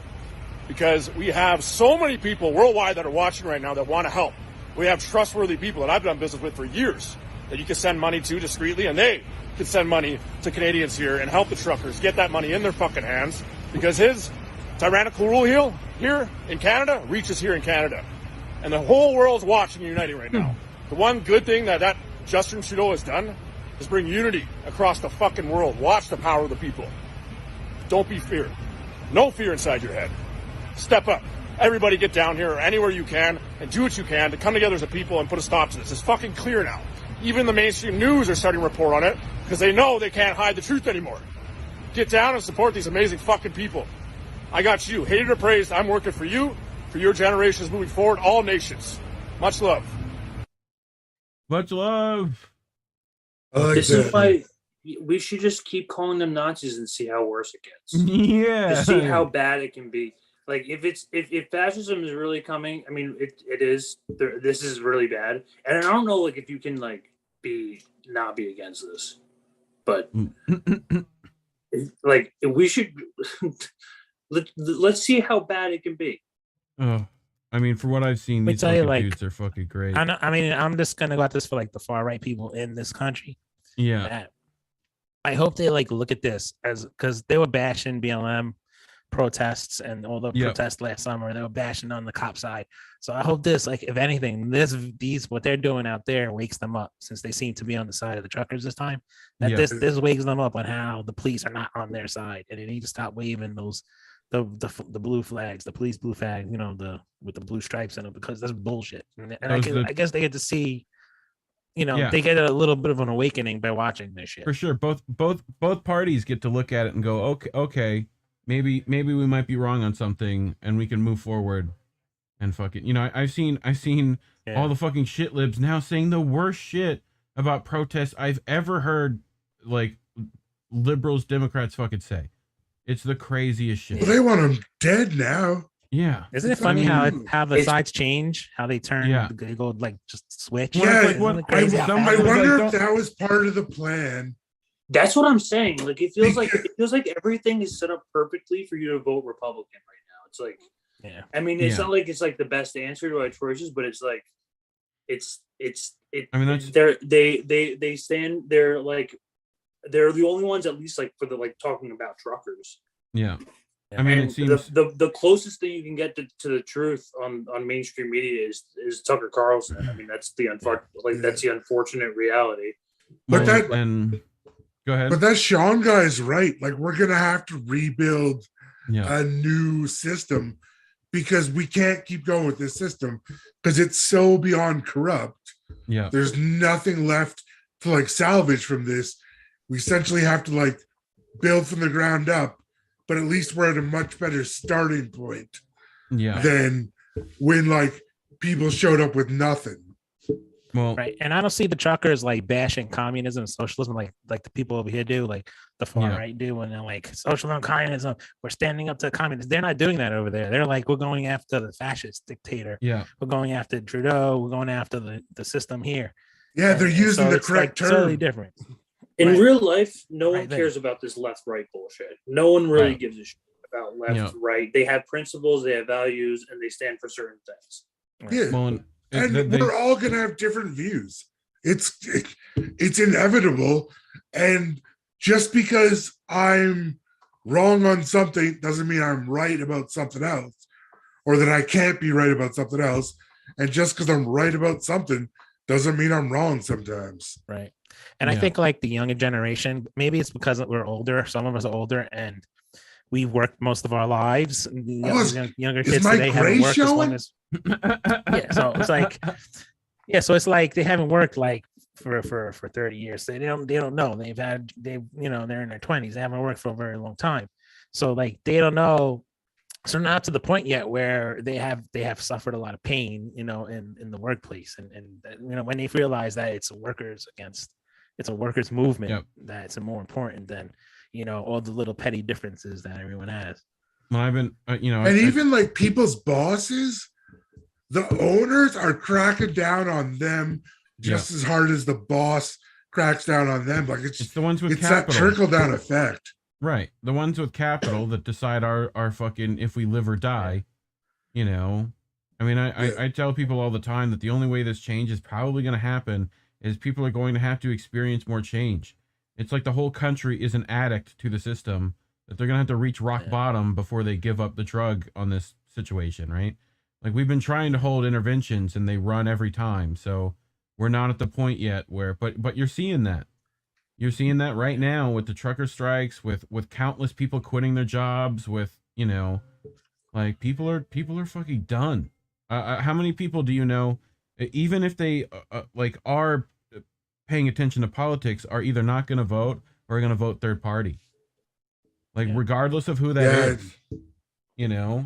Because we have so many people worldwide that are watching right now that want to help. We have trustworthy people that I've done business with for years that you can send money to discreetly, and they can send money to Canadians here and help the truckers get that money in their fucking hands, because his tyrannical rule here in Canada reaches here in Canada. And the whole world's watching and uniting right now. The one good thing that Justin Trudeau has done is bring unity across the fucking world. Watch the power of the people. Don't be feared. No fear inside your head. Step up. Everybody get down here or anywhere you can and do what you can to come together as a people and put a stop to this. It's fucking clear now. Even the mainstream news are starting to report on it because they know they can't hide the truth anymore. Get down and support these amazing fucking people. I got you. Hated or praised, I'm working for you, for your generations moving forward, all nations. Much love. Much love. This is why we should just keep calling them Nazis and see how worse it gets. Yeah. To see how bad it can be. Like if fascism is really coming, I mean it is. This is really bad, and I don't know like if you can like not be against this, but like we should let's see how bad it can be. Oh, I mean, for what I've seen, these fucking dudes are fucking great. I mean, I'm just gonna go at this for like the far right people in this country. Yeah, I hope they like look at this as because they were bashing BLM protests and all the protests last summer. They were bashing on the cop side. So I hope this, like, if anything, these what they're doing out there wakes them up, since they seem to be on the side of the truckers this time. That this wakes them up on how the police are not on their side, and they need to stop waving those the blue flags, the police blue flag, you know, with the blue stripes in it, because that's bullshit. And I guess they get to see, you know, they get a little bit of an awakening by watching this shit. For sure, both parties get to look at it and go, okay. Maybe we might be wrong on something, and we can move forward, and fucking, you know, I've seen all the fucking shit libs now saying the worst shit about protests I've ever heard, like liberals, Democrats fucking say. It's the craziest shit. Well, they want them dead now. Yeah, isn't it funny how the sides change, how they turn, they go like just switch? Yeah, I wonder if that was part of the plan. That's what I'm saying. Like it feels like everything is set up perfectly for you to vote Republican right now. It's like, I mean, it's not like it's like the best answer to our choices, but it's like, I mean, that's they stand. They're the only ones, at least, like for the like talking about truckers. Yeah, I mean, it seems the closest thing you can get to the truth on mainstream media is Tucker Carlson. I mean, that's the unfortunate reality. But go ahead. But that Sean guy is right. Like, we're gonna have to rebuild a new system, because we can't keep going with this system because it's so beyond corrupt. Yeah, there's nothing left to like salvage from this. We essentially have to like build from the ground up, but at least we're at a much better starting point than when like people showed up with nothing. Well, right. And I don't see the truckers like bashing communism and socialism like the people over here do, like the far right do, and they're like socialism, communism, we're standing up to communists. They're not doing that over there. They're like, we're going after the fascist dictator. Yeah, we're going after Trudeau. We're going after the system here. Yeah, they're using so the it's correct term. Totally different. In real life, no one Right cares about this left-right bullshit. No one really gives a shit about left-right. They have principles, they have values, and they stand for certain things. Yeah, well, and we're all gonna have different views. It's inevitable, and just because I'm wrong on something doesn't mean I'm right about something else, or that I can't be right about something else. And just because I'm right about something doesn't mean I'm wrong sometimes. Right. And I think like the younger generation, maybe it's because we're older. Some of us are older, and we worked most of our lives. Younger kids today haven't worked as long as. Yeah, so it's like, so it's like they haven't worked like for 30 years. They don't know. They're in their 20s. They haven't worked for a very long time. So like they don't know. So not to the point yet where they have suffered a lot of pain, in the workplace, and when they realize that it's a workers movement, that's more important than all the little petty differences that everyone has. Well, I've been and even like people's bosses, the owners are cracking down on them just as hard as the boss cracks down on them. Like it's the ones with that trickle down effect. Right. The ones with capital that decide our fucking if we live or die, I mean, I tell people all the time that the only way this change is probably going to happen is people are going to have to experience more change. It's like the whole country is an addict to the system, that they're going to have to reach rock bottom before they give up the drug on this situation, right? Like we've been trying to hold interventions and they run every time. So we're not at the point yet where, but you're seeing that. You're seeing that right now with the trucker strikes, with countless people quitting their jobs, with, like people are fucking done. How many people do you know, even if they are paying attention to politics, are either not going to vote or are going to vote third party? Like regardless of who that is,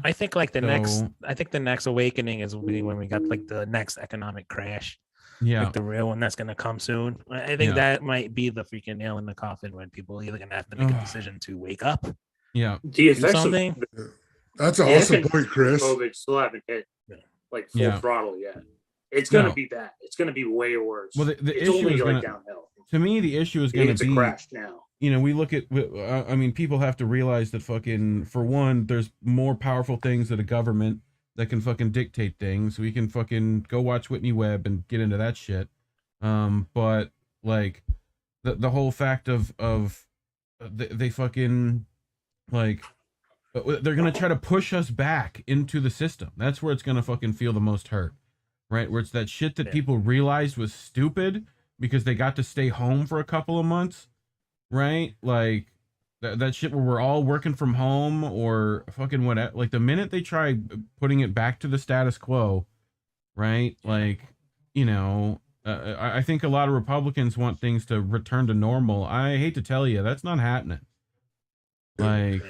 I think like the next awakening is when we got like the next economic crash. Yeah, like the real one that's gonna come soon. I think that might be the freaking nail in the coffin when people either gonna have to make a decision to wake up. Yeah, the effects something. That's an awesome point, Chris. COVID still haven't hit like full throttle yet. It's gonna be bad. It's gonna be way worse. Well, the issue only is like gonna, downhill. To me, the issue is going to be a crash now. We look at. I mean, people have to realize that fucking, for one, there's more powerful things than a government that can fucking dictate things. We can fucking go watch Whitney Webb and get into that shit. But like the whole fact of they fucking like they're gonna try to push us back into the system. That's where it's gonna fucking feel the most hurt, right? Where it's that shit that people realized was stupid because they got to stay home for a couple of months, right? Like that shit where we're all working from home or fucking whatever. Like the minute they try putting it back to the status quo, right? Like, I think a lot of Republicans want things to return to normal. I hate to tell you, that's not happening. Like,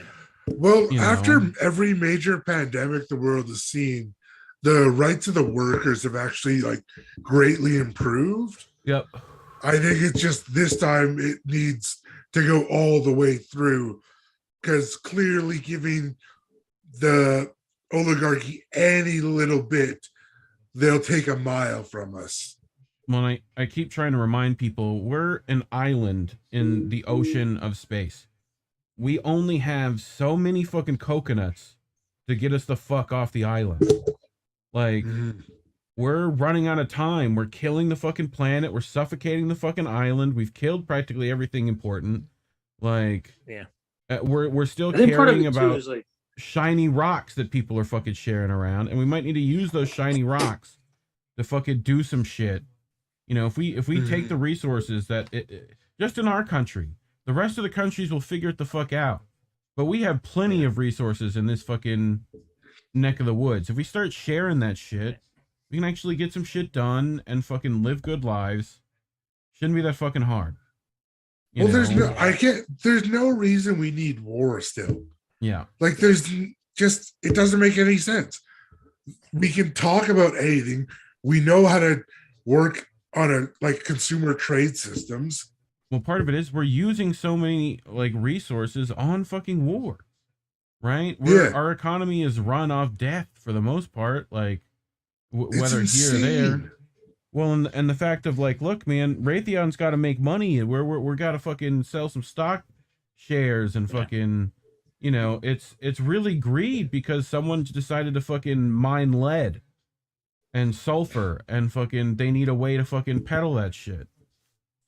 well, after every major pandemic the world has seen, the rights of the workers have actually like greatly improved. Yep. I think it's just this time it needs to go all the way through, because clearly giving the oligarchy any little bit, they'll take a mile from us. Well, I keep trying to remind people we're an island in the ocean of space. We only have so many fucking coconuts to get us the fuck off the island. Like, we're running out of time. We're killing the fucking planet. We're suffocating the fucking island. We've killed practically everything important. Like, we're still caring about shiny rocks that people are fucking sharing around, and we might need to use those shiny rocks to fucking do some shit. If we take the resources that just in our country, the rest of the countries will figure it the fuck out. But we have plenty of resources in this fucking neck of the woods. If we start sharing that shit, we can actually get some shit done and fucking live good lives. Shouldn't be that fucking hard. There's no reason we need war still. Yeah. Like it doesn't make any sense. We can talk about anything. We know how to work on a like consumer trade systems. Well, part of it is we're using so many like resources on fucking war, right? Our economy is run off death for the most part, like whether here or there. Well, and the fact of like, look, man, Raytheon's got to make money, and we're got to fucking sell some stock shares and fucking, you know, it's really greed because someone's decided to fucking mine lead and sulfur and fucking they need a way to fucking peddle that shit.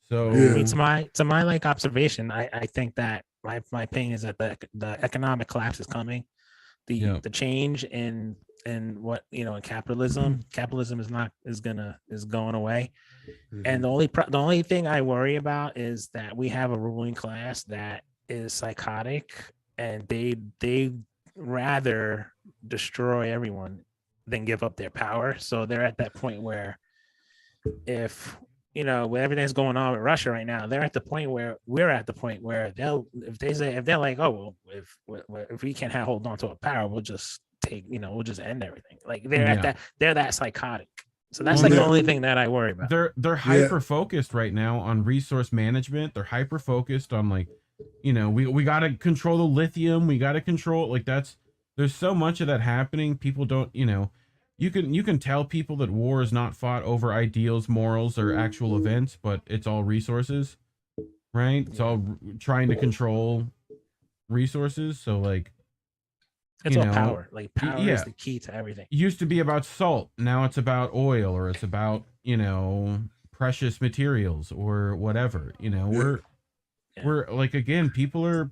So I mean, to my like observation, I think that my opinion is that the economic collapse is coming. The change in what, you know, in capitalism is going away. And the only thing I worry about is that we have a ruling class that is psychotic, and they rather destroy everyone than give up their power. So they're at that point where, if you know, with everything's going on with Russia right now, they're at the point where we're at the point where if they're like, oh, well, if we can't hold on to a power, we'll just we'll just end everything. Like they're that psychotic. So that's like the only thing that I worry about. They're hyper focused right now on resource management. They're hyper focused on like, you know, we got to control the lithium. We got to control like there's so much of that happening. People don't, you know, you can tell people that war is not fought over ideals, morals, or actual events, but it's all resources, right? It's all trying to control resources. So like, it's all power. Like power is the key to everything. It used to be about salt. Now it's about oil, or it's about, you know, precious materials or whatever. You know, we're like, again, we're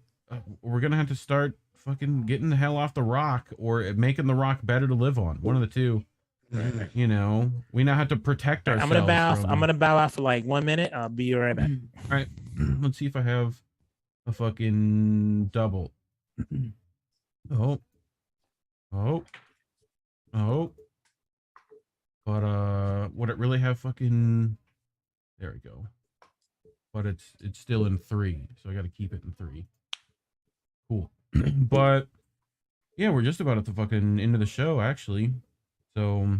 gonna have to start fucking getting the hell off the rock, or making the rock better to live on. One of the two. Right. You know, we now have to protect ourselves. I'm gonna bow out for like 1 minute. I'll be right back. All right. Let's see if I have a fucking double. But would it really have fucking? There we go. But it's still in 3, so I got to keep it in 3. Cool. But yeah, we're just about at the fucking end of the show, actually. So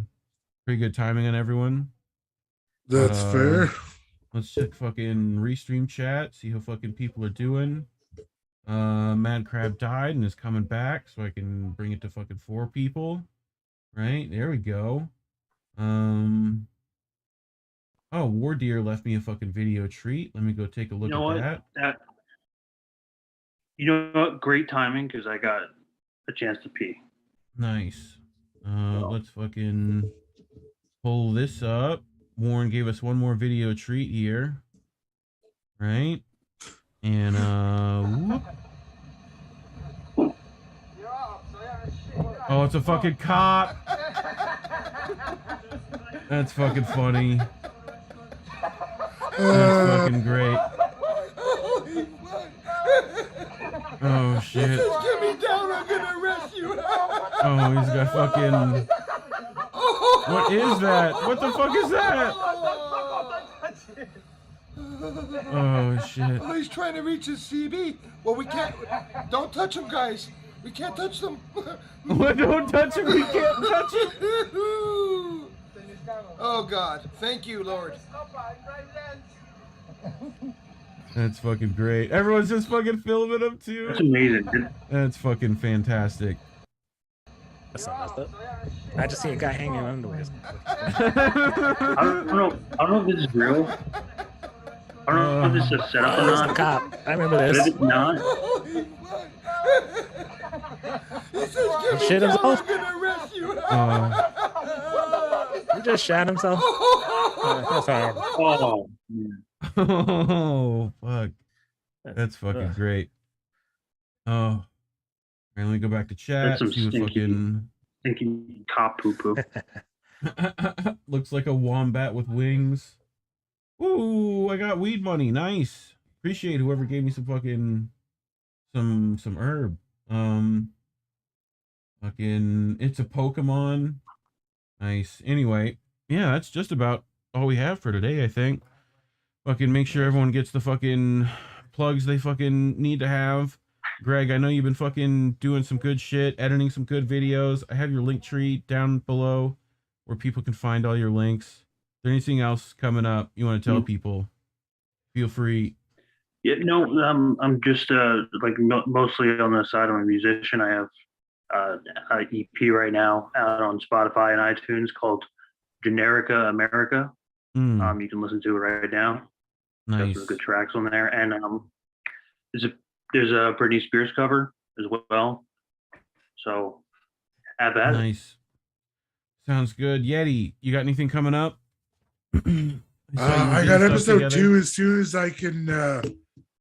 pretty good timing on everyone. That's fair. Let's check fucking restream chat, see how fucking people are doing. Mad Crab died and is coming back, so I can bring it to fucking 4 people. Right, there we go. Oh, War Deer left me a fucking video treat. Let me go take a look at that. You know what? Great timing, because I got a chance to pee. Nice. Let's fucking pull this up. Warren gave us one more video treat here. Right? And whoop. Oh, it's a fucking cop. That's fucking funny. That's fucking great. Oh shit. Get me down, I'm gonna arrest you. Oh, he's got fucking. What is that? What the fuck is that? Oh shit. Oh, he's trying to reach his CB. Well, we can't. Don't touch him, guys. We can't touch them. What? Don't touch him. We can't touch him. Oh God. Thank you, Lord. That's fucking great. Everyone's just fucking filming him too. That's amazing. That's fucking fantastic. That's not messed up. I just see a guy hanging in underwear. I don't know if this is real. I don't know if this is a setup or not. The cop. I remember this. But if it's not, he shit himself. He just shot himself. That's horrible. Oh, man. Oh fuck. That's fucking great. Oh. All right, let me go back to chat. That's some See what stinky cop poo poo. Looks like a wombat with wings. Ooh, I got weed money. Nice. Appreciate whoever gave me some fucking some herb. Fucking it's a Pokemon. Nice. Anyway, yeah, that's just about all we have for today, I think. Fucking make sure everyone gets the fucking plugs they fucking need to have. Greg, I know you've been fucking doing some good shit, editing some good videos. I have your link tree down below where people can find all your links. there anything else coming up you want to tell people? Feel free. Yeah, no, I'm just like mostly on the side of a musician. I have an EP right now out on Spotify and iTunes called Generica America. You can listen to it right now. Nice. Got some good tracks on there, and there's a Britney Spears cover as well. So have that. Nice. Sounds good. Yeti, you got anything coming up? I got episode 2 as soon as I can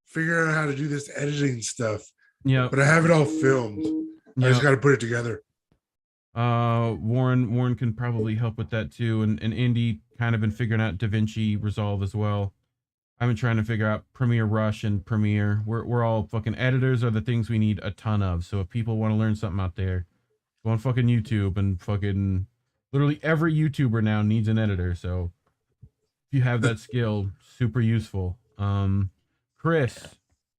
figure out how to do this editing stuff. Yeah. But I have it all filmed. I just got to put it together. Warren can probably help with that too, and Indy kind of been figuring out DaVinci Resolve as well. I've been trying to figure out Premiere Rush and Premiere. We're all fucking editors are the things we need a ton of. So if people want to learn something out there, go on fucking YouTube and fucking literally every YouTuber now needs an editor. So if you have that skill, super useful. Kris,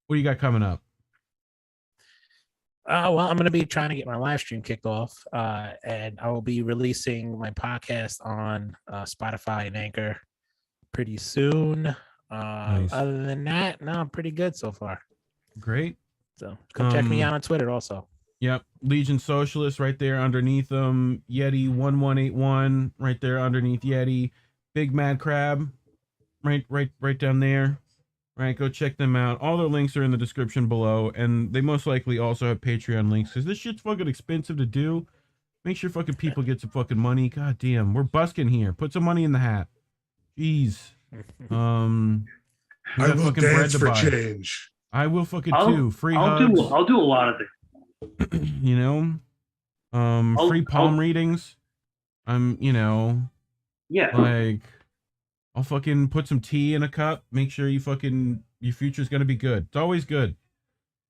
what do you got coming up? Well, I'm going to be trying to get my live stream kicked off, and I will be releasing my podcast on Spotify and Anchor pretty soon. Nice. Other than that, no, I'm pretty good so far. Great. So come check me out on Twitter also. Yep. Legion Socialist right there underneath them. Yeti 1181 right there underneath Yeti. Big Mad Crab right down there. Right, go check them out. All their links are in the description below, and they most likely also have Patreon links because this shit's fucking expensive to do. Make sure fucking people get some fucking money. God damn, we're busking here. Put some money in the hat. Jeez. I will dance for change. I will fucking too. Free hugs. I'll do a lot of things. You know, free palm readings. You know, yeah, like I'll fucking put some tea in a cup. Make sure your future's gonna be good. It's always good.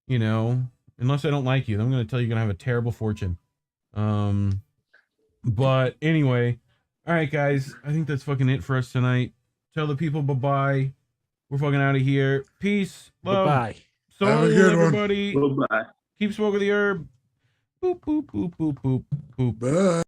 You know, unless I don't like you, then I'm gonna tell you you're gonna have a terrible fortune. But anyway, all right, guys. I think that's fucking it for us tonight. Tell the people bye-bye. We're fucking out of here. Peace. Love. Bye. So have a good everybody. Bye. Keep smoking the herb. Boop, boop, boop, boop, boop, boop. Bye.